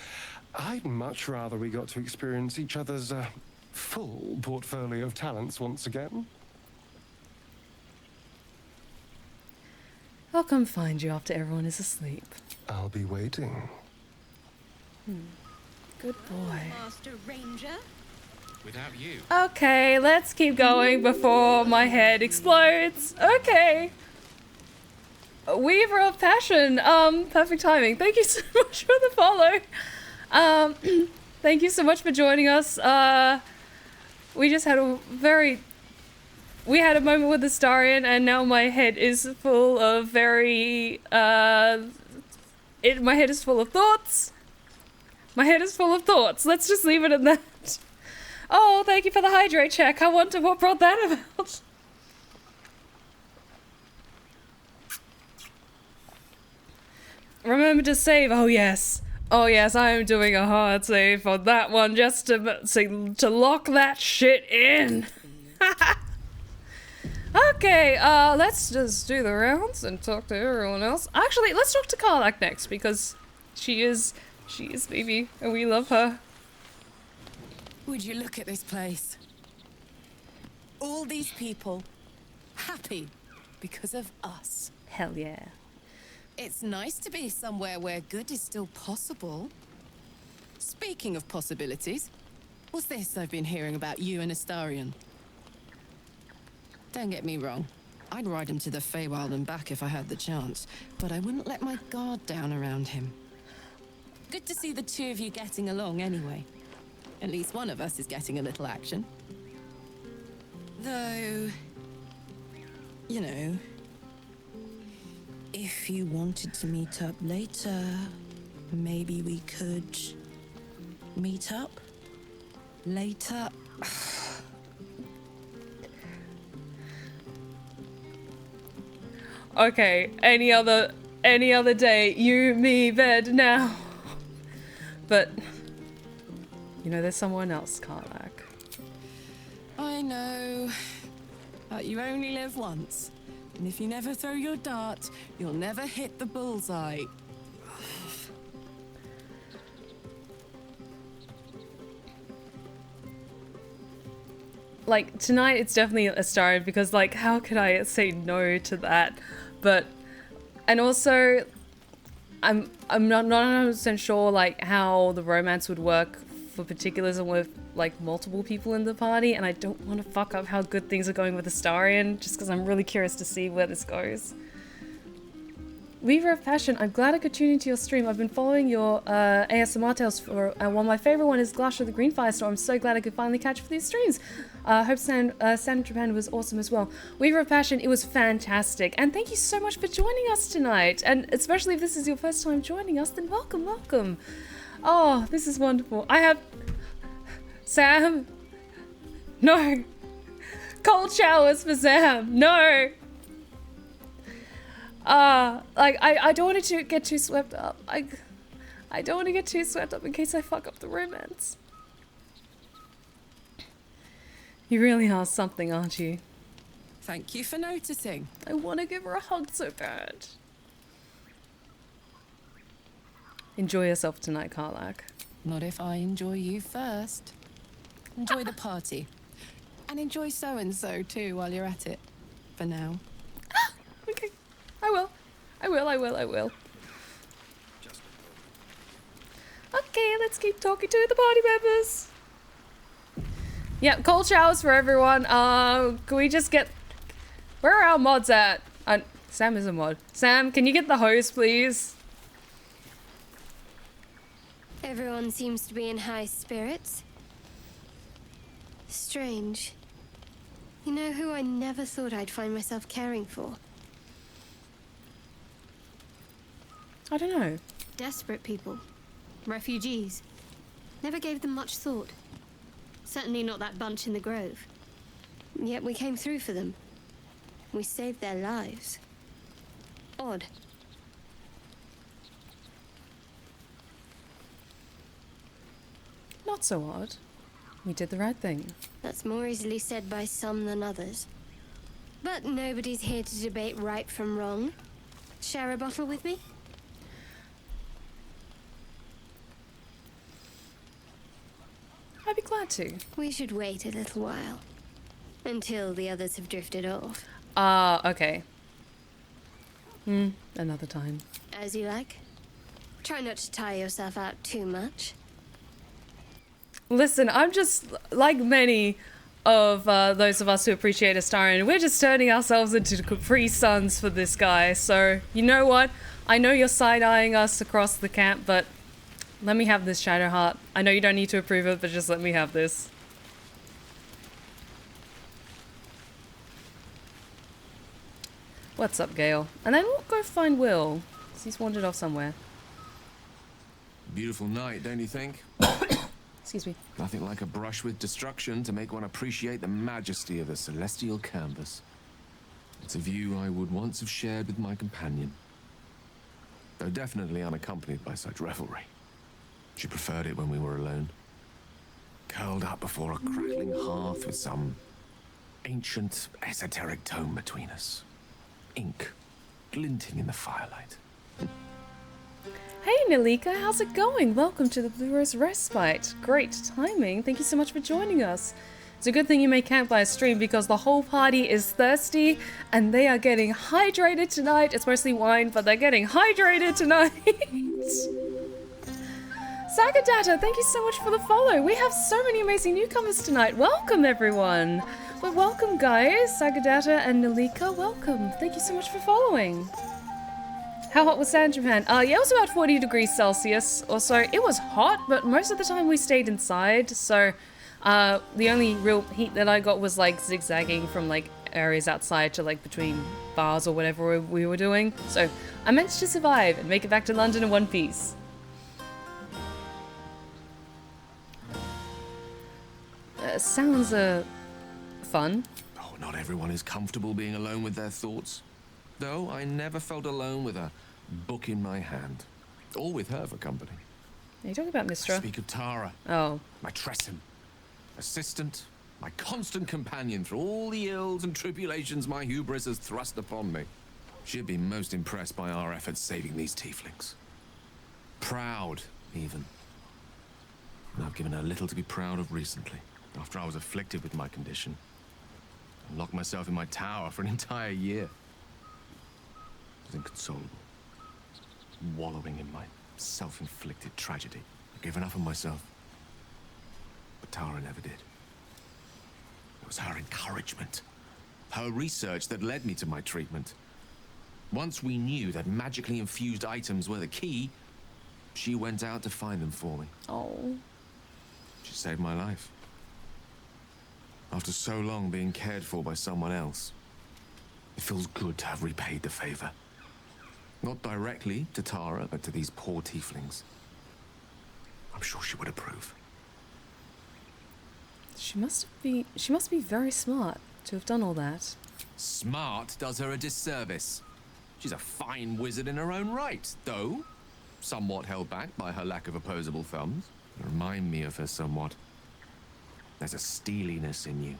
I'd much rather we got to experience each other's full portfolio of talents once again. I'll come find you after everyone is asleep. I'll be waiting. Good boy. Master Ranger? Without you. Okay, let's keep going before my head explodes. Okay. Weaver of Passion. Perfect timing. Thank you so much for the follow. Thank you so much for joining us. We just had we had a moment with Astarion, and now my head is full of my head is full of thoughts. My head is full of thoughts. Let's just leave it at that. Oh, thank you for the hydrate check. I wonder what brought that about. Remember to save. Oh, yes. Oh, yes, I am doing a hard save for that one just to lock that shit in. Okay, let's just do the rounds and talk to everyone else. Actually, let's talk to Karlach next because she is baby and we love her. Would you look at this place? All these people happy because of us. Hell yeah. It's nice to be somewhere where good is still possible. Speaking of possibilities, what's this I've been hearing about you and Astarion? Don't get me wrong. I'd ride him to the Feywild and back if I had the chance, but I wouldn't let my guard down around him. Good to see the two of you getting along anyway. At least one of us is getting a little action. Though, you know, if you wanted to meet up later, maybe we could meet up later. Okay, any other day, you, me, bed now. But you know, there's someone else, Karlach. I know, but you only live once. And if you never throw your dart, you'll never hit the bullseye. Like, tonight it's definitely Astarion because, like, how could I say no to that? But, and also, I'm not 100% sure, like, how the romance would work for particulars with, like, multiple people in the party, and I don't want to fuck up how good things are going with Astarion, just because I'm really curious to see where this goes. Weaver of Passion, I'm glad I could tune into your stream. I've been following your ASMR tales for one. My favorite one is Glash of the Green Firestorm. I'm so glad I could finally catch for these streams. Hope Stand in Japan was awesome as well. Weaver of Passion, it was fantastic. And thank you so much for joining us tonight. And especially if this is your first time joining us, then welcome, welcome. Oh, this is wonderful. I have... Sam? No. Cold showers for Sam. No. Like, I don't want to get too swept up. I don't want to get too swept up in case I fuck up the romance. You really are something, aren't you? Thank you for noticing. I want to give her a hug so bad. Enjoy yourself tonight, Karlach. Not if I enjoy you first. Enjoy the party. And enjoy so-and-so too while you're at it. For now. Okay. I will. Okay, let's keep talking to the party members. Yeah, cold showers for everyone. Can we just get... Where are our mods at? Sam is a mod. Sam, can you get the hose, please? Everyone seems to be in high spirits. Strange. You know who I never thought I'd find myself caring for? I don't know. Desperate people. Refugees. Never gave them much thought. Certainly not that bunch in the grove. Yet we came through for them. We saved their lives. Odd. Not so odd. We did the right thing. That's more easily said by some than others. But nobody's here to debate right from wrong. Share a bottle with me? I'd be glad to. We should wait a little while. Until the others have drifted off. Okay. Another time. As you like. Try not to tire yourself out too much. Listen, I'm just, like many of those of us who appreciate Astarion, we're just turning ourselves into Capri Suns for this guy. So, you know what? I know you're side-eyeing us across the camp, but let me have this, Shadowheart. I know you don't need to approve it, but just let me have this. What's up, Gale? And then we'll go find Will. He's wandered off somewhere. Beautiful night, don't you think? Excuse me. Nothing like a brush with destruction to make one appreciate the majesty of the celestial canvas. It's a view I would once have shared with my companion, though definitely unaccompanied by such revelry. She preferred it when we were alone, curled up before a crackling hearth with some ancient, esoteric tome between us. Ink glinting in the firelight. Hey Nalika, how's it going? Welcome to the Blue Rose Respite. Great timing. Thank you so much for joining us. It's a good thing you may camp by a stream because the whole party is thirsty and they are getting hydrated tonight. It's mostly wine, but they're getting hydrated tonight. Sagadata, thank you so much for the follow. We have so many amazing newcomers tonight. Welcome everyone. Well, welcome guys. Sagadata and Nalika, welcome. Thank you so much for following. How hot was San Japan? Yeah, it was about 40 degrees Celsius or so. It was hot, but most of the time we stayed inside. So the only real heat that I got was like zigzagging from like areas outside to like between bars or whatever we were doing. So I managed to survive and make it back to London in one piece. Sounds fun. Oh, not everyone is comfortable being alone with their thoughts. Though I never felt alone with a book in my hand. Or with her for company. Are you talking about Mistra? I speak of Tara. Oh. My Tresem. Assistant. My constant companion through all the ills and tribulations my hubris has thrust upon me. She'd be most impressed by our efforts saving these tieflings. Proud, even. And I've given her little to be proud of recently. After I was afflicted with my condition. And locked myself in my tower for an entire year. I was inconsolable. Wallowing in my self-inflicted tragedy. I'd given up on myself. But Tara never did. It was her encouragement. Her research that led me to my treatment. Once we knew that magically infused items were the key, she went out to find them for me. Oh. She saved my life. After so long being cared for by someone else, it feels good to have repaid the favor. Not directly to Tara, but to these poor tieflings. I'm sure she would approve. She must be very smart to have done all that. Smart does her a disservice. She's a fine wizard in her own right, though somewhat held back by her lack of opposable thumbs. You remind me of her somewhat. There's a steeliness in you.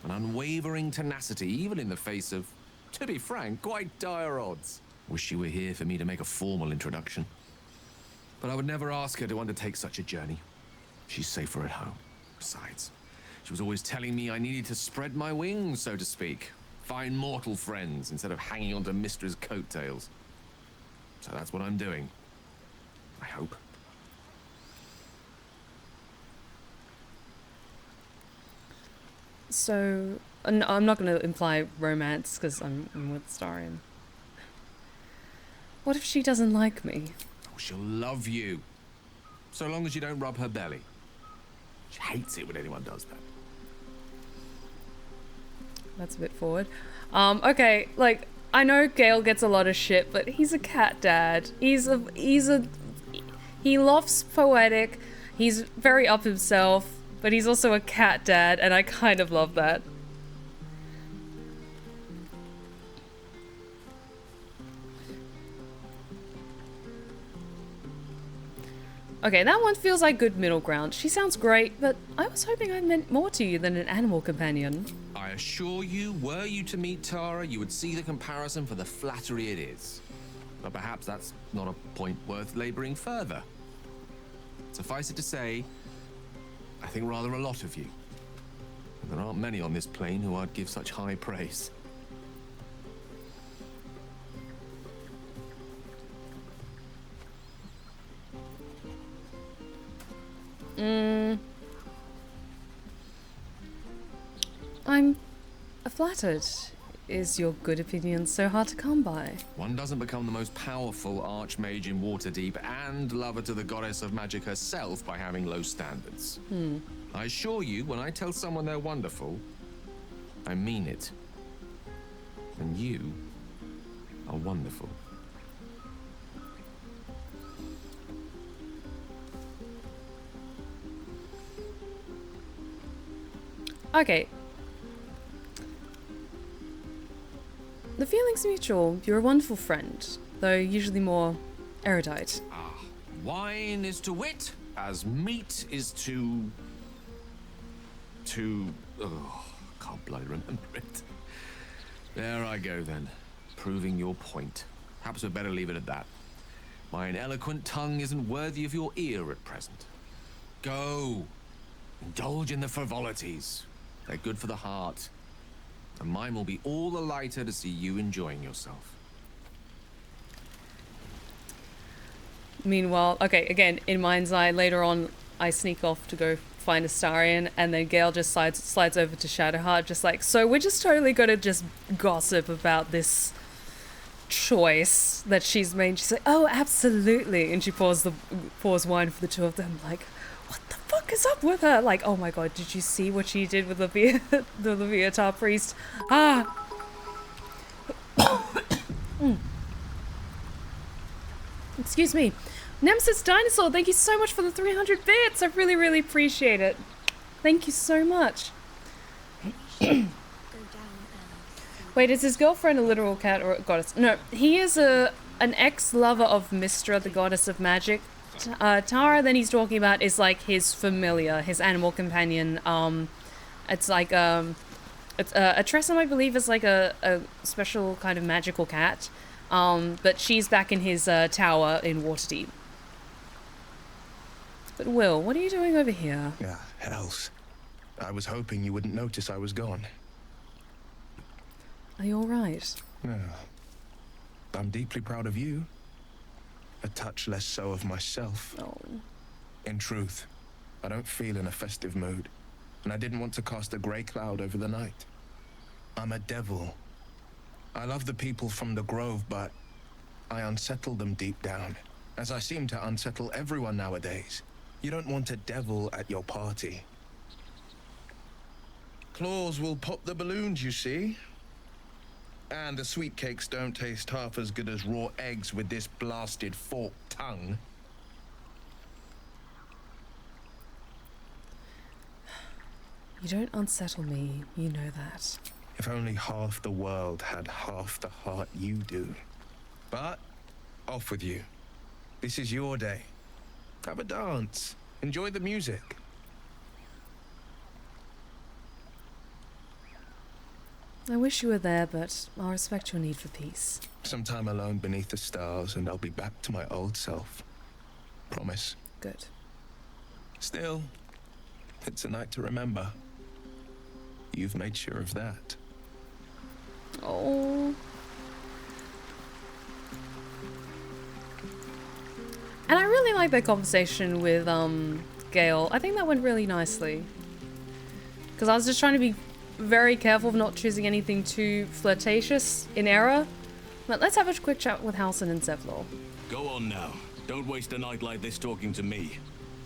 An unwavering tenacity, even in the face of, to be frank, quite dire odds. Wish you were here for me to make a formal introduction. But I would never ask her to undertake such a journey. She's safer at home. Besides, she was always telling me I needed to spread my wings, so to speak. Find mortal friends instead of hanging onto Mistra's coattails. So that's what I'm doing. I hope. So, I'm not going to imply romance because I'm with Astarion. What if she doesn't like me? Oh, she'll love you. So long as you don't rub her belly. She hates it when anyone does that. That's a bit forward. Okay, like, I know Gale gets a lot of shit, but he's a cat dad. He loves poetic. He's very up himself, but he's also a cat dad, and I kind of love that. Okay, that one feels like good middle ground. She sounds great, but I was hoping I meant more to you than an animal companion. I assure you, were you to meet Tara, you would see the comparison for the flattery it is. But perhaps that's not a point worth laboring further. Suffice it to say, I think rather a lot of you. And there aren't many on this plane who I'd give such high praise. I'm flattered. Is your good opinion so hard to come by? One doesn't become the most powerful archmage in Waterdeep and lover to the goddess of magic herself by having low standards. I assure you, when I tell someone they're wonderful, I mean it. And you are wonderful. Okay. The feeling's mutual. You're a wonderful friend, though usually more erudite. Wine is to wit, as meat is to... Oh, can't bloody remember it. There I go then, proving your point. Perhaps we'd better leave it at that. Mine eloquent tongue isn't worthy of your ear at present. Go! Indulge in the frivolities. They're good for the heart. And mine will be all the lighter to see you enjoying yourself. Meanwhile, okay, again, in mind's eye, later on, I sneak off to go find Astarion, and then Gale just slides over to Shadowheart, just like, so we're just totally gonna just gossip about this choice that she's made. She's like, oh, absolutely. And she pours wine for the two of them, like, what the fuck is up with her? Like, oh my god, did you see what she did with the Leviathan priest? Excuse me. Nemesis Dinosaur, thank you so much for the 300 bits. I really, really appreciate it. Thank you so much. Wait, is his girlfriend a literal cat or a goddess? No, he is an ex-lover of Mystra, the goddess of magic. Tara, then he's talking about, is like his familiar, his animal companion. It's like a Tressum, I believe, is like a special kind of magical cat. But she's back in his tower in Waterdeep. But Will, what are you doing over here? Yeah, hells. I was hoping you wouldn't notice I was gone. Are you alright? No. I'm deeply proud of you. A touch less so of myself. Oh. In truth, I don't feel in a festive mood, and I didn't want to cast a grey cloud over the night. I'm a devil. I love the people from the Grove, but I unsettle them deep down, as I seem to unsettle everyone nowadays. You don't want a devil at your party. Claws will pop the balloons, you see. And the sweet cakes don't taste half as good as raw eggs with this blasted forked tongue. You don't unsettle me, you know that. If only half the world had half the heart you do. But, off with you. This is your day. Have a dance. Enjoy the music. I wish you were there, but I'll respect your need for peace. Some time alone beneath the stars, and I'll be back to my old self. Promise. Good. Still, it's a night to remember. You've made sure of that. Oh. And I really like that conversation with Gale. I think that went really nicely. Because I was just trying to be very careful of not choosing anything too flirtatious in error. But let's have a quick chat with Halsin and Zevlor. Go on now. Don't waste a night like this talking to me.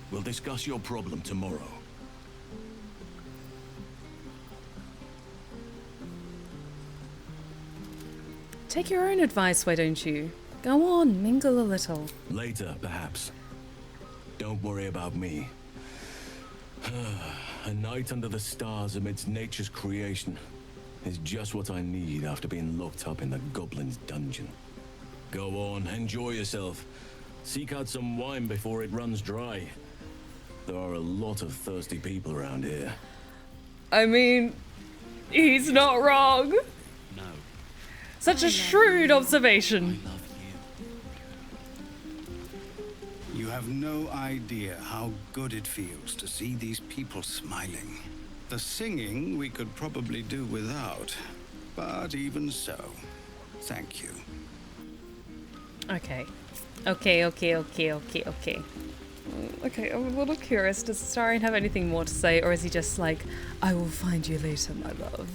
We'll discuss your problem tomorrow. Take your own advice, why don't you? Go on, mingle a little. Later, perhaps. Don't worry about me. A night under the stars amidst nature's creation is just what I need after being locked up in the Goblin's dungeon. Go on, enjoy yourself. Seek out some wine before it runs dry. There are a lot of thirsty people around here. I mean, he's not wrong. No. Such a shrewd observation. You have no idea how good it feels to see these people smiling. The singing we could probably do without, but even so, thank you. Okay. Okay, I'm a little curious. Does Astarion have anything more to say, or is he just like, I will find you later, my love?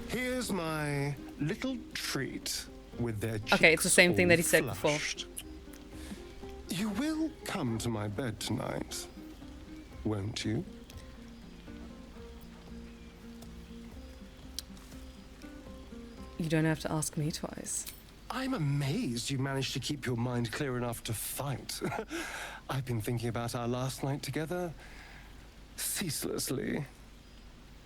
Here's my little treat with their cheeks. Okay, it's the same thing that he said flushed. You will come to my bed tonight, won't you? You don't have to ask me twice. I'm amazed you managed to keep your mind clear enough to fight. I've been thinking about our last night together ceaselessly.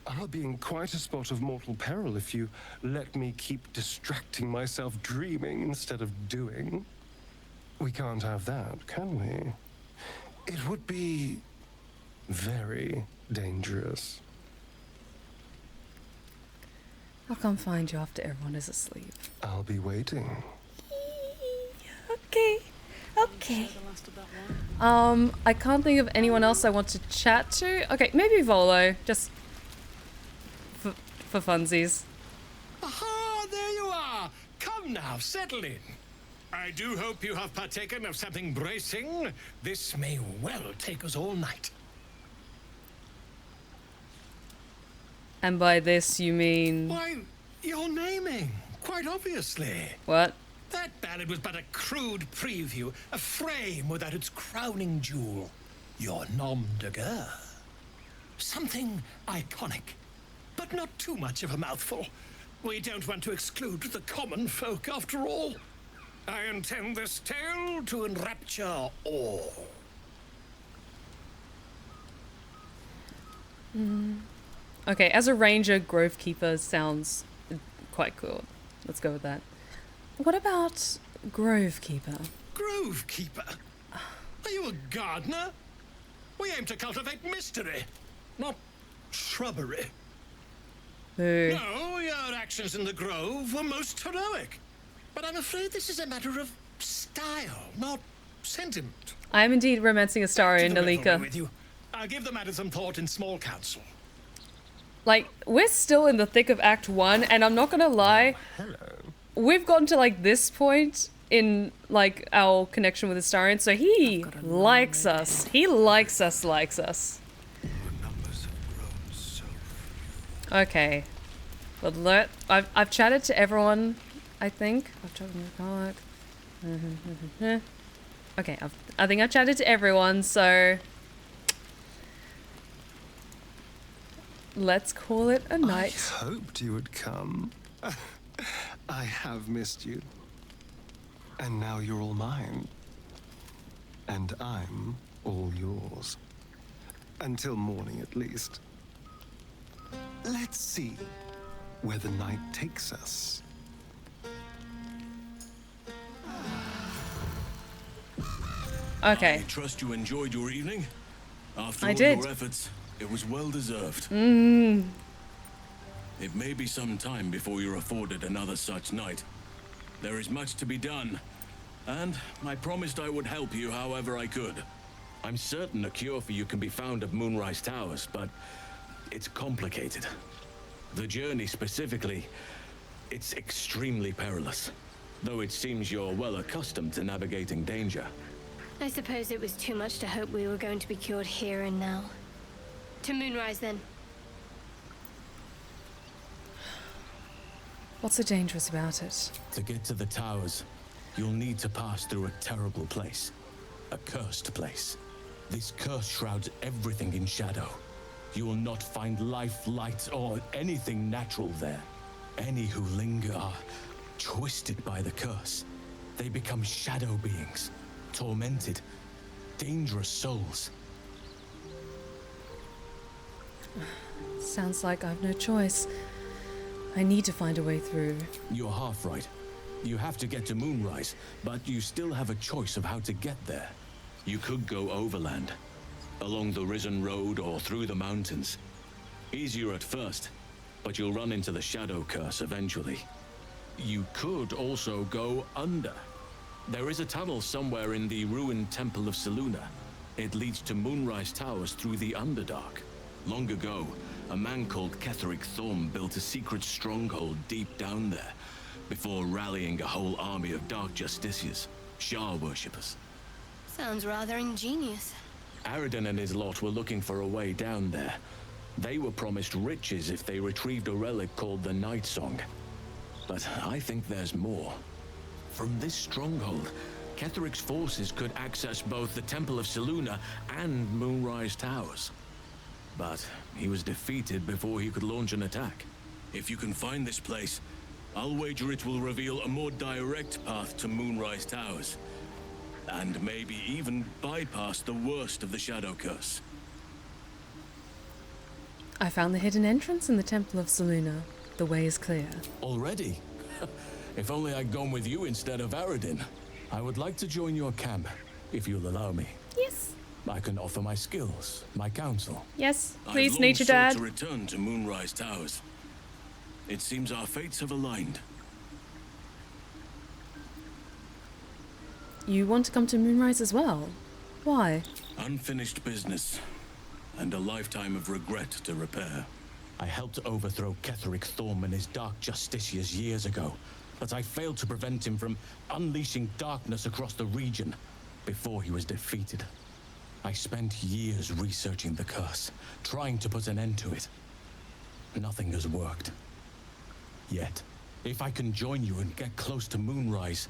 I'll be in quite a spot of mortal peril if you let me keep distracting myself dreaming instead of doing. We can't have that, can we? It would be very dangerous. I'll come find you after everyone is asleep. I'll be waiting. Okay. Okay. I can't think of anyone else I want to chat to. Okay, maybe Volo, just for funsies. Aha, there you are. Come now, settle in. I do hope you have partaken of something bracing. This may well take us all night. And by this you mean... Why, you're naming, quite obviously. What? That ballad was but a crude preview, a frame without its crowning jewel. Your nom de guerre. Something iconic, but not too much of a mouthful. We don't want to exclude the common folk after all. I intend this tale to enrapture all. Okay, as a ranger, Grove Keeper sounds quite cool. Let's go with that. What about Grove Keeper? Grove Keeper? Are you a gardener? We aim to cultivate mystery, not shrubbery. Boo. No, your actions in the grove were most heroic. But I'm afraid this is a matter of style, not sentiment. I am indeed romancing Astarion, Nalika. With you. I'll give the matter some thought in small council. Like, we're still in the thick of Act 1, and I'm not gonna lie, we've gotten to, like, this point in, like, our connection with Astarion, so he likes us. He likes us. Okay. Well, I've chatted to everyone, I think. I've chatted to Parke. Okay, I think I've chatted to everyone, so... Let's call it a night. I hoped you would come. I have missed you. And now you're all mine. And I'm all yours. Until morning, at least. Let's see where the night takes us. Okay. I trust you enjoyed your evening. After I all did. your efforts, it was well deserved. Mmm. It may be some time before you're afforded another such night. There is much to be done, and I promised I would help you however I could. I'm certain a cure for you can be found at Moonrise Towers, but it's complicated. The journey specifically, it's extremely perilous, though it seems you're well accustomed to navigating danger. I suppose it was too much to hope we were going to be cured here and now. To Moonrise, then. What's so dangerous about it? To get to the towers, you'll need to pass through a terrible place. A cursed place. This curse shrouds everything in shadow. You will not find life, light, or anything natural there. Any who linger are twisted by the curse. They become shadow beings, tormented, dangerous souls. Sounds like I've no choice. I need to find a way through. You're half right. You have to get to Moonrise, but you still have a choice of how to get there. You could go overland, along the Risen Road or through the mountains. Easier at first, but you'll run into the Shadow Curse eventually. You could also go under. There is a tunnel somewhere in the ruined Temple of Selûne. It leads to Moonrise Towers through the Underdark. Long ago, a man called Ketheric Thorm built a secret stronghold deep down there, before rallying a whole army of Dark Justiciars, Shah worshippers. Sounds rather ingenious. Aridin and his lot were looking for a way down there. They were promised riches if they retrieved a relic called the Night Song. But I think there's more. From this stronghold, Ketheric's forces could access both the Temple of Selûne and Moonrise Towers. But he was defeated before he could launch an attack. If you can find this place, I'll wager it will reveal a more direct path to Moonrise Towers. And maybe even bypass the worst of the Shadow Curse. I found the hidden entrance in the Temple of Selûne. The way is clear. Already? If only I'd gone with you instead of Aradin. I would like to join your camp, if you'll allow me. Yes. I can offer my skills, my counsel. Yes, I've please, long Nature sought Dad. to return to Moonrise Towers. It seems our fates have aligned. You want to come to Moonrise as well? Why? Unfinished business, and a lifetime of regret to repair. I helped overthrow Ketheric Thorm and his dark justiciars years ago, but I failed to prevent him from unleashing darkness across the region before he was defeated. I spent years researching the curse, trying to put an end to it. Nothing has worked. Yet, if I can join you and get close to Moonrise,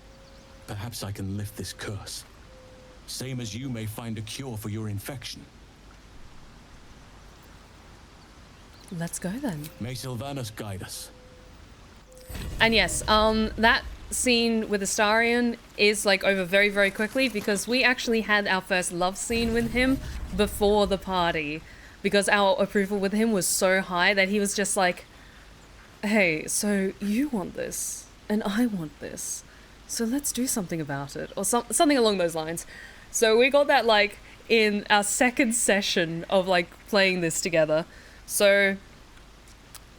perhaps I can lift this curse. Same as you may find a cure for your infection. Let's go then. May Sylvanas guide us. And yes, that scene with Astarion is like over very, very quickly because we actually had our first love scene with him before the party because our approval with him was so high that he was just like, hey, so you want this and I want this, so let's do something about it, or something along those lines. So we got that like in our second session of like playing this together. So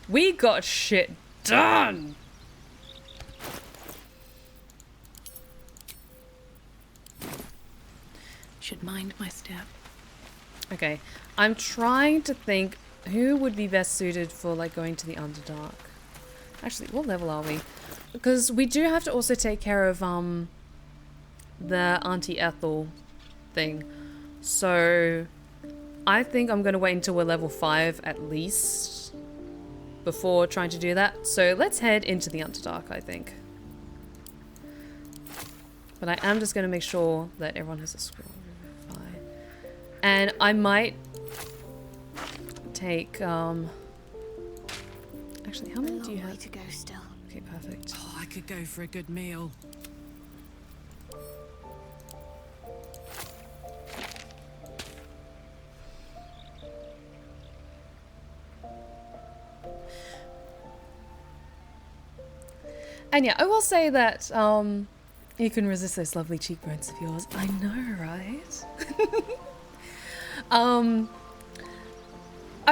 we got shit done. Should mind my step. Okay, I'm trying to think who would be best suited for like going to the Underdark. Actually, what level are we? Because we do have to also take care of the Auntie Ethel thing. So I think I'm going to wait until we're level 5 at least before trying to do that. So let's head into the Underdark, I think. But I am just going to make sure that everyone has a scroll. And I might take actually, how many do you have? To go still. Okay, perfect. Oh, I could go for a good meal. And yeah, I will say that you can resist those lovely cheekbones of yours. I know, right? I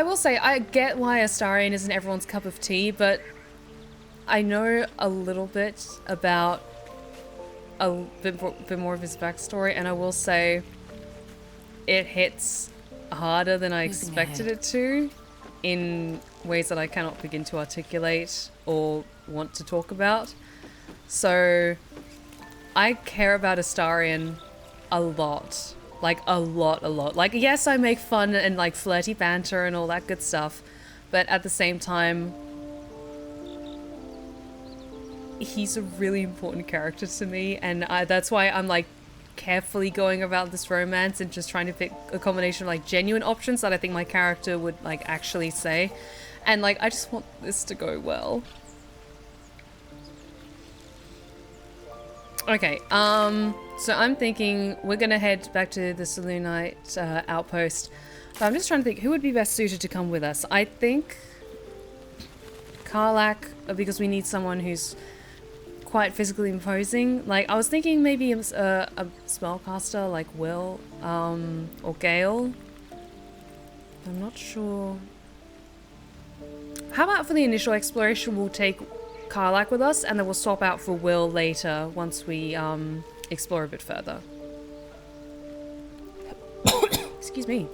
will say I get why Astarion isn't everyone's cup of tea, but I know a little bit about a bit more of his backstory, and I will say it hits harder than I expected it to in ways that I cannot begin to articulate or want to talk about. So I care about Astarion a lot. Like, a lot. Like, yes, I make fun and, like, flirty banter and all that good stuff. But at the same time, he's a really important character to me. And that's why I'm, like, carefully going about this romance and just trying to pick a combination of, like, genuine options that I think my character would, like, actually say. And, like, I just want this to go well. Okay, so I'm thinking we're gonna head back to the Selûnite outpost. But I'm just trying to think who would be best suited to come with us. I think Karlach, because we need someone who's quite physically imposing. Like, I was thinking maybe a spellcaster like Will, or Gale. I'm not sure. How about for the initial exploration we'll take Karlach with us, and then we'll swap out for Will later once we explore a bit further. Excuse me.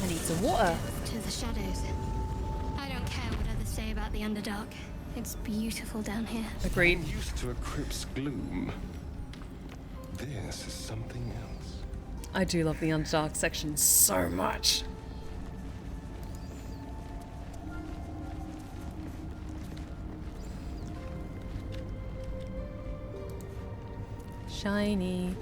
I need some water. To the shadows. I don't care what others say about the Underdark. It's beautiful down here. Agreed. I'm used to a crypt's gloom. This is something else. I do love the Underdark section so much. Shiny.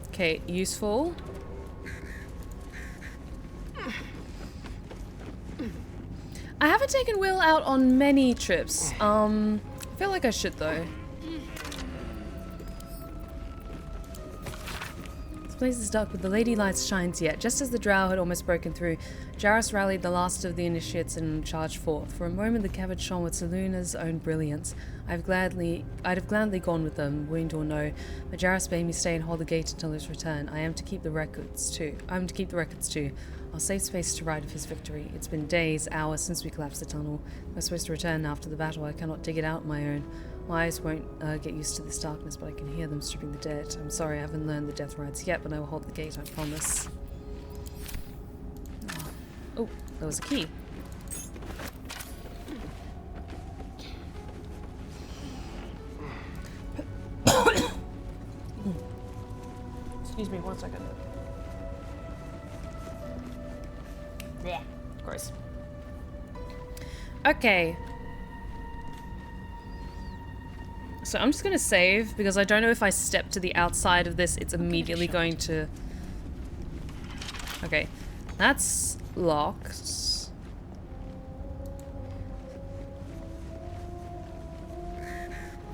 Okay, useful. I haven't taken Will out on many trips. I feel like I should though. This place is dark, but the lady lights shines yet. Just as the drow had almost broken through, Jairus rallied the last of the initiates and charged forth. For a moment the cavern shone with Seluna's own brilliance. I'd have gladly gone with them, wound or no, but Jairus bade me stay and hold the gate until his return. I am to keep the records too. I'll save space to write of his victory. It's been days, hours since we collapsed the tunnel. We're supposed to return after the battle. I cannot dig it out on my own. My eyes won't get used to this darkness, but I can hear them stripping the dead. I'm sorry I haven't learned the death rites yet, but I will hold the gate, I promise. Oh, there was a key. Excuse me, 1 second. Yeah, gross. Okay. So I'm just gonna save because I don't know if I step to the outside of this, it's immediately going to... Okay, that's locked.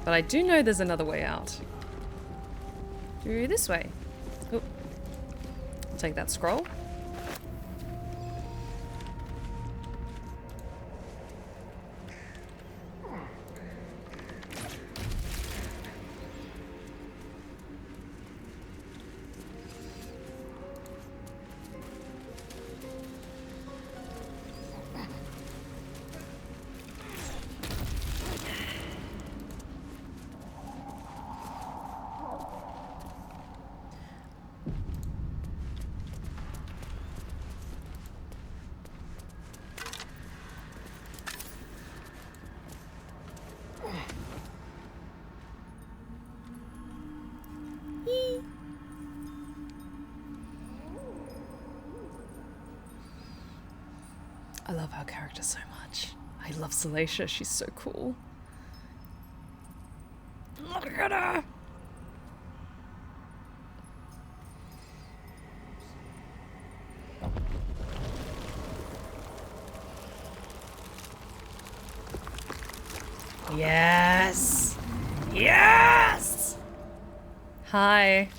But I do know there's another way out. Through this way. Oh. I'll take that scroll. I love our character so much. I love Salacia, she's so cool. Look at her! Yes! Yes! Hi.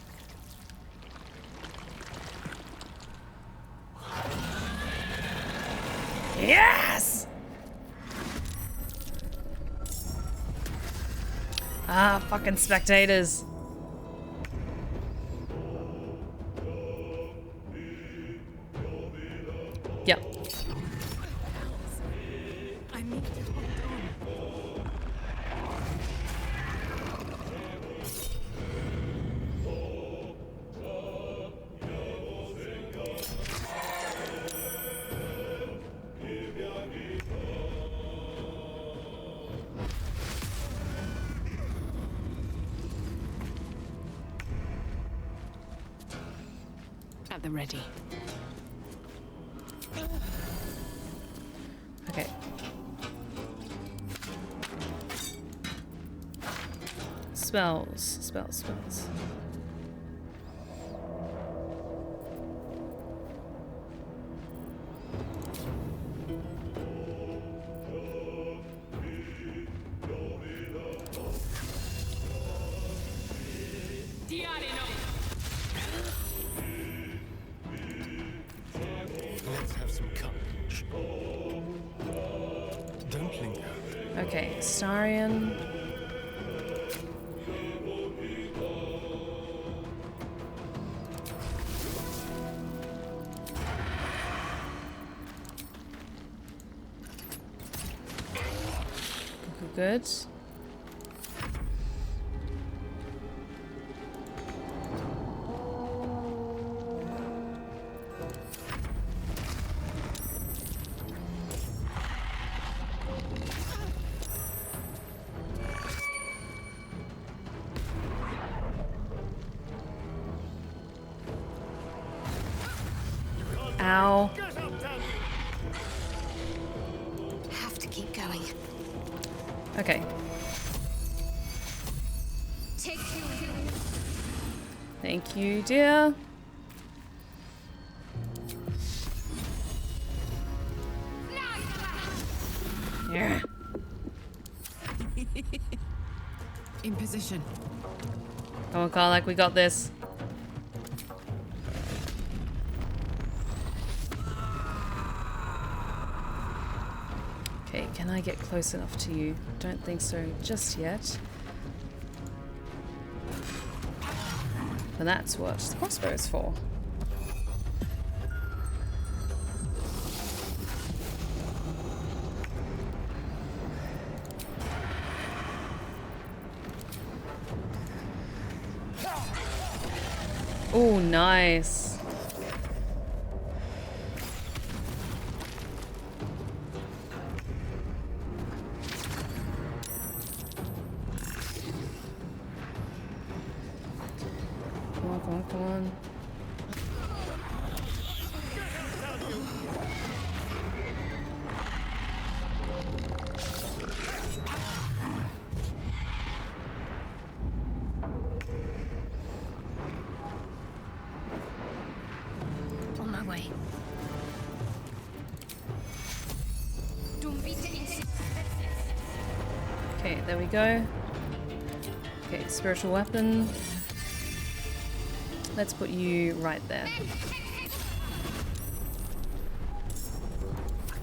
Yes! Ah, fucking spectators. Yep. I need to hold on. At the ready. Okay. Spells. Let's have some courage. Don't linger. Okay, Astarion. Good. Ow. Have to keep going. Okay. Thank you, dear. Yeah. In position. Come on, Carl, like we got this. Okay, can I get close enough to you? Don't think so just yet. And that's what the crossbow is for. Oh, nice. Come on, come on, come on. On my way. Okay, there we go. Okay, spiritual weapon. Let's put you right there. I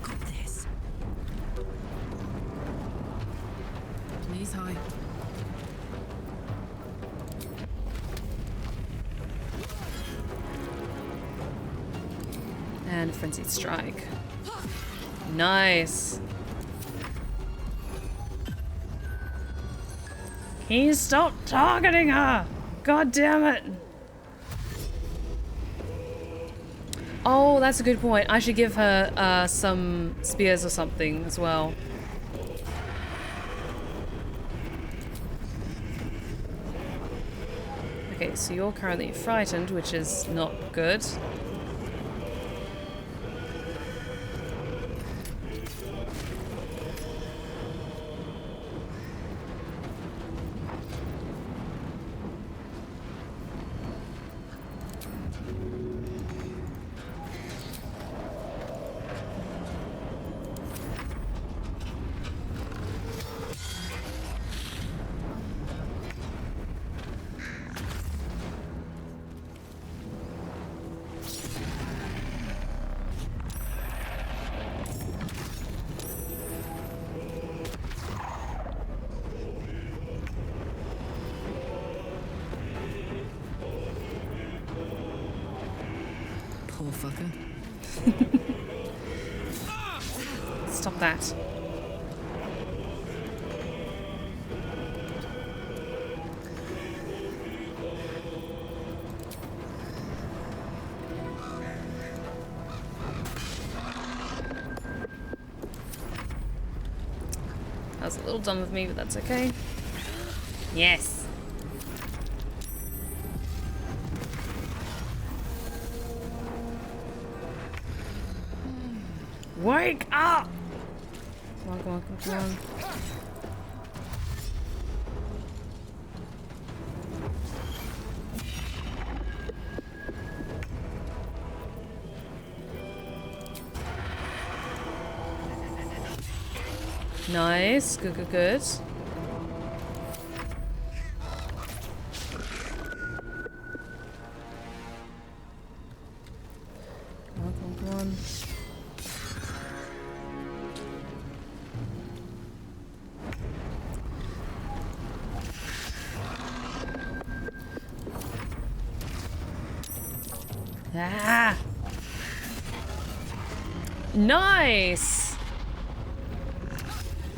got this. Knees high. And frenzied strike. Nice. He stopped targeting her! God damn it! Oh, that's a good point. I should give her some spears or something as well. Okay, so you're currently frightened, which is not good. Poor fucker. Stop that. That was a little dumb of me, but that's okay. Yes. Wake up! Come on, come on, come on. Nice. Good, good, good. Come on, come on, come on. Ah! Nice!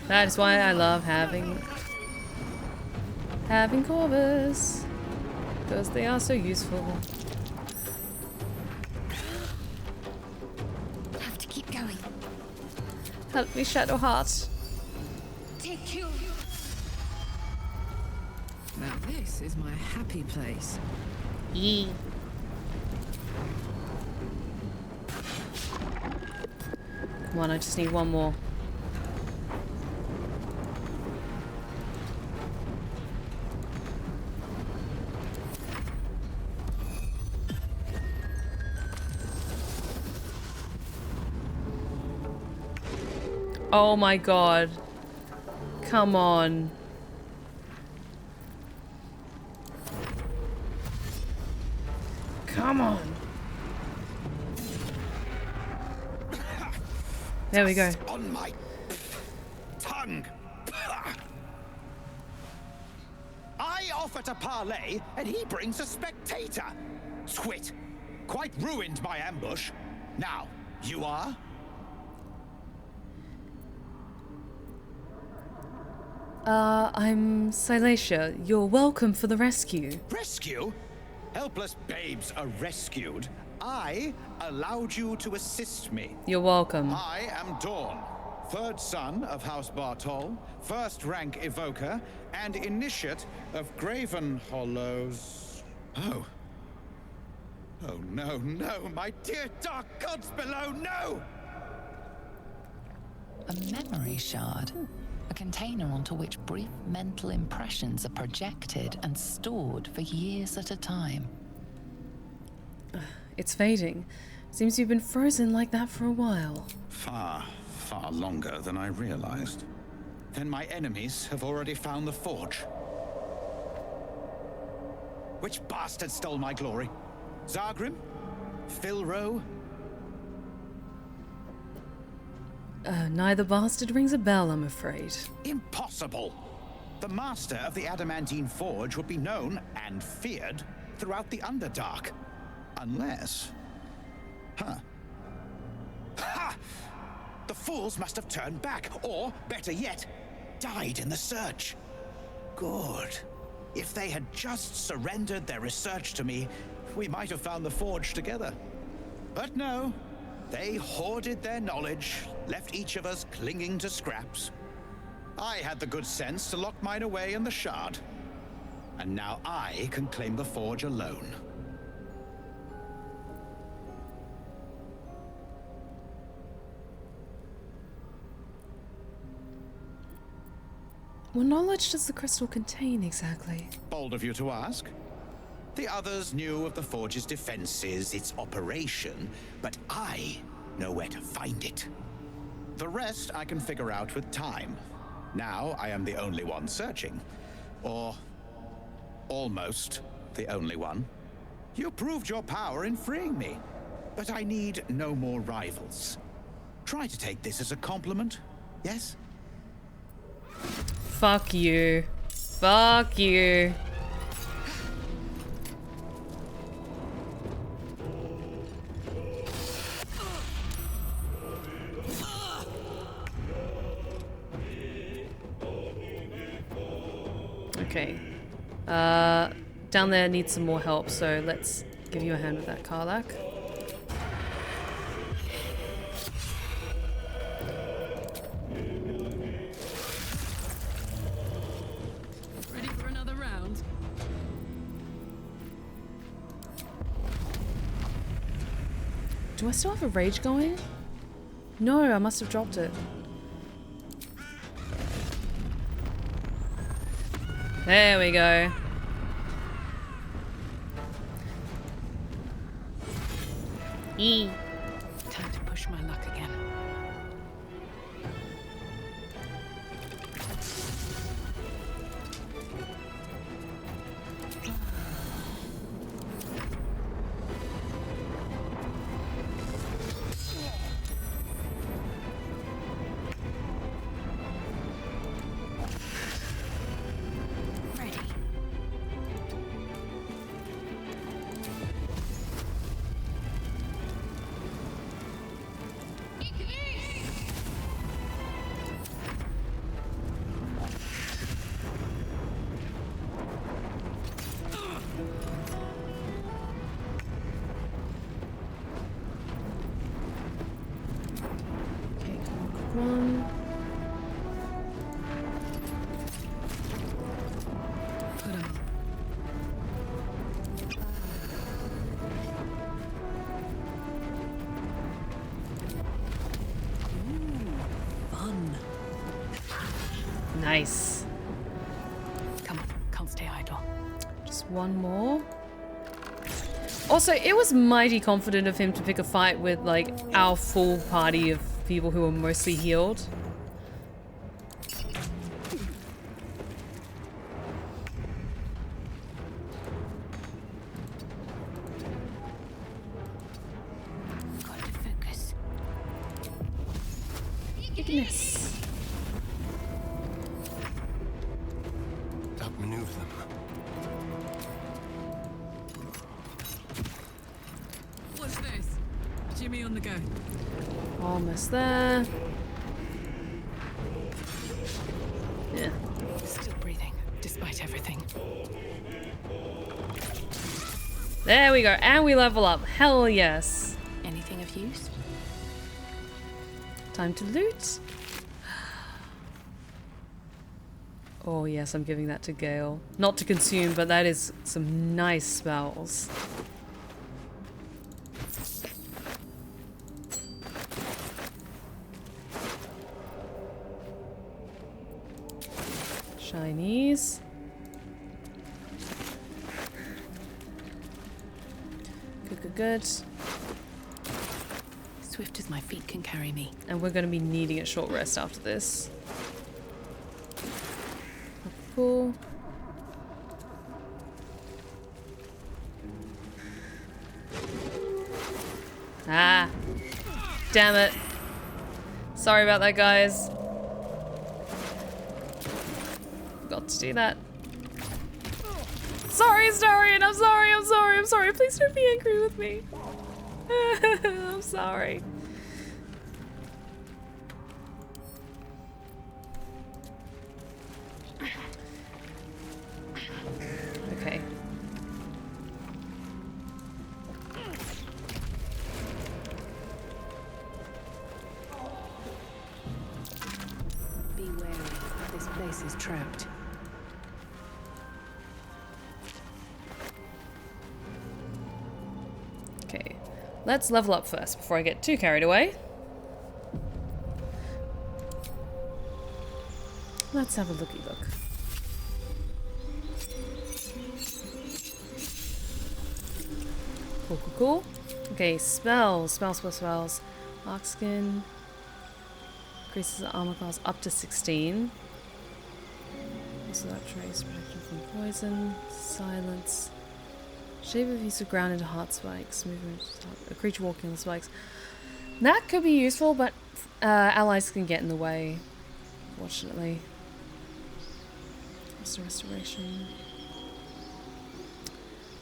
That is why I love having corvus. Because they are so useful. Have to keep going. Help me, Shadowheart. Take you. Now this is my happy place. Yee. Come on, I just need one more. Oh my god. Come on. Come on. There we go. On my tongue. I offer to parley, and he brings a spectator. Twit. Quite ruined my ambush. Now, you are? I'm Silesia. You're welcome for the rescue. Rescue? Helpless babes are rescued. I allowed you to assist me. You're welcome. I am Dawn, third son of House Bartol, first rank evoker, and initiate of Graven Hollows. Oh. Oh no, no, my dear dark gods below, no! A memory shard. A container onto which brief mental impressions are projected and stored for years at a time. It's fading. Seems you've been frozen like that for a while. Far, far longer than I realized. Then my enemies have already found the forge. Which bastard stole my glory? Zargrim? Philro? Neither bastard rings a bell, I'm afraid. Impossible! The master of the adamantine forge would be known and feared throughout the Underdark. Unless... Huh. Ha! The fools must have turned back, or, better yet, died in the search. Good. If they had just surrendered their research to me, we might have found the forge together. But no. They hoarded their knowledge, left each of us clinging to scraps. I had the good sense to lock mine away in the shard. And now I can claim the forge alone. What knowledge does the crystal contain exactly? Bold of you to ask. The others knew of the forge's defenses, its operation, but I know where to find it. The rest I can figure out with time. Now I am the only one searching. Or almost the only one. You proved your power in freeing me, but I need no more rivals. Try to take this as a compliment, yes? Fuck you. Fuck you. Okay. Down there needs some more help, so let's give you a hand with that, Karlak. Ready for another round? Do I still have a rage going? No, I must have dropped it. There we go. Time to push my luck again. Nice. Come on, can't stay idle. Just one more. Also, it was mighty confident of him to pick a fight with, like, our full party of people who are mostly healed. Ignis. Outmaneuver them. What's this? Jimmy on the go. Almost there. Yeah. Still breathing, despite everything. There we go. And we level up. Hell yes. Anything of use? Time to loot. Oh yes, I'm giving that to Gale. Not to consume, but that is some nice spells. Shinies. Good, good, good. Swift as my feet can carry me. And we're going to be needing a short rest after this. Cool. Ah. Damn it. Sorry about that, guys. Forgot to do that. Sorry, Astarion. I'm sorry. I'm sorry. I'm sorry. Please don't be angry with me. I'm sorry. Okay. Be wary. This place is trapped. Okay. Let's level up first before I get too carried away. Let's have a looky look. Cool, cool, cool. Okay, spells. Arc skin. Increases the armor class up to 16. Also that trace, protection from poison. Silence. Shape of use of ground into heart spikes. Movement. A creature walking on the spikes. That could be useful, but allies can get in the way. Fortunately. Restoration.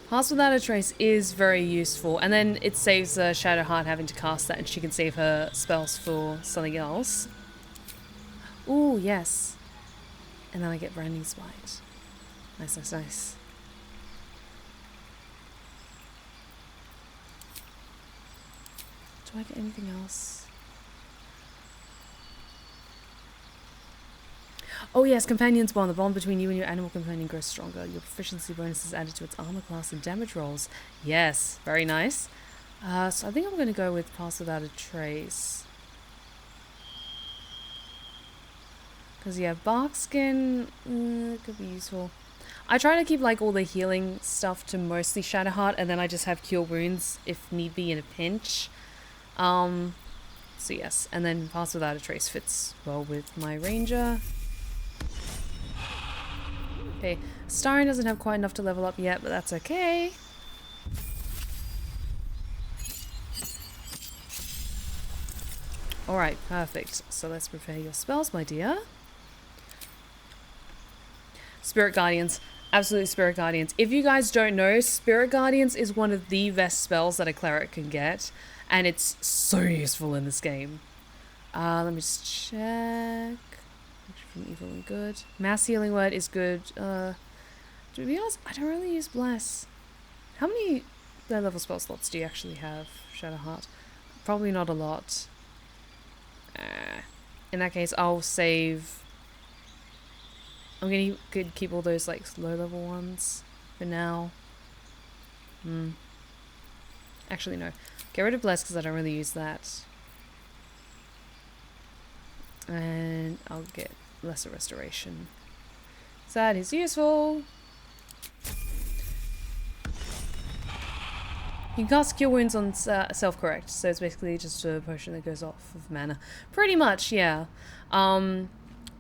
Pass Without a Trace is very useful, and then it saves Shadowheart having to cast that, and she can save her spells for something else. Ooh, yes. And then I get Branding Spite. Nice, nice, nice. Do I get anything else? Oh yes, Companion's Bond. The bond between you and your animal companion grows stronger. Your proficiency bonus is added to its armor class and damage rolls. Yes, very nice. So I think I'm going to go with Pass Without a Trace. Because yeah, Bark Skin could be useful. I try to keep like all the healing stuff to mostly Shadowheart, and then I just have Cure Wounds if need be in a pinch. So yes, and then Pass Without a Trace fits well with my Ranger. Okay, Astarion doesn't have quite enough to level up yet, but that's okay. Alright, perfect. So let's prepare your spells, my dear. Spirit Guardians. Absolutely Spirit Guardians. If you guys don't know, Spirit Guardians is one of the best spells that a cleric can get. And it's so useful in this game. Let me just check. From evil and good. Mass Healing Word is good. To be honest, I don't really use Bless. How many low level spell slots do you actually have, Shadowheart? Probably not a lot. In that case, I'll save. I'm gonna keep all those like low level ones for now. Actually, no. Get rid of Bless because I don't really use that. And I'll get Lesser Restoration. So that is useful. You can cast Cure Wounds on self-correct, so it's basically just a potion that goes off of mana. Pretty much, yeah.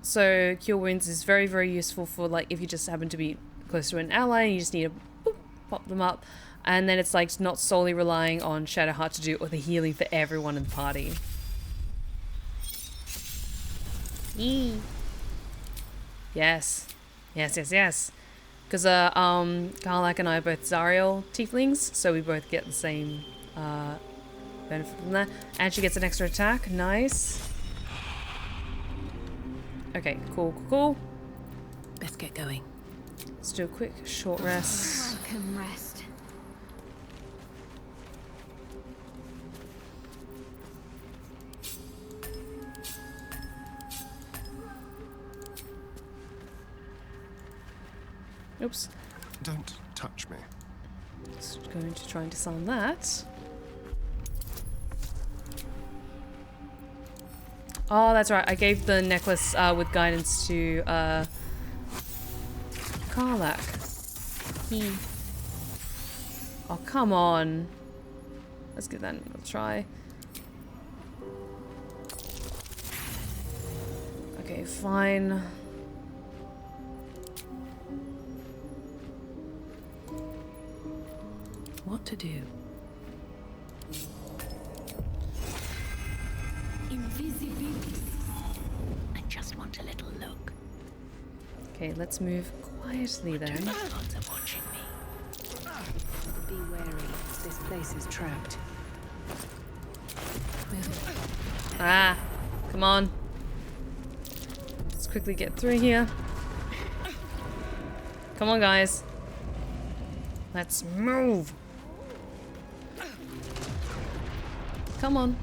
So Cure Wounds is very, very useful for like if you just happen to be close to an ally and you just need to boop, pop them up. And then it's like not solely relying on Shadowheart to do all the healing for everyone in the party. Yee. Yes. Yes, yes, yes. Because Karlak and I are both Zariel tieflings, so we both get the same benefit from that. And she gets an extra attack. Nice. Okay, cool, cool, cool. Let's get going. Let's do a quick short rest. Welcome rest. Oops. Don't touch me. Just going to try and disarm that. Oh, that's right. I gave the necklace with guidance to Karlak. Oh, come on. Let's give that a try. Okay, fine. What to do? Invisibility. I just want a little look. Okay, let's move quietly then. Gods are watching me. Be wary. This place is trapped. Ah, come on. Let's quickly get through here. Come on, guys. Let's move. Come on.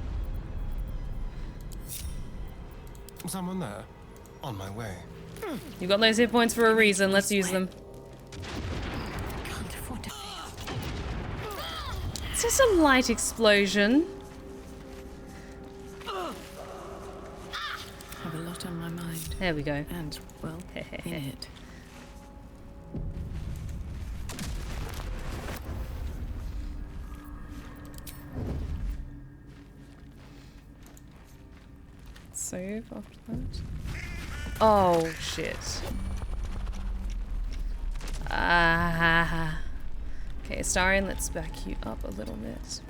Someone there? On my way. You got those hit points for a reason. Let's use them. It's just a light explosion. Have a lot on my mind. There we go. And, well, in it. Save after that. Oh shit. Ah. Okay, Astarion, let's back you up a little bit.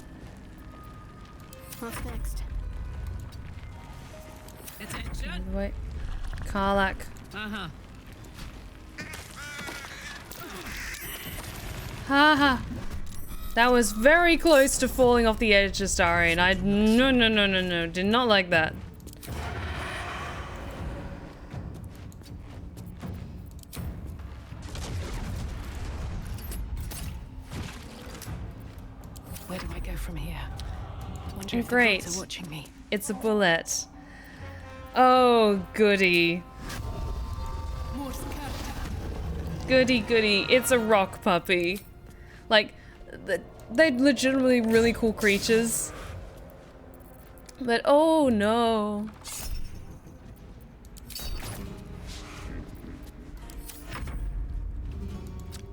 What's next? Attention. Wait. Karlak. Uh-huh. Haha. That was very close to falling off the edge, Astarion. No. Did not like that. Where do I go from here? Wonder if Great. the gods are watching me. It's a bullet. Oh, goody. Goody, goody. It's a rock puppy. Like, they're legitimately really cool creatures. But, oh no.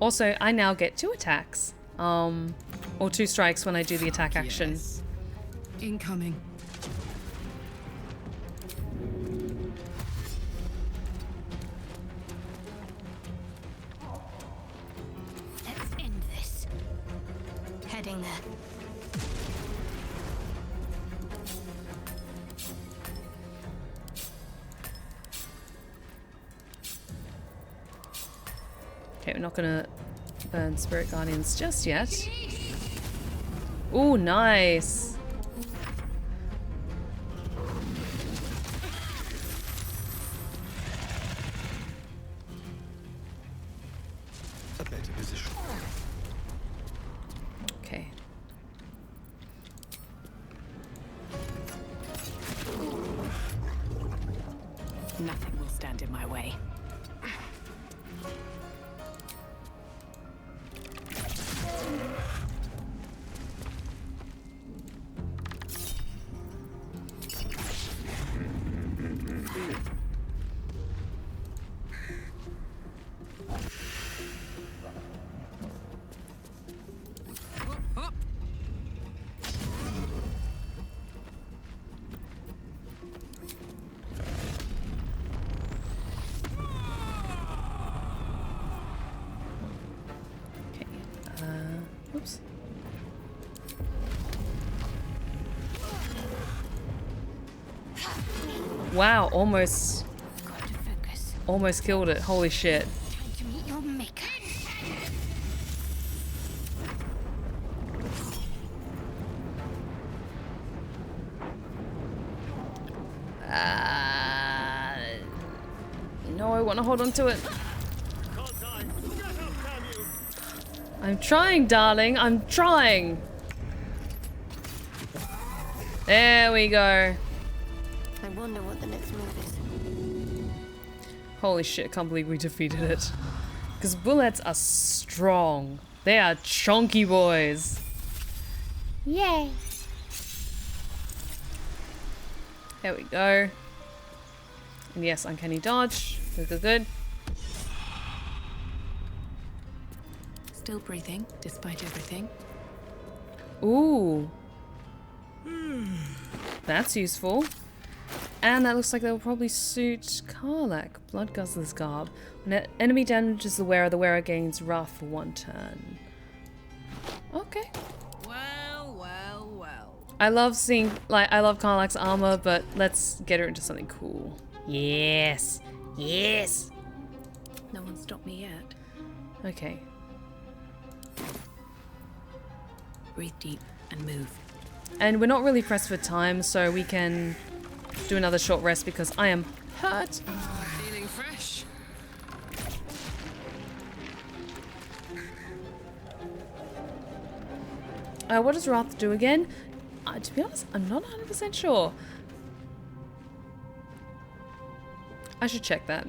Also, I now get 2 attacks. Or 2 strikes when I do the attack action. Yes. Incoming. Let's end this. Heading there. Okay, we're not gonna burn Spirit Guardians just yet. Ooh, nice. A better position. Okay. Nothing will stand in my way. Oops. Wow, almost Almost killed it. Holy shit. Time to meet your maker. No, I want to hold on to it. I'm trying, darling. I'm trying. There we go. I wonder what the next move is. Holy shit, can't believe we defeated it. Because bullets are strong. They are chunky boys. Yay. There we go. And yes, uncanny dodge. Good, good, good. Still breathing, despite everything. Ooh. That's useful. And that looks like they'll probably suit Karlach. Blood Guzzler's Garb. When an enemy damages the wearer gains wrath for 1 turn. Okay. Well, well, well. I love seeing, like, I love Karlach's armor, but let's get her into something cool. Yes. Yes. No one stopped me yet. Okay. Breathe deep and move. And we're not really pressed for time, so we can do another short rest because I am hurt. Feeling fresh. What does Wrath do again? To be honest, I'm not 100% sure. I should check that.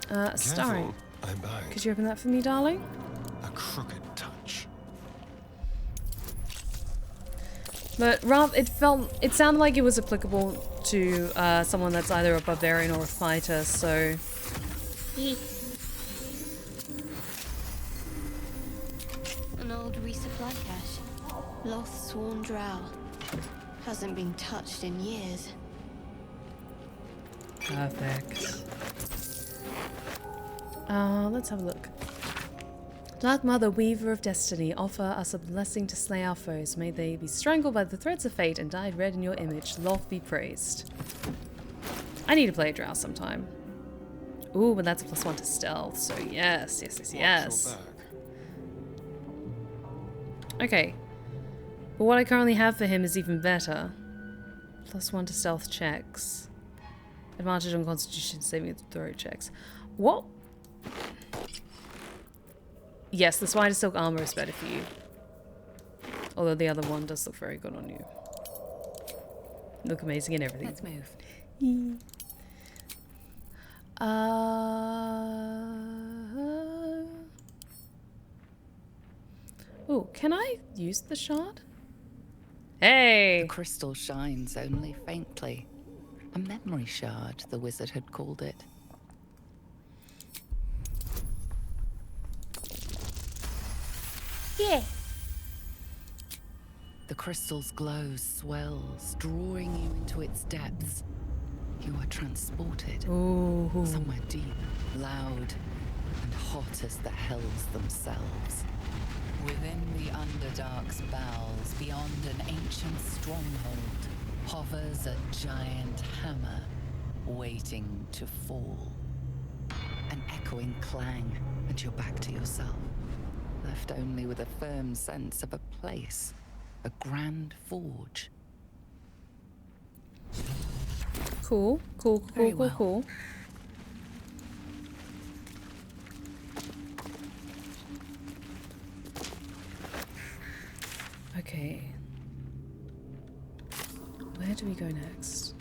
Astarion. I'm buying. Could you open that for me, darling? A crooked touch. But Wrath, it sounded like it was applicable to someone that's either a barbarian or a fighter, so... An old resupply cache. Lost Sworn Drow. Hasn't been touched in years. Perfect. Let's have a look. Dark Mother, Weaver of Destiny, offer us a blessing to slay our foes. May they be strangled by the threads of fate and dyed red in your image. Loth be praised. I need to play a drow sometime. Ooh, but that's a +1 to stealth, so yes, yes, yes, yes. Okay. But what I currently have for him is even better. +1 to stealth checks. Advantage on Constitution saving throw checks. What? Yes, the Spider Silk armor is better for you. Although the other one does look very good on you. Look amazing in everything. Let's move. Oh, can I use the shard? Hey! The crystal shines only faintly. A memory shard, the wizard had called it. Yeah. The crystal's glow swells, drawing you into its depths. You are transported somewhere deep, loud, and hot as the hells themselves. Within the Underdark's bowels, beyond an ancient stronghold, hovers a giant hammer, waiting to fall. An echoing clang, and you're back to yourself, left only with a firm sense of a place, a grand forge. Cool, cool, cool, cool, cool. Okay. Where do we go next?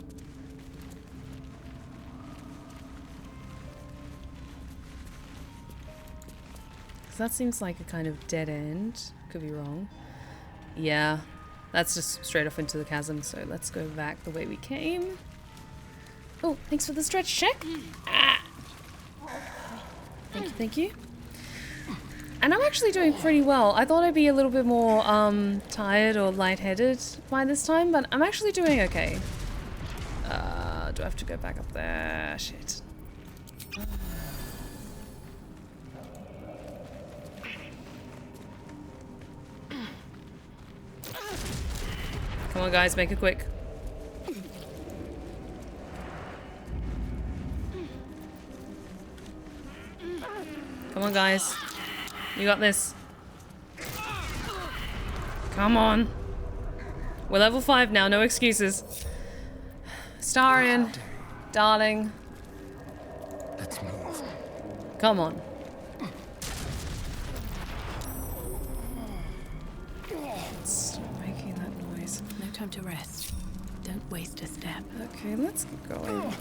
Because that seems like a kind of dead end. Could be wrong. Yeah, that's just straight off into the chasm, so let's go back the way we came. Oh, thanks for the stretch check. Ah. Thank you, thank you. And I'm actually doing pretty well. I thought I'd be a little bit more tired or lightheaded by this time, but I'm actually doing okay. Do I have to go back up there? Shit. Come on, guys, make it quick. Come on, guys. You got this. Come on. We're level 5 now, no excuses. Astarion, darling. Let's move. Come on. Stop making that noise. No time to rest. Don't waste a step. Okay, let's get going.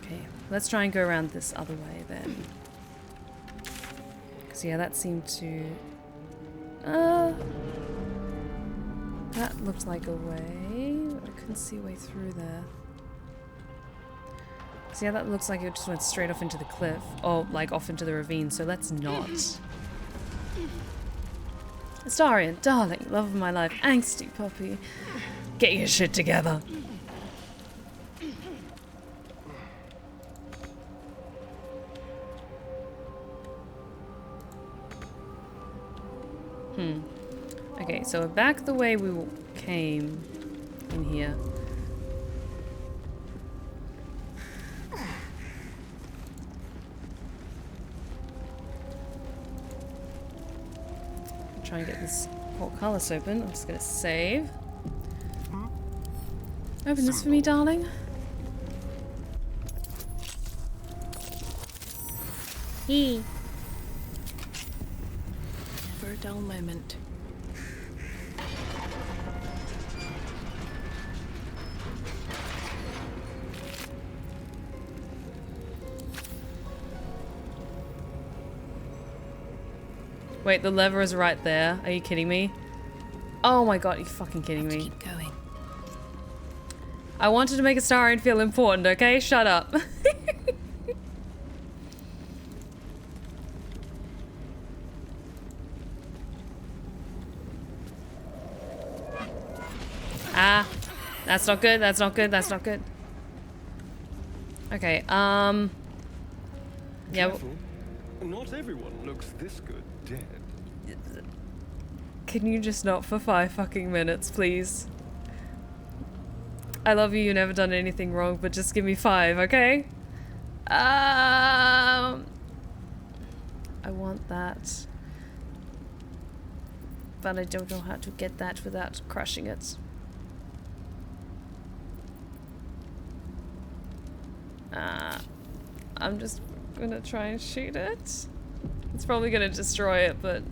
Okay, let's try and go around this other way then. Because yeah, that seemed to... that looked like a way. I couldn't see a way through there. So yeah, that looks like it just went straight off into the cliff. Or, like, off into the ravine, so let's not. Astarion, darling, love of my life, angsty puppy. Get your shit together. Okay, so we're back the way we came in here. Try and get this portcullis open. I'm just gonna save. Open this for me, darling. Never a dull moment. Wait, the lever is right there. Are you kidding me? Oh my god, are you fucking kidding me? Keep going. I wanted to make Astarion feel important, okay? Shut up. Ah, that's not good, that's not good, that's not good. Okay, yeah. Careful. Not everyone looks this good dead. Can you just not for 5 fucking minutes, please? I love you, you've never done anything wrong, but just give me 5, okay? I want that. But I don't know how to get that without crushing it. I'm just gonna try and shoot it. It's probably gonna destroy it, but...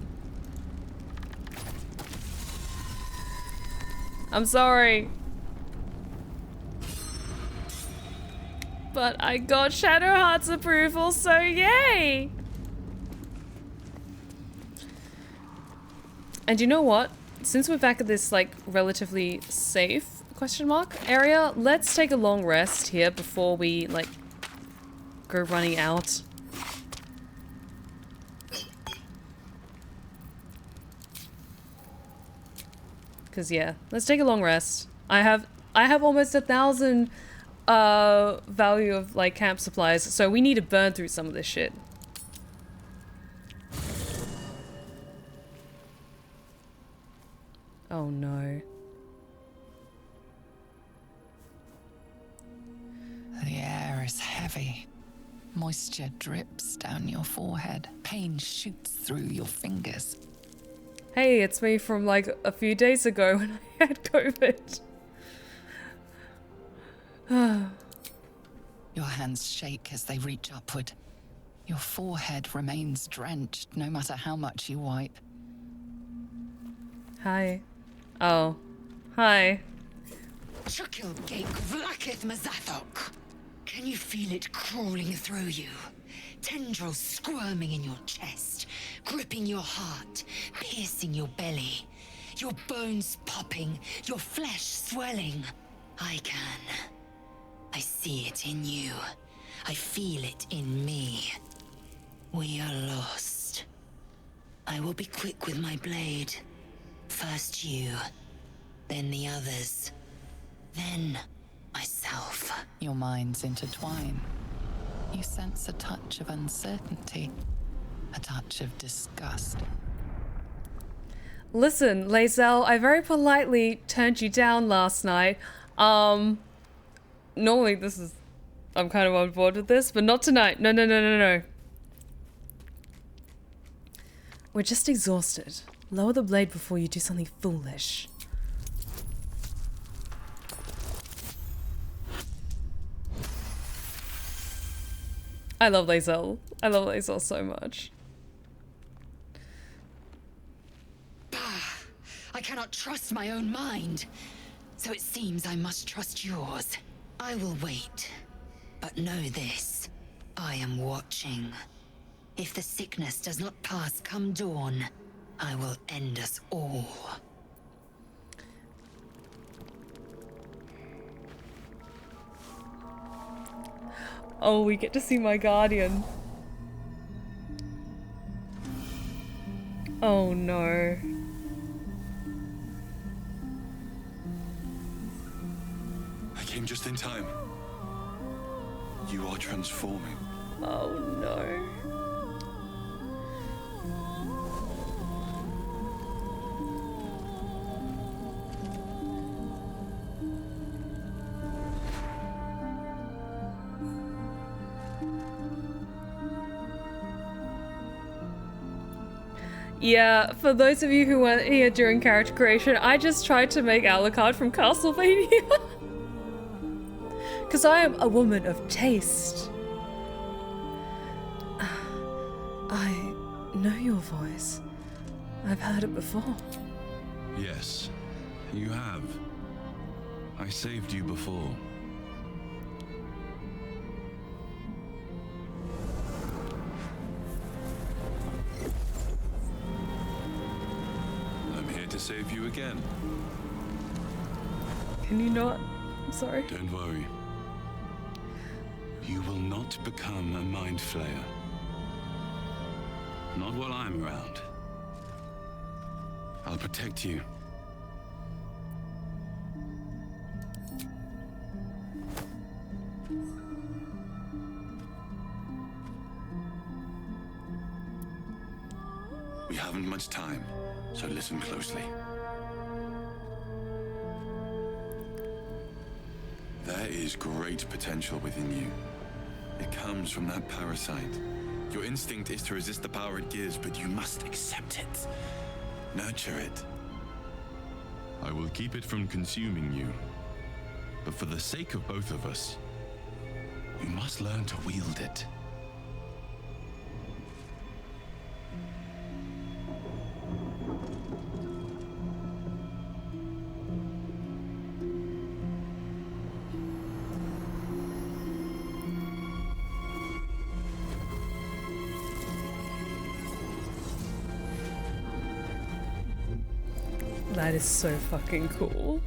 I'm sorry. But I got Shadowheart's approval, so yay! And you know what? Since we're back at this, like, relatively safe, question mark, area, let's take a long rest here before we, like, go running out. Cause yeah, let's take a long rest. I have almost 1,000 value of like camp supplies, so we need to burn through some of this shit. Oh no. The air is heavy. Moisture drips down your forehead. Pain shoots through your fingers. Hey, it's me from like a few days ago when I had COVID. Your hands shake as they reach upward. Your forehead remains drenched no matter how much you wipe. Hi. Oh. Hi. Can you feel it crawling through you? Tendrils squirming in your chest, gripping your heart, piercing your belly. Your bones popping, your flesh swelling. I can. I see it in you. I feel it in me. We are lost. I will be quick with my blade. First you, then the others, then myself. Your minds intertwine. You sense a touch of uncertainty, a touch of disgust. Listen, Lae'zel, I very politely turned you down last night. Normally I'm kind of on board with this, but not tonight. No. We're just exhausted. Lower the blade before you do something foolish. I love Lae'zel. I love Lae'zel so much. I cannot trust my own mind. So it seems I must trust yours. I will wait. But know this. I am watching. If the sickness does not pass come dawn, I will end us all. Oh, we get to see my guardian. Oh no. I came just in time. You are transforming. Oh no. Yeah, for those of you who weren't here during character creation, I just tried to make Alucard from Castlevania. Because I am a woman of taste. I know your voice. I've heard it before. Yes, you have. I saved you before. I'm here to save you again. Can you not? I'm sorry. Don't worry. You will not become a mind flayer. Not while I'm around. I'll protect you. We haven't much time, so listen closely. There is great potential within you. It comes from that parasite. Your instinct is to resist the power it gives, but you must accept it. Nurture it. I will keep it from consuming you. But for the sake of both of us, you must learn to wield it. That is so fucking cool.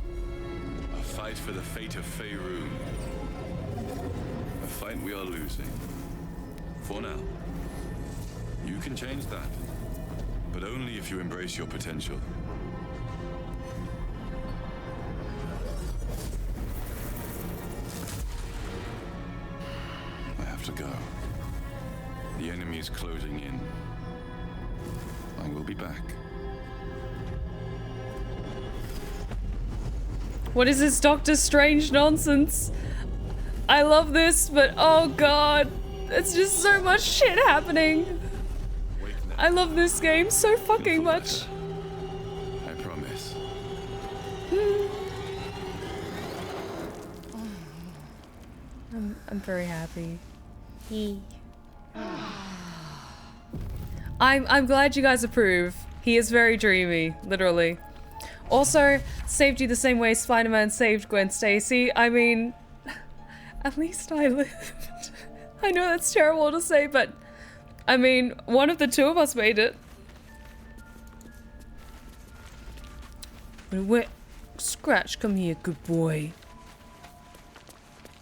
A fight for the fate of Faerun. A fight we are losing. For now. You can change that. But only if you embrace your potential. I have to go. The enemy is closing in. I will be back. What is this Doctor Strange nonsense? I love this, but oh god, it's just so much shit happening. I love this game so fucking much. I promise. I'm very happy. I'm glad you guys approve. He is very dreamy, literally. Also, saved you the same way Spider-Man saved Gwen Stacy. I mean, at least I lived. I know that's terrible to say, but I mean, one of the two of us made it. Wait, Scratch, come here, good boy.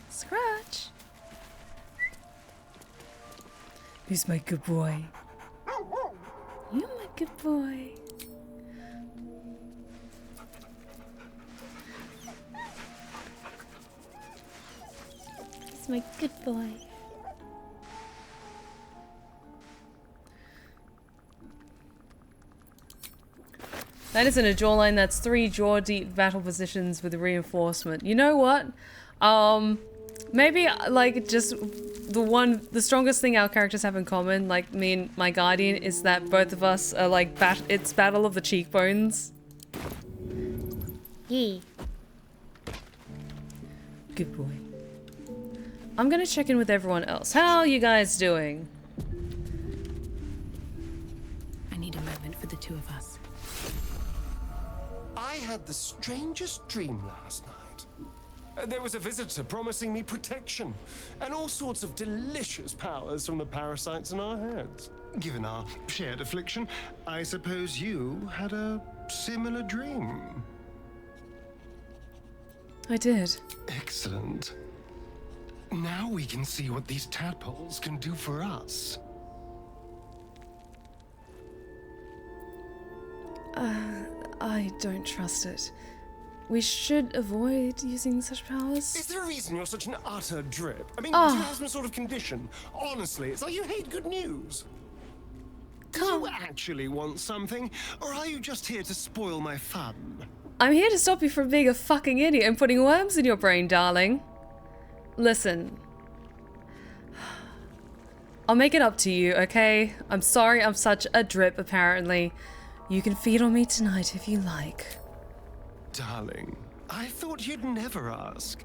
Scratch. Who's my good boy? You're my good boy. He's my good boy. That isn't a jawline, that's 3 jaw-deep battle positions with reinforcement. You know what? Maybe, like, just the strongest thing our characters have in common, like me and my guardian, is that both of us are like, it's Battle of the Cheekbones. Yee. Good boy. I'm gonna check in with everyone else. How are you guys doing? I need a moment for the two of us. I had the strangest dream last night. There was a visitor promising me protection and all sorts of delicious powers from the parasites in our heads. Given our shared affliction, I suppose you had a similar dream. I did. Excellent. Now we can see what these tadpoles can do for us. I don't trust it. We should avoid using such powers. Is there a reason you're such an utter drip? I mean, do you have some sort of condition? Honestly, it's like you hate good news. Do you actually want something, or are you just here to spoil my fun? I'm here to stop you from being a fucking idiot and putting worms in your brain, darling. Listen. I'll make it up to you, okay? I'm sorry I'm such a drip, apparently. You can feed on me tonight if you like. Darling, I thought you'd never ask.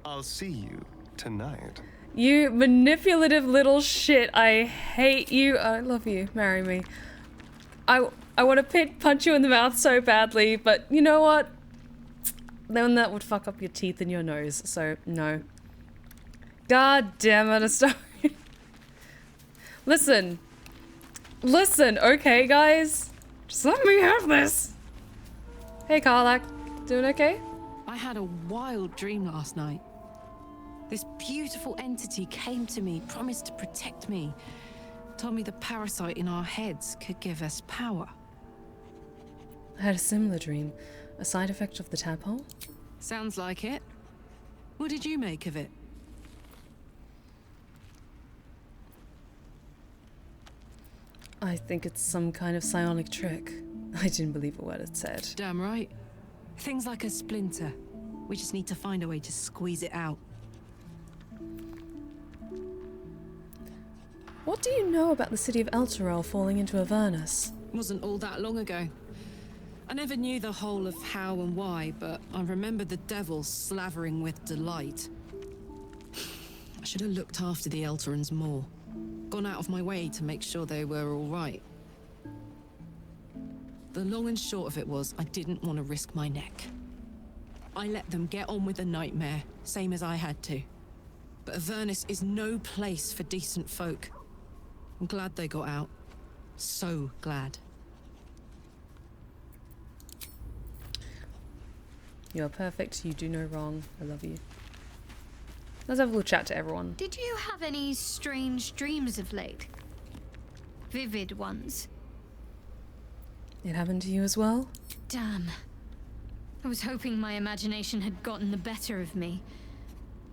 I'll see you tonight. You manipulative little shit. I hate you. I love you. Marry me. I want to punch you in the mouth so badly, but you know what? Then that would fuck up your teeth and your nose, so no. God damn it, Astarion. Listen. Listen, okay, guys? Just let me have this. Hey, Karlak. Doing okay? I had a wild dream last night. This beautiful entity came to me, promised to protect me, told me the parasite in our heads could give us power. I had a similar dream. A side effect of the tadpole? Sounds like it. What did you make of it? I think it's some kind of psionic trick. I didn't believe a word it said. Damn right. Things like a splinter. We just need to find a way to squeeze it out. What do you know about the city of Elturel falling into Avernus? Wasn't all that long ago. I never knew the whole of how and why, but I remember the devil slavering with delight. I should have looked after the Elturans more. Gone out of my way to make sure they were all right. The long and short of it was, I didn't want to risk my neck. I let them get on with the nightmare, same as I had to. But Avernus is no place for decent folk. I'm glad they got out. So glad. You are perfect. You do no wrong. I love you. Let's have a little chat to everyone. Did you have any strange dreams of late? Vivid ones? It happened to you as well? Damn. I was hoping my imagination had gotten the better of me.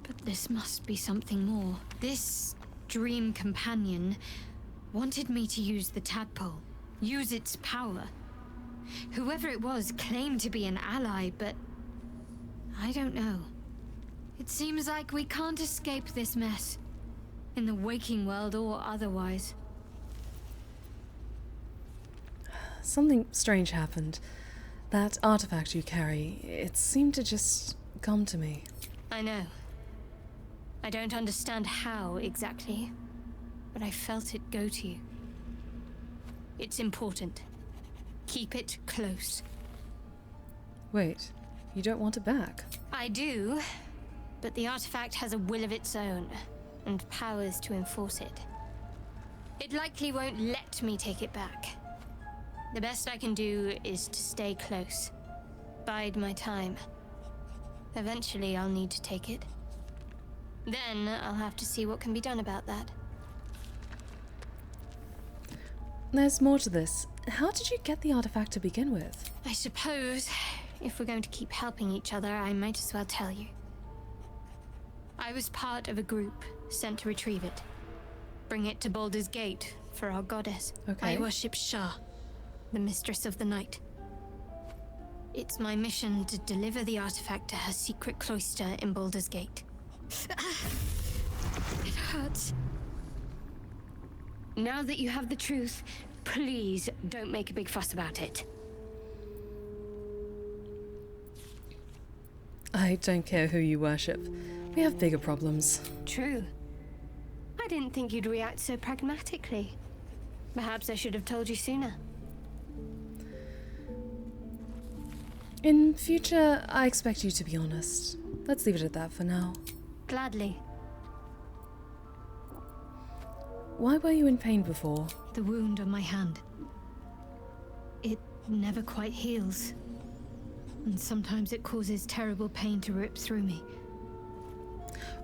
But this must be something more. This dream companion wanted me to use the tadpole. Use its power. Whoever it was claimed to be an ally, but I don't know. It seems like we can't escape this mess. In the waking world or otherwise. Something strange happened. That artifact you carry, it seemed to just come to me. I know. I don't understand how exactly, but I felt it go to you. It's important. Keep it close. Wait, you don't want it back? I do, but the artifact has a will of its own, and powers to enforce it. It likely won't let me take it back. The best I can do is to stay close. Bide my time. Eventually I'll need to take it. Then I'll have to see what can be done about that. There's more to this. How did you get the artifact to begin with? I suppose, if we're going to keep helping each other, I might as well tell you. I was part of a group sent to retrieve it. Bring it to Baldur's Gate for our goddess. Okay. I worship Shah, the mistress of the night. It's my mission to deliver the artifact to her secret cloister in Baldur's Gate. It hurts. Now that you have the truth, please don't make a big fuss about it. I don't care who you worship. We have bigger problems. True. I didn't think you'd react so pragmatically. Perhaps I should have told you sooner. In future, I expect you to be honest. Let's leave it at that for now. Gladly. Why were you in pain before? The wound on my hand. It never quite heals. And sometimes it causes terrible pain to rip through me.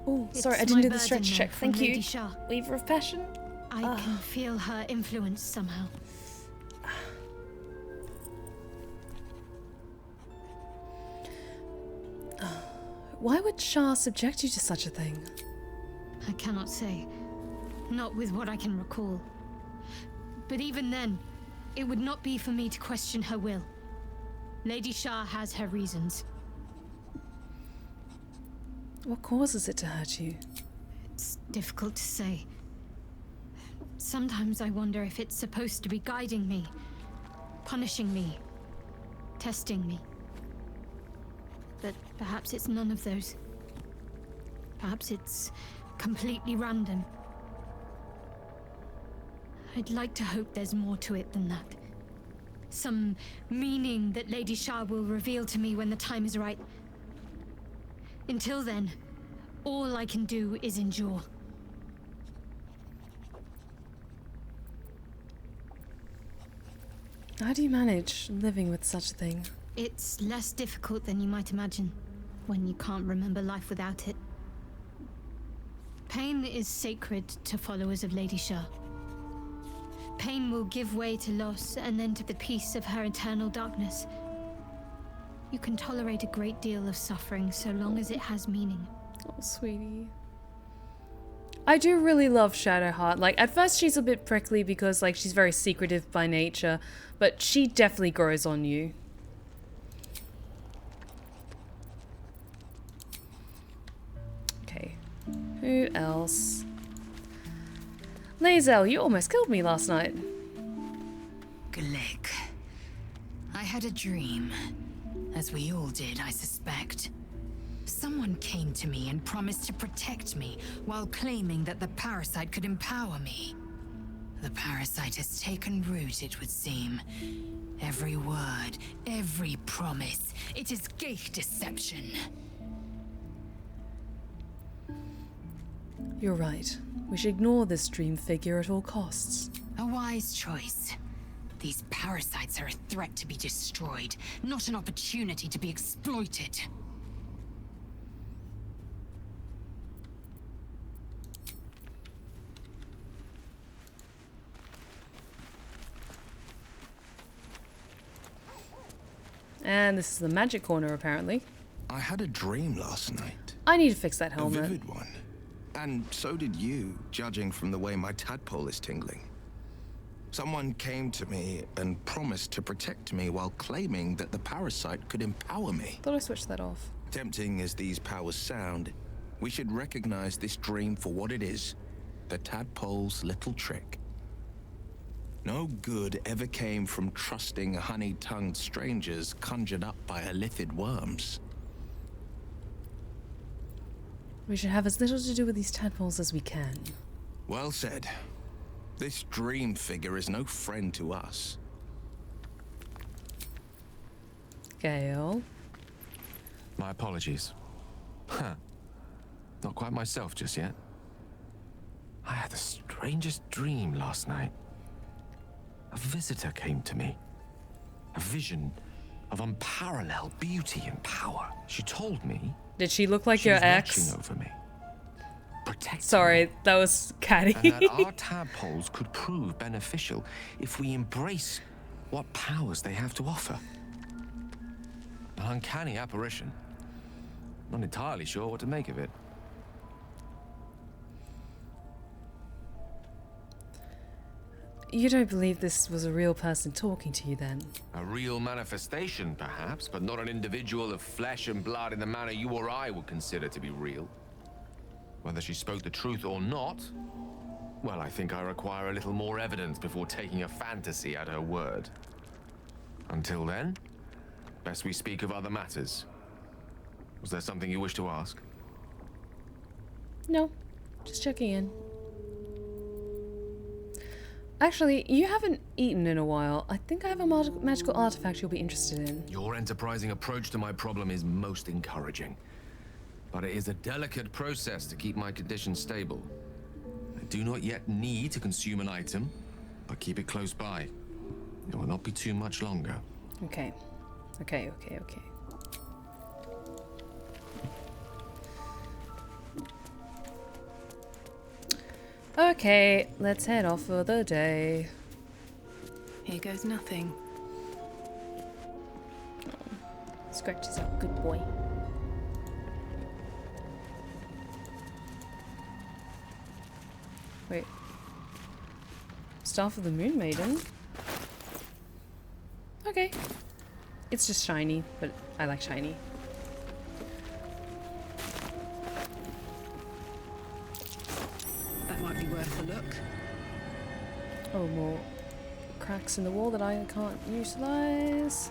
Oh, sorry, I It's didn't my do the burden stretch now check. from Thank you. Lady Shah. Weaver of Passion. I can feel her influence somehow. Why would Shah subject you to such a thing? I cannot say. Not with what I can recall. But even then, it would not be for me to question her will. Lady Shah has her reasons. What causes it to hurt you? It's difficult to say. Sometimes I wonder if it's supposed to be guiding me, punishing me, testing me. But perhaps it's none of those. Perhaps it's completely random. I'd like to hope there's more to it than that. Some meaning that Lady Shah will reveal to me when the time is right. Until then, all I can do is endure. How do you manage living with such a thing? It's less difficult than you might imagine, when you can't remember life without it. Pain is sacred to followers of Lady Shah. Pain will give way to loss and then to the peace of her eternal darkness. You can tolerate a great deal of suffering so long as it has meaning. Oh, sweetie. I do really love Shadowheart. Like, at first she's a bit prickly because, like, she's very secretive by nature, but she definitely grows on you. Okay. Who else? Lae'zel, you almost killed me last night. Glick. I had a dream. As we all did, I suspect. Someone came to me and promised to protect me while claiming that the parasite could empower me. The parasite has taken root, it would seem. Every word, every promise, it is gate deception. You're right. We should ignore this dream figure at all costs. A wise choice. These parasites are a threat to be destroyed, not an opportunity to be exploited. And this is the magic corner, apparently. I had a dream last night. I need to fix that helmet. A vivid one. And so did you, judging from the way my tadpole is tingling. Someone came to me and promised to protect me while claiming that the parasite could empower me. Thought I switched that off. Tempting as these powers sound, we should recognize this dream for what it is. The tadpole's little trick. No good ever came from trusting honey-tongued strangers conjured up by elithid worms. We should have as little to do with these tadpoles as we can. Well said. This dream figure is no friend to us. Gale. My apologies. Huh. Not quite myself just yet. I had the strangest dream last night. A visitor came to me. A vision of unparalleled beauty and power. She told me... Did she look like she your was ex? watching over me. Protecting Sorry, me. that was catty. And that our tadpoles could prove beneficial if we embrace what powers they have to offer. An uncanny apparition. Not entirely sure what to make of it. you don't believe this was a real person talking to you then? A real manifestation, perhaps, but not an individual of flesh and blood in the manner you or I would consider to be real. Whether she spoke the truth or not, well, I think I require a little more evidence before taking a fantasy at her word. Until then, best we speak of other matters. Was there something you wish to ask? No, just checking in. Actually, you haven't eaten in a while. I think I have a magical artifact you'll be interested in. Your enterprising approach to my problem is most encouraging. But it is a delicate process to keep my condition stable. I do not yet need to consume an item, but keep it close by. It will not be too much longer. Okay. Okay. Okay, let's head off for the day. Here goes nothing. Scratch is a good boy. Wait. Staff of the Moon Maiden? Okay. It's just shiny, but I like shiny. That might be worth a look. Oh, more cracks in the wall that I can't utilize.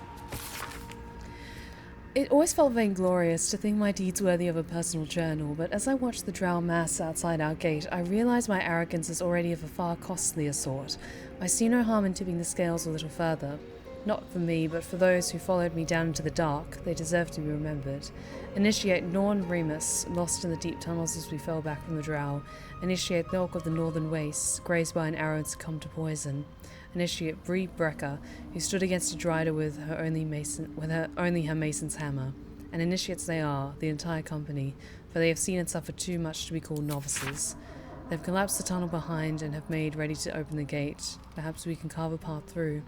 It always felt vainglorious to think my deeds worthy of a personal journal, but as I watched the drow mass outside our gate, I realized my arrogance is already of a far costlier sort. I see no harm in tipping the scales a little further. Not for me, but for those who followed me down into the dark. They deserve to be remembered. Initiate Norn Remus, lost in the deep tunnels as we fell back from the drow. Initiate Thork of the Northern Wastes, grazed by an arrow and succumbed to poison. Initiate Bree Brecker, who stood against a Drider with only her mason's hammer. And initiates they are, the entire company, for they have seen and suffered too much to be called novices. They've collapsed the tunnel behind and have made ready to open the gate. Perhaps we can carve a path through.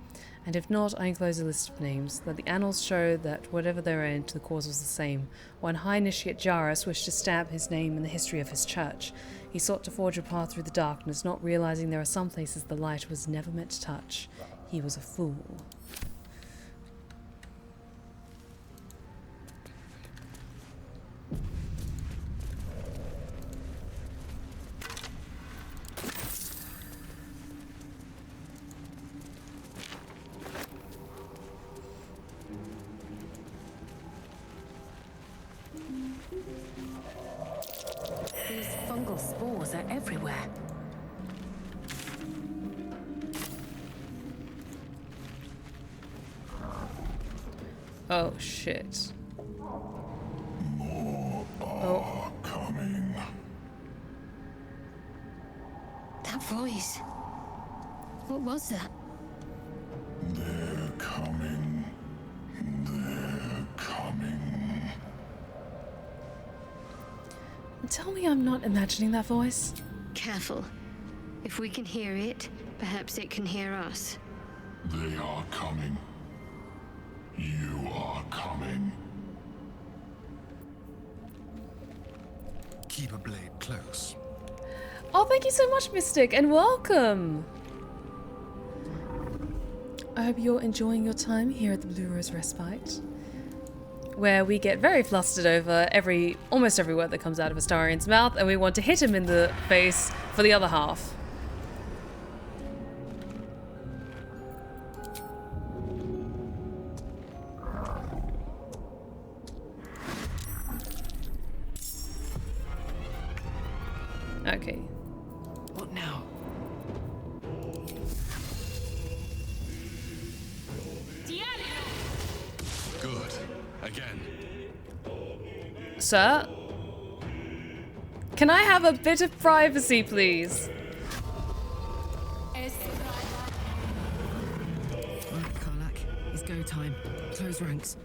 And if not, I enclose a list of names. Let the annals show that whatever their end, the cause was the same. When High Initiate Jarus wished to stamp his name in the history of his church, he sought to forge a path through the darkness, not realizing there are some places the light was never meant to touch. He was a fool. These fungal spores are everywhere. Oh, shit. More are coming. That voice. What was that? They're coming. They're coming. Tell me I'm not imagining that voice. Careful. If we can hear it, perhaps it can hear us. They are coming. You are coming. Keep a blade close. Oh, thank you so much, Mystic, and welcome! I hope you're enjoying your time here at the Blue Rose Respite, where we get very flustered over almost every word that comes out of Astarion's mouth, and we want to hit him in the face for the other half. Okay. What now? Good. Again. Sir? Can I have a bit of privacy, please? Right, Karlak. It's go time. Close ranks.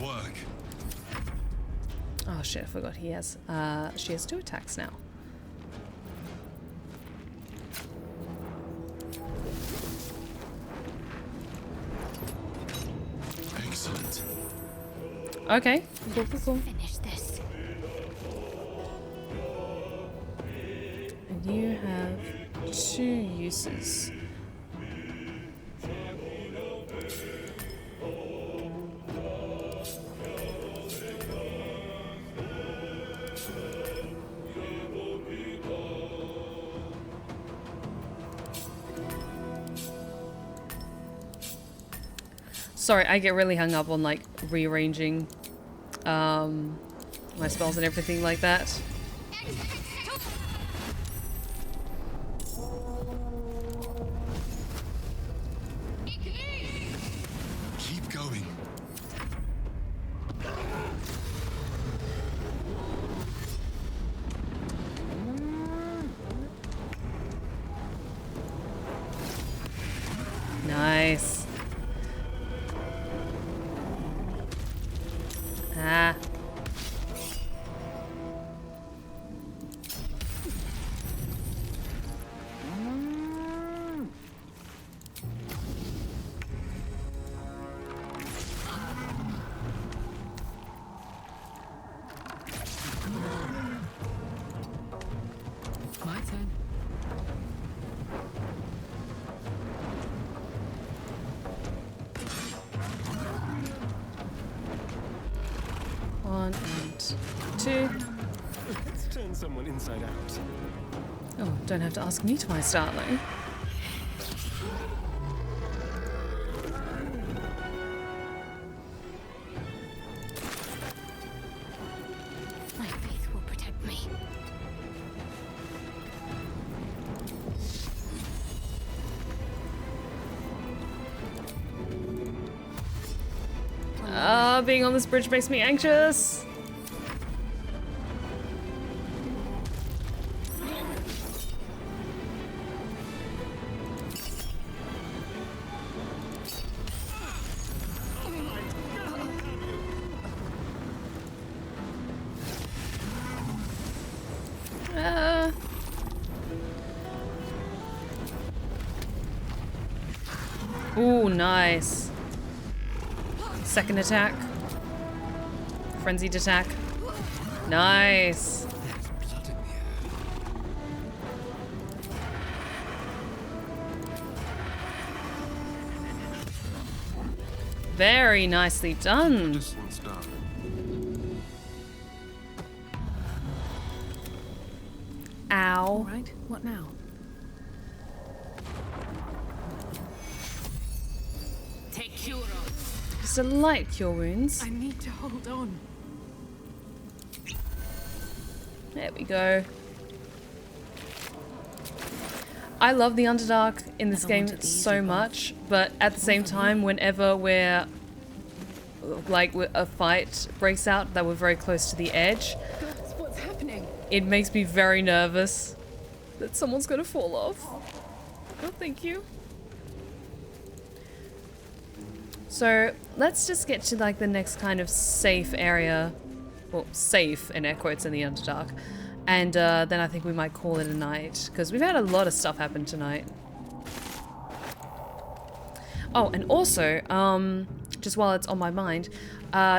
Work. Oh shit, I forgot she has 2 attacks now. Okay. Cool. Finish this. And you have 2 uses. Sorry, I get really hung up on like rearranging my spells and everything like that. Keep going. Nice. Ah. My turn. One and 2. Let's turn someone inside out. Oh, don't have to ask me twice, darling. My faith will protect me. Being on this bridge makes me anxious. Ooh, nice. Second attack. Frenzied attack. Nice. Very nicely done. Ow. All right, what now? Take cure. Just a light cure wounds. I need to hold on. There we go. I love the Underdark in this game so much, but at the same time, whenever we're like a fight breaks out that we're very close to the edge, What's happening? it makes me very nervous that someone's gonna fall off. Oh, thank you. So let's just get to like the next kind of safe area, well, safe in air quotes in the Underdark, and then I think we might call it a night because we've had a lot of stuff happen tonight. Oh, and also, just while it's on my mind,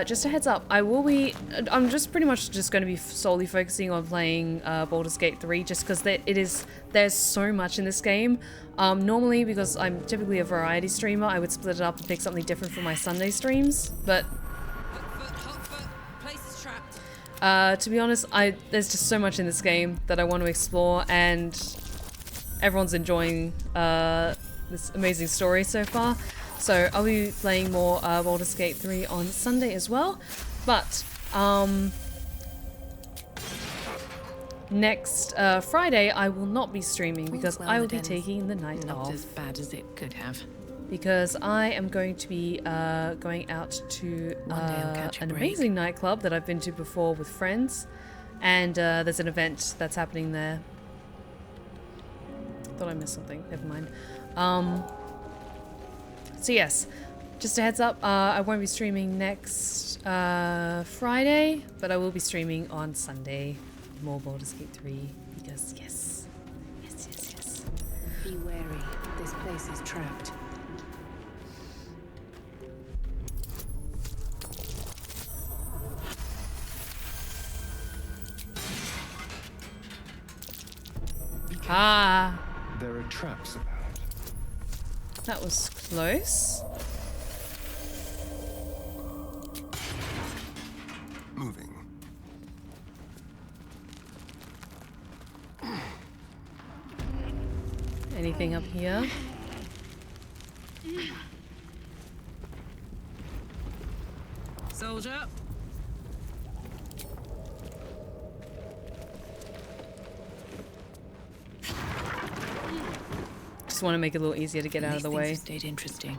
just a heads up, I'm just pretty much just going to be solely focusing on playing Baldur's Gate 3 just because there's so much in this game. Normally, because I'm typically a variety streamer, I would split it up and pick something different for my Sunday streams, but to be honest, there's just so much in this game that I want to explore, and everyone's enjoying this amazing story so far. So I'll be playing more Baldur's Gate 3 on Sunday as well. But next Friday I will not be streaming because I will be taking the night off. Not as bad as it could have. Because I am going to be going out to an amazing nightclub that I've been to before with friends, and there's an event that's happening there. Thought I missed something. Never mind. So yes, just a heads up. I won't be streaming next Friday, but I will be streaming on Sunday. More Baldur's Gate 3 because yes. Be wary. This place is trapped. Ah. There are traps about. That was close. Moving. Anything up here? Soldier. Just want to make it a little easier to get out of the way. Stayed interesting.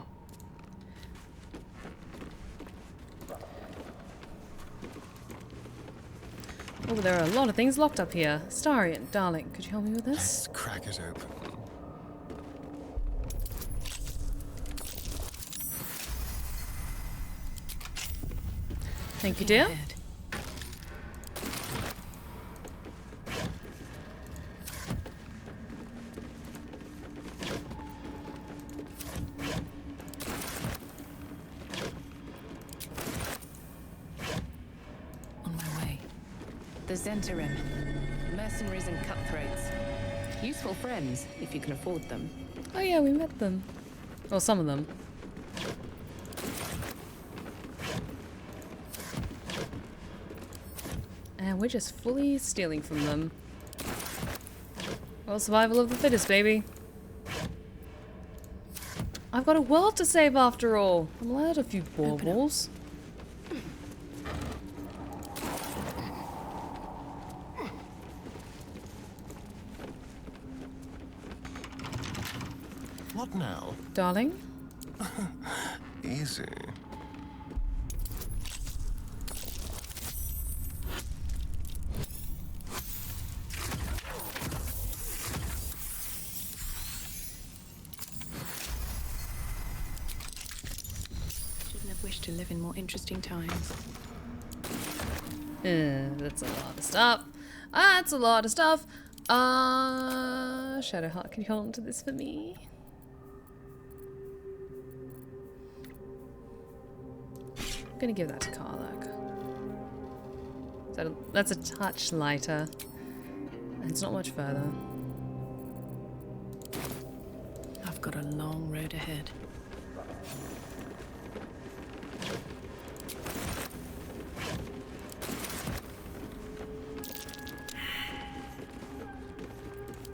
Oh, there are a lot of things locked up here. Astarion, darling, could you help me with this? Let's crack it open. Thank you, dear. On my way. The Zenterim. Mercenaries and cutthroats. Useful friends, if you can afford them. Oh yeah, we met them. Well, some of them. And we're just fully stealing from them. Well, survival of the fittest, baby. I've got a world to save after all. I'm allowed a few baubles. What now? Darling? Easy. Shouldn't have wished to live in more interesting times. That's a lot of stuff. That's a lot of stuff. Shadowheart, can you hold on to this for me? I'm gonna give that to Karlak. That's a touch lighter. And it's not much further. I've got a long road ahead.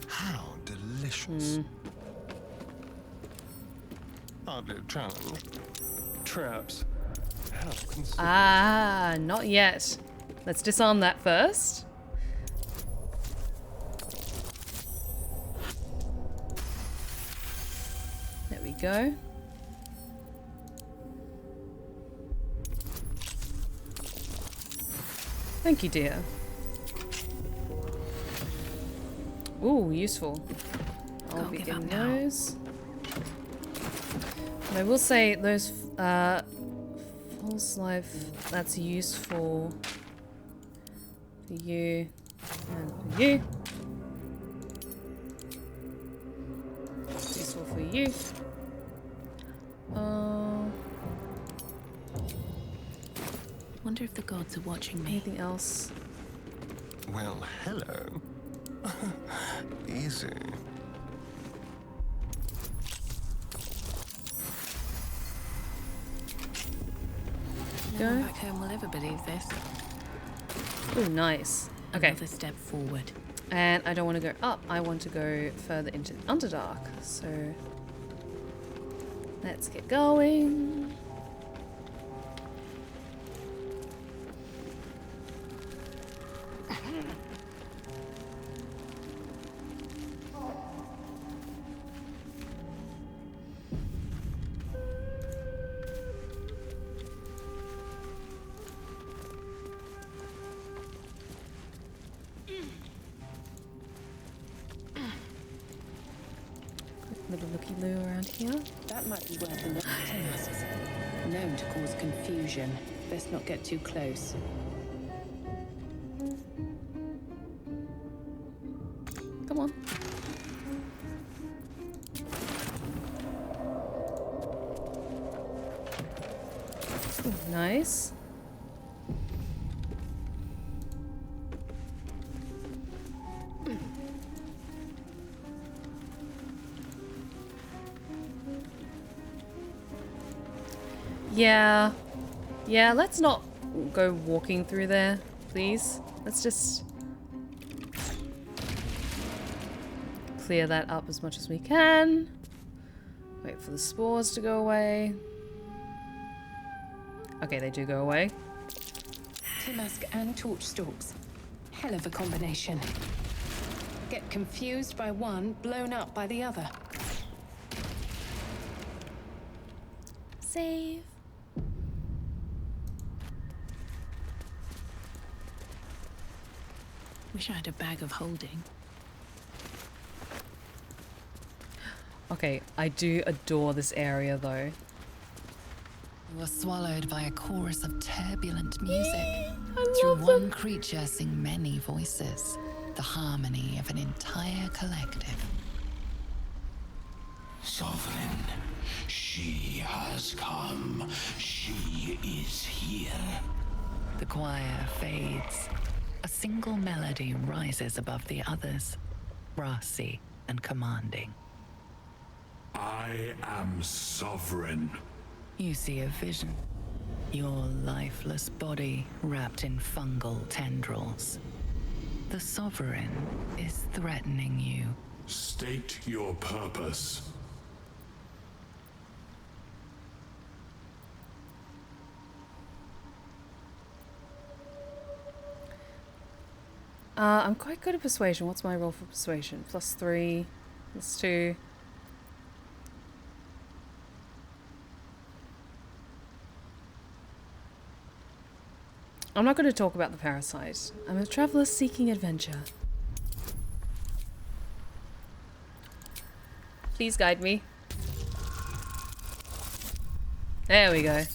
How delicious. Hardly a challenge. Traps. How considerate. Ah, not yet. Let's disarm that first. There we go. Thank you, dear. Ooh, useful. I'll be getting those. And I will say those false life, that's useful for you and for you. It's useful for you. Wonder if the gods are watching me. Anything else? Well, hello. Easy. No one back home will ever believe this. Oh, nice. Okay. Another step forward. And I don't want to go up. I want to go further into the Underdark. So let's get going. Little looky-loo around here. That might be worth a look. Tusks. Known to cause confusion. Best not get too close. Come on. Ooh, nice. Yeah. Yeah, let's not go walking through there, please. Let's just clear that up as much as we can. Wait for the spores to go away. Okay, they do go away. Timask and torch stalks. Hell of a combination. Get confused by one, blown up by the other. Save. Wish I had a bag of holding. Okay, I do adore this area though. You are swallowed by a chorus of turbulent music. Through one creature sing many voices. The harmony of an entire collective. Sovereign, she has come. She is here. The choir fades. A single melody rises above the others, brassy and commanding. I am sovereign. You see a vision. Your lifeless body wrapped in fungal tendrils. The Sovereign is threatening you. State your purpose. I'm quite good at persuasion. What's my roll for persuasion? +3, +2. I'm not going to talk about the parasite. I'm a traveler seeking adventure. Please guide me. There we go.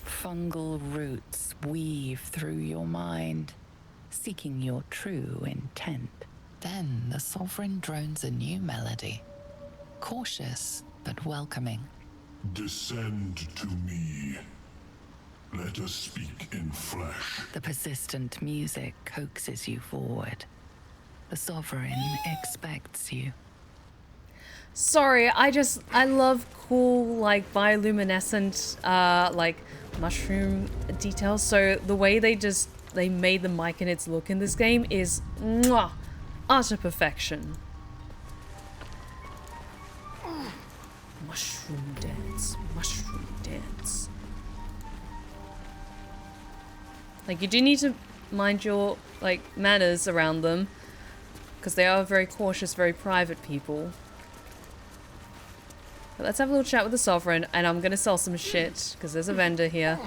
Fungal roots weave through your mind, seeking your true intent. Then the Sovereign drones a new melody. Cautious, but welcoming. Descend to me. Let us speak in flesh. The persistent music coaxes you forward. The Sovereign expects you. Sorry, I love cool, like, bioluminescent, like, mushroom details. So the way they made the myconids look in this game is mwah, utter perfection. Mushroom dance, mushroom dance. Like, you do need to mind your, like, manners around them, because they are very cautious, very private people. But let's have a little chat with the Sovereign, and I'm gonna sell some shit, because there's a vendor here.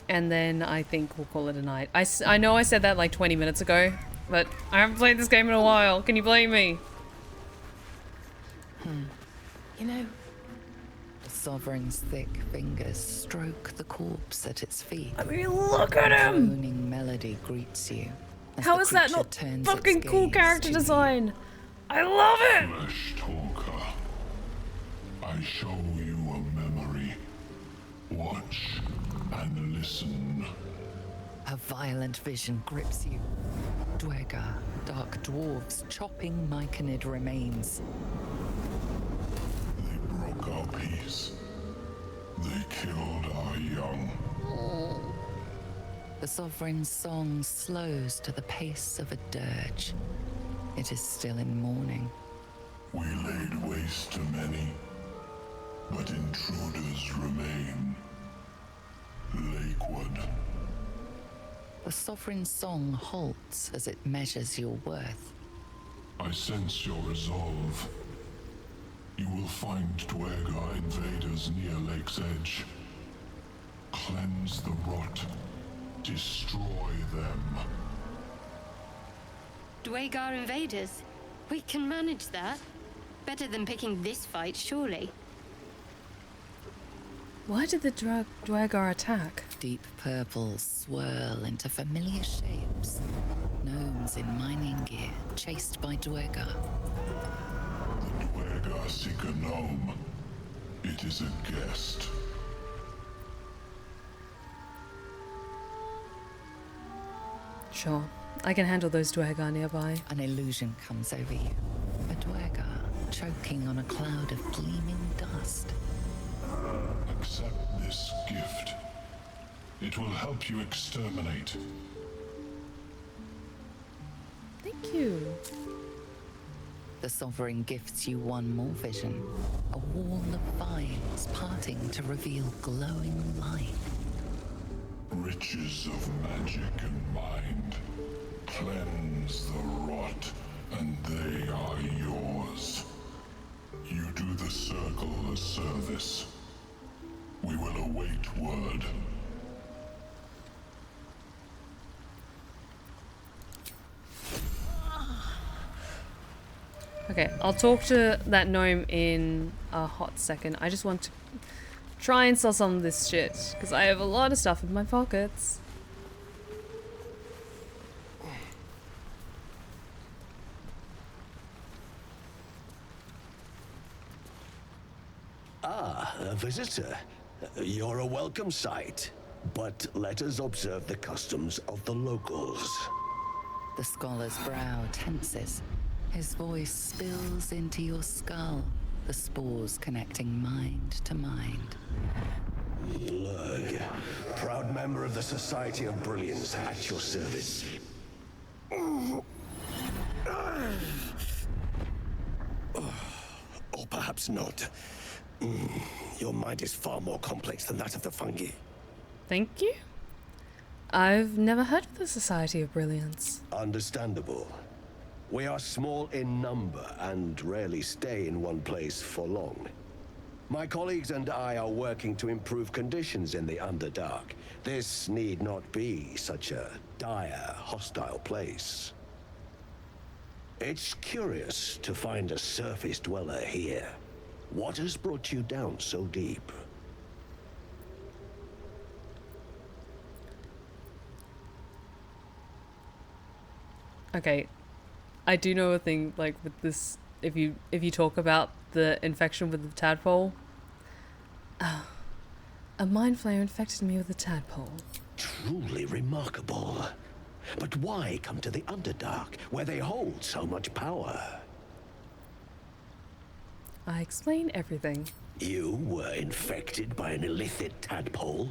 And then I think we'll call it a night. I know I said that like 20 minutes ago, but I haven't played this game in a while. Can you blame me? You know, the Sovereign's thick fingers stroke the corpse at its feet. I mean, look at him! A droning melody greets you. How is that not fucking cool character design? I love it! Flesh talker. I show you a memory. Watch and listen. A violent vision grips you. Jueschke, dark dwarves chopping myconid remains. Broke our peace. They killed our young. The Sovereign's song slows to the pace of a dirge. It is still in mourning. We laid waste to many, but intruders remain. Lakewood. The Sovereign's song halts as it measures your worth. I sense your resolve. You will find Duergar invaders near Lake's Edge. Cleanse the rot. Destroy them. Duergar invaders? We can manage that. Better than picking this fight, surely. Why did the Duergar attack? Deep purples swirl into familiar shapes. Gnomes in mining gear, chased by Duergar. The Duergar seek a gnome. It is a guest. Sure, I can handle those Duergar nearby. An illusion comes over you. A Duergar, choking on a cloud of gleaming dust. Accept this gift. It will help you exterminate. Thank you. The Sovereign gifts you one more vision. A wall of vines parting to reveal glowing light. Riches of magic and mind. Cleanse the rot, and they are yours. You do the circle a service. We will await word. Okay, I'll talk to that gnome in a hot second. I just want to try and sell some of this shit, because I have a lot of stuff in my pockets. Ah, a visitor. You're a welcome sight. But let us observe the customs of the locals. The scholar's brow tenses. His voice spills into your skull, the spores connecting mind to mind. Lurg, proud member of the Society of Brilliance, at your service. Or perhaps not. Your mind is far more complex than that of the fungi. Thank you. I've never heard of the Society of Brilliance. Understandable. We are small in number and rarely stay in one place for long. My colleagues and I are working to improve conditions in the Underdark. This need not be such a dire, hostile place. It's curious to find a surface dweller here. What has brought you down so deep? Okay, I do know a thing, like, with this, if you talk about the infection with the tadpole. A mind flayer infected me with a tadpole. Truly remarkable. But why come to the Underdark, where they hold so much power? I explain everything. You were infected by an illithid tadpole?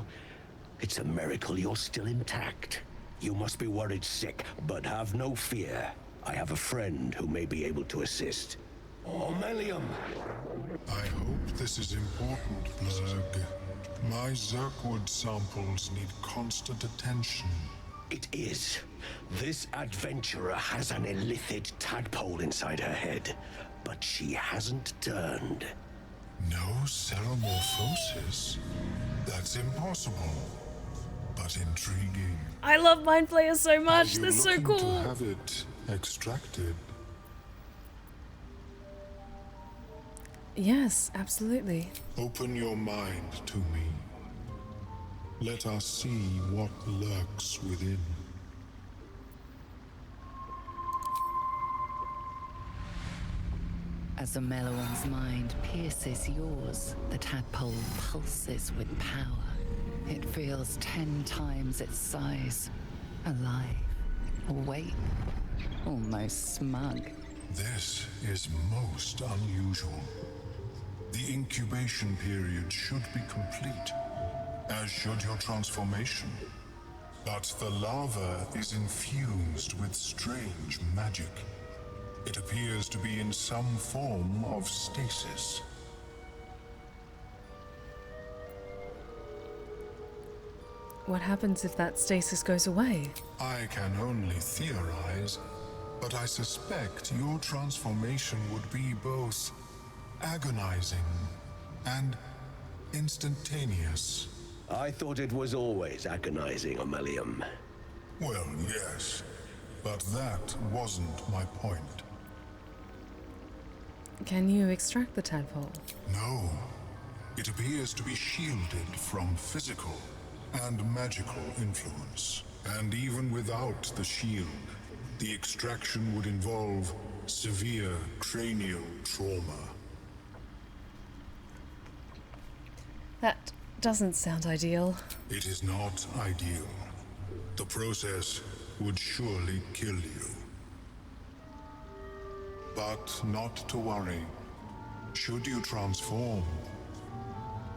It's a miracle you're still intact. You must be worried sick, but have no fear. I have a friend who may be able to assist. Omelium! I hope this is important, Blurg. My Zerkwood samples need constant attention. It is. This adventurer has an illithid tadpole inside her head, but she hasn't turned. No ceremorphosis? That's impossible, but intriguing. I love mind flayers so much. They're so cool. To have it extracted. Yes, absolutely. Open your mind to me. Let us see what lurks within. As Omeluon's mind pierces yours, the tadpole pulses with power. It feels 10 times its size. Alive, awake, almost smug. This is most unusual. The incubation period should be complete, as should your transformation. But the larva is infused with strange magic. It appears to be in some form of stasis. What happens if that stasis goes away? I can only theorize, but I suspect your transformation would be both agonizing and instantaneous. I thought it was always agonizing, Omelium. Well, yes, but that wasn't my point. Can you extract the tadpole? No. It appears to be shielded from physical and magical influence. And even without the shield, the extraction would involve severe cranial trauma. That doesn't sound ideal. It is not ideal. The process would surely kill you. But not to worry. Should you transform,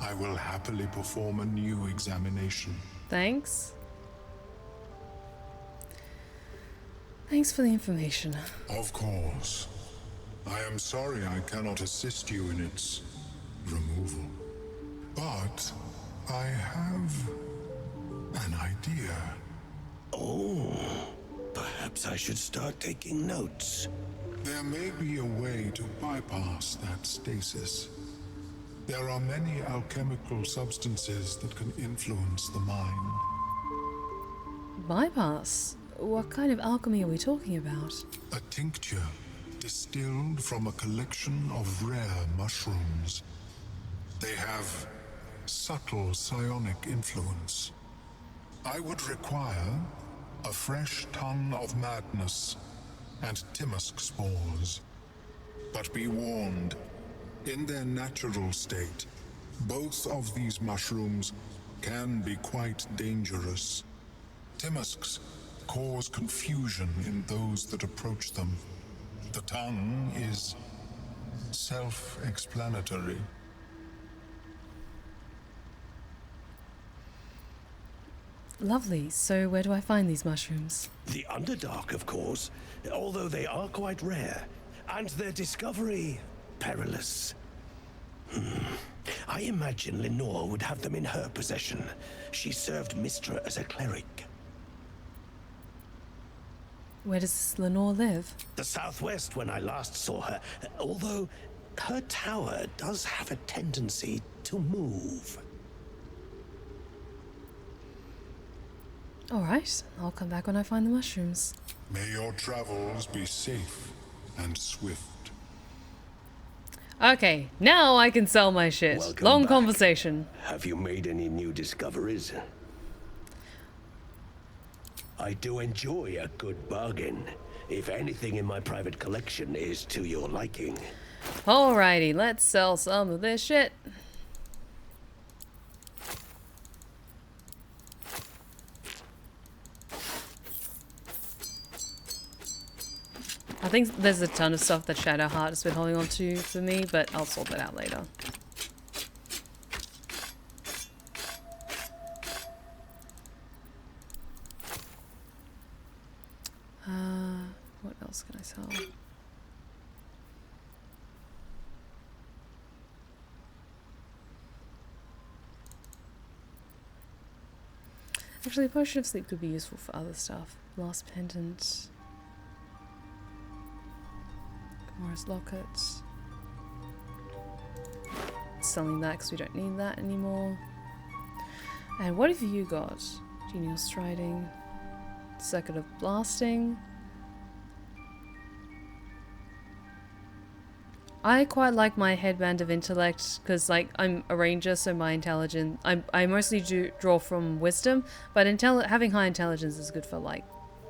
I will happily perform a new examination. Thanks. Thanks for the information. Of course. I am sorry I cannot assist you in its removal. But I have an idea. Oh, perhaps I should start taking notes. There may be a way to bypass that stasis. There are many alchemical substances that can influence the mind. Bypass? What kind of alchemy are we talking about? A tincture distilled from a collection of rare mushrooms. They have subtle psionic influence. I would require a fresh ton of madness and Timusk spores. But be warned, in their natural state, both of these mushrooms can be quite dangerous. Timusks cause confusion in those that approach them. The tongue is self-explanatory. Lovely. So where do I find these mushrooms? The Underdark, of course, although they are quite rare, and their discovery perilous. I imagine Lenore would have them in her possession. She served Mistra as a cleric. Where does Lenore live? The southwest when I last saw her, although her tower does have a tendency to move. Alright, I'll come back when I find the mushrooms. May your travels be safe and swift. Okay, now I can sell my shit. Welcome Long back. conversation. Have you made any new discoveries? I do enjoy a good bargain. If anything in my private collection is to your liking. Alrighty, let's sell some of this shit. I think there's a ton of stuff that Shadowheart has been holding on to for me, but I'll sort that out later. What else can I sell? Actually, Potion of Sleep could be useful for other stuff. Last Pendant. Morris Locket. Selling that because we don't need that anymore. And what have you got? Genial Striding. Circuit of Blasting. I quite like my Headband of Intellect because, like, I'm a ranger, so my intelligence... I mostly draw from wisdom, but having high intelligence is good for, like,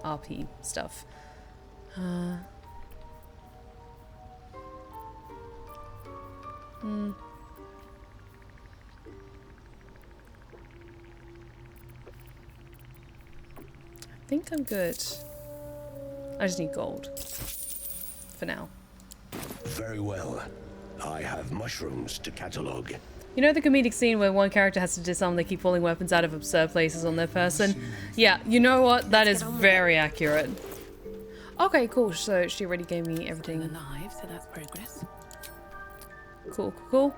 RP stuff. I think I'm good. I just need gold. For now. Very well. I have mushrooms to catalogue. You know the comedic scene where one character has to disarm, they keep pulling weapons out of absurd places on their person? Yeah, you know what? That is very accurate. Okay, cool. So she already gave me everything. Alive, so that's progress. Cool, cool, cool.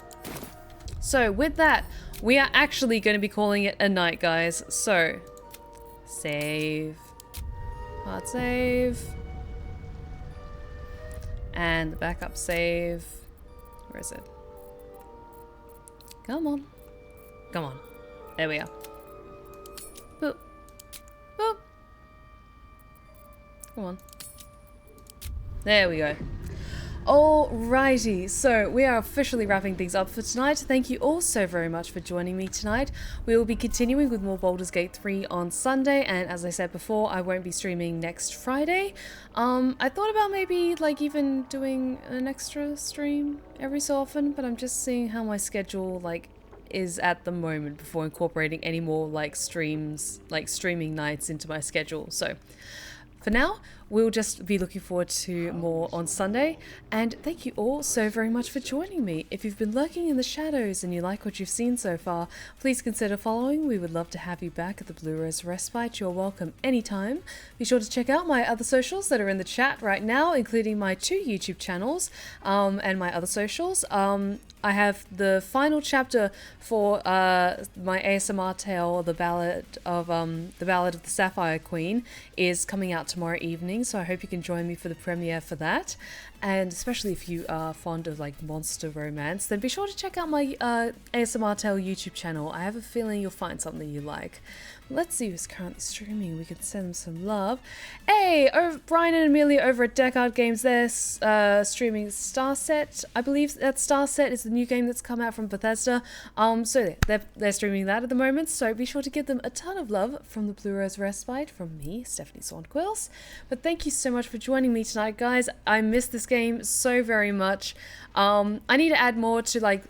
So with that, we are actually going to be calling it a night, guys. So, save. Hard save. And the backup save. Where is it? Come on. Come on. There we are. Boop. Boop. Come on. There we go. Alrighty, so we are officially wrapping things up for tonight. Thank you all so very much for joining me tonight. We will be continuing with more Baldur's Gate 3 on Sunday, and as I said before, I won't be streaming next Friday. I thought about maybe like even doing an extra stream every so often, but I'm just seeing how my schedule like is at the moment before incorporating any more like streams, like streaming nights into my schedule. So for now, we'll just be looking forward to more on Sunday. And thank you all so very much for joining me. If you've been lurking in the shadows and you like what you've seen so far, please consider following. We would love to have you back at the Blue Rose Respite. You're welcome anytime. Be sure to check out my other socials that are in the chat right now, including my 2 YouTube channels and my other socials. I have the final chapter for my ASMR tale, the Ballad of the Sapphire Queen, is coming out tomorrow evening, so I hope you can join me for the premiere for that. And especially if you are fond of like monster romance, then be sure to check out my ASMR tale YouTube channel. I have a feeling you'll find something you like. Let's see who's currently streaming. We can send them some love. Hey, Brian and Amelia over at Deckard Games, they're streaming Starset. I believe that Starset is the new game that's come out from Bethesda. So they're streaming that at the moment, so be sure to give them a ton of love from the Blue Rose Respite from me, Stephanie Swanquills. But thank you so much for joining me tonight, guys. I missed this game so very much. I need to add more to like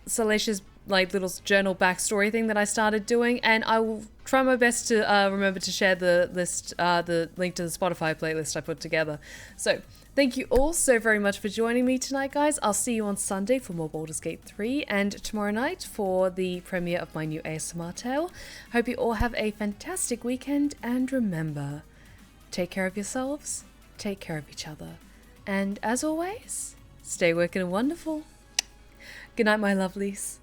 Salicia's like little journal backstory thing that I started doing, and I will try my best to remember to share the list, the link to the Spotify playlist I put together. So thank you all so very much for joining me tonight, guys. I'll see you on Sunday for more Baldur's Gate 3 and tomorrow night for the premiere of my new ASMR tale. Hope you all have a fantastic weekend, and remember, take care of yourselves, take care of each other, and as always, stay wicked and wonderful. Good night, my lovelies.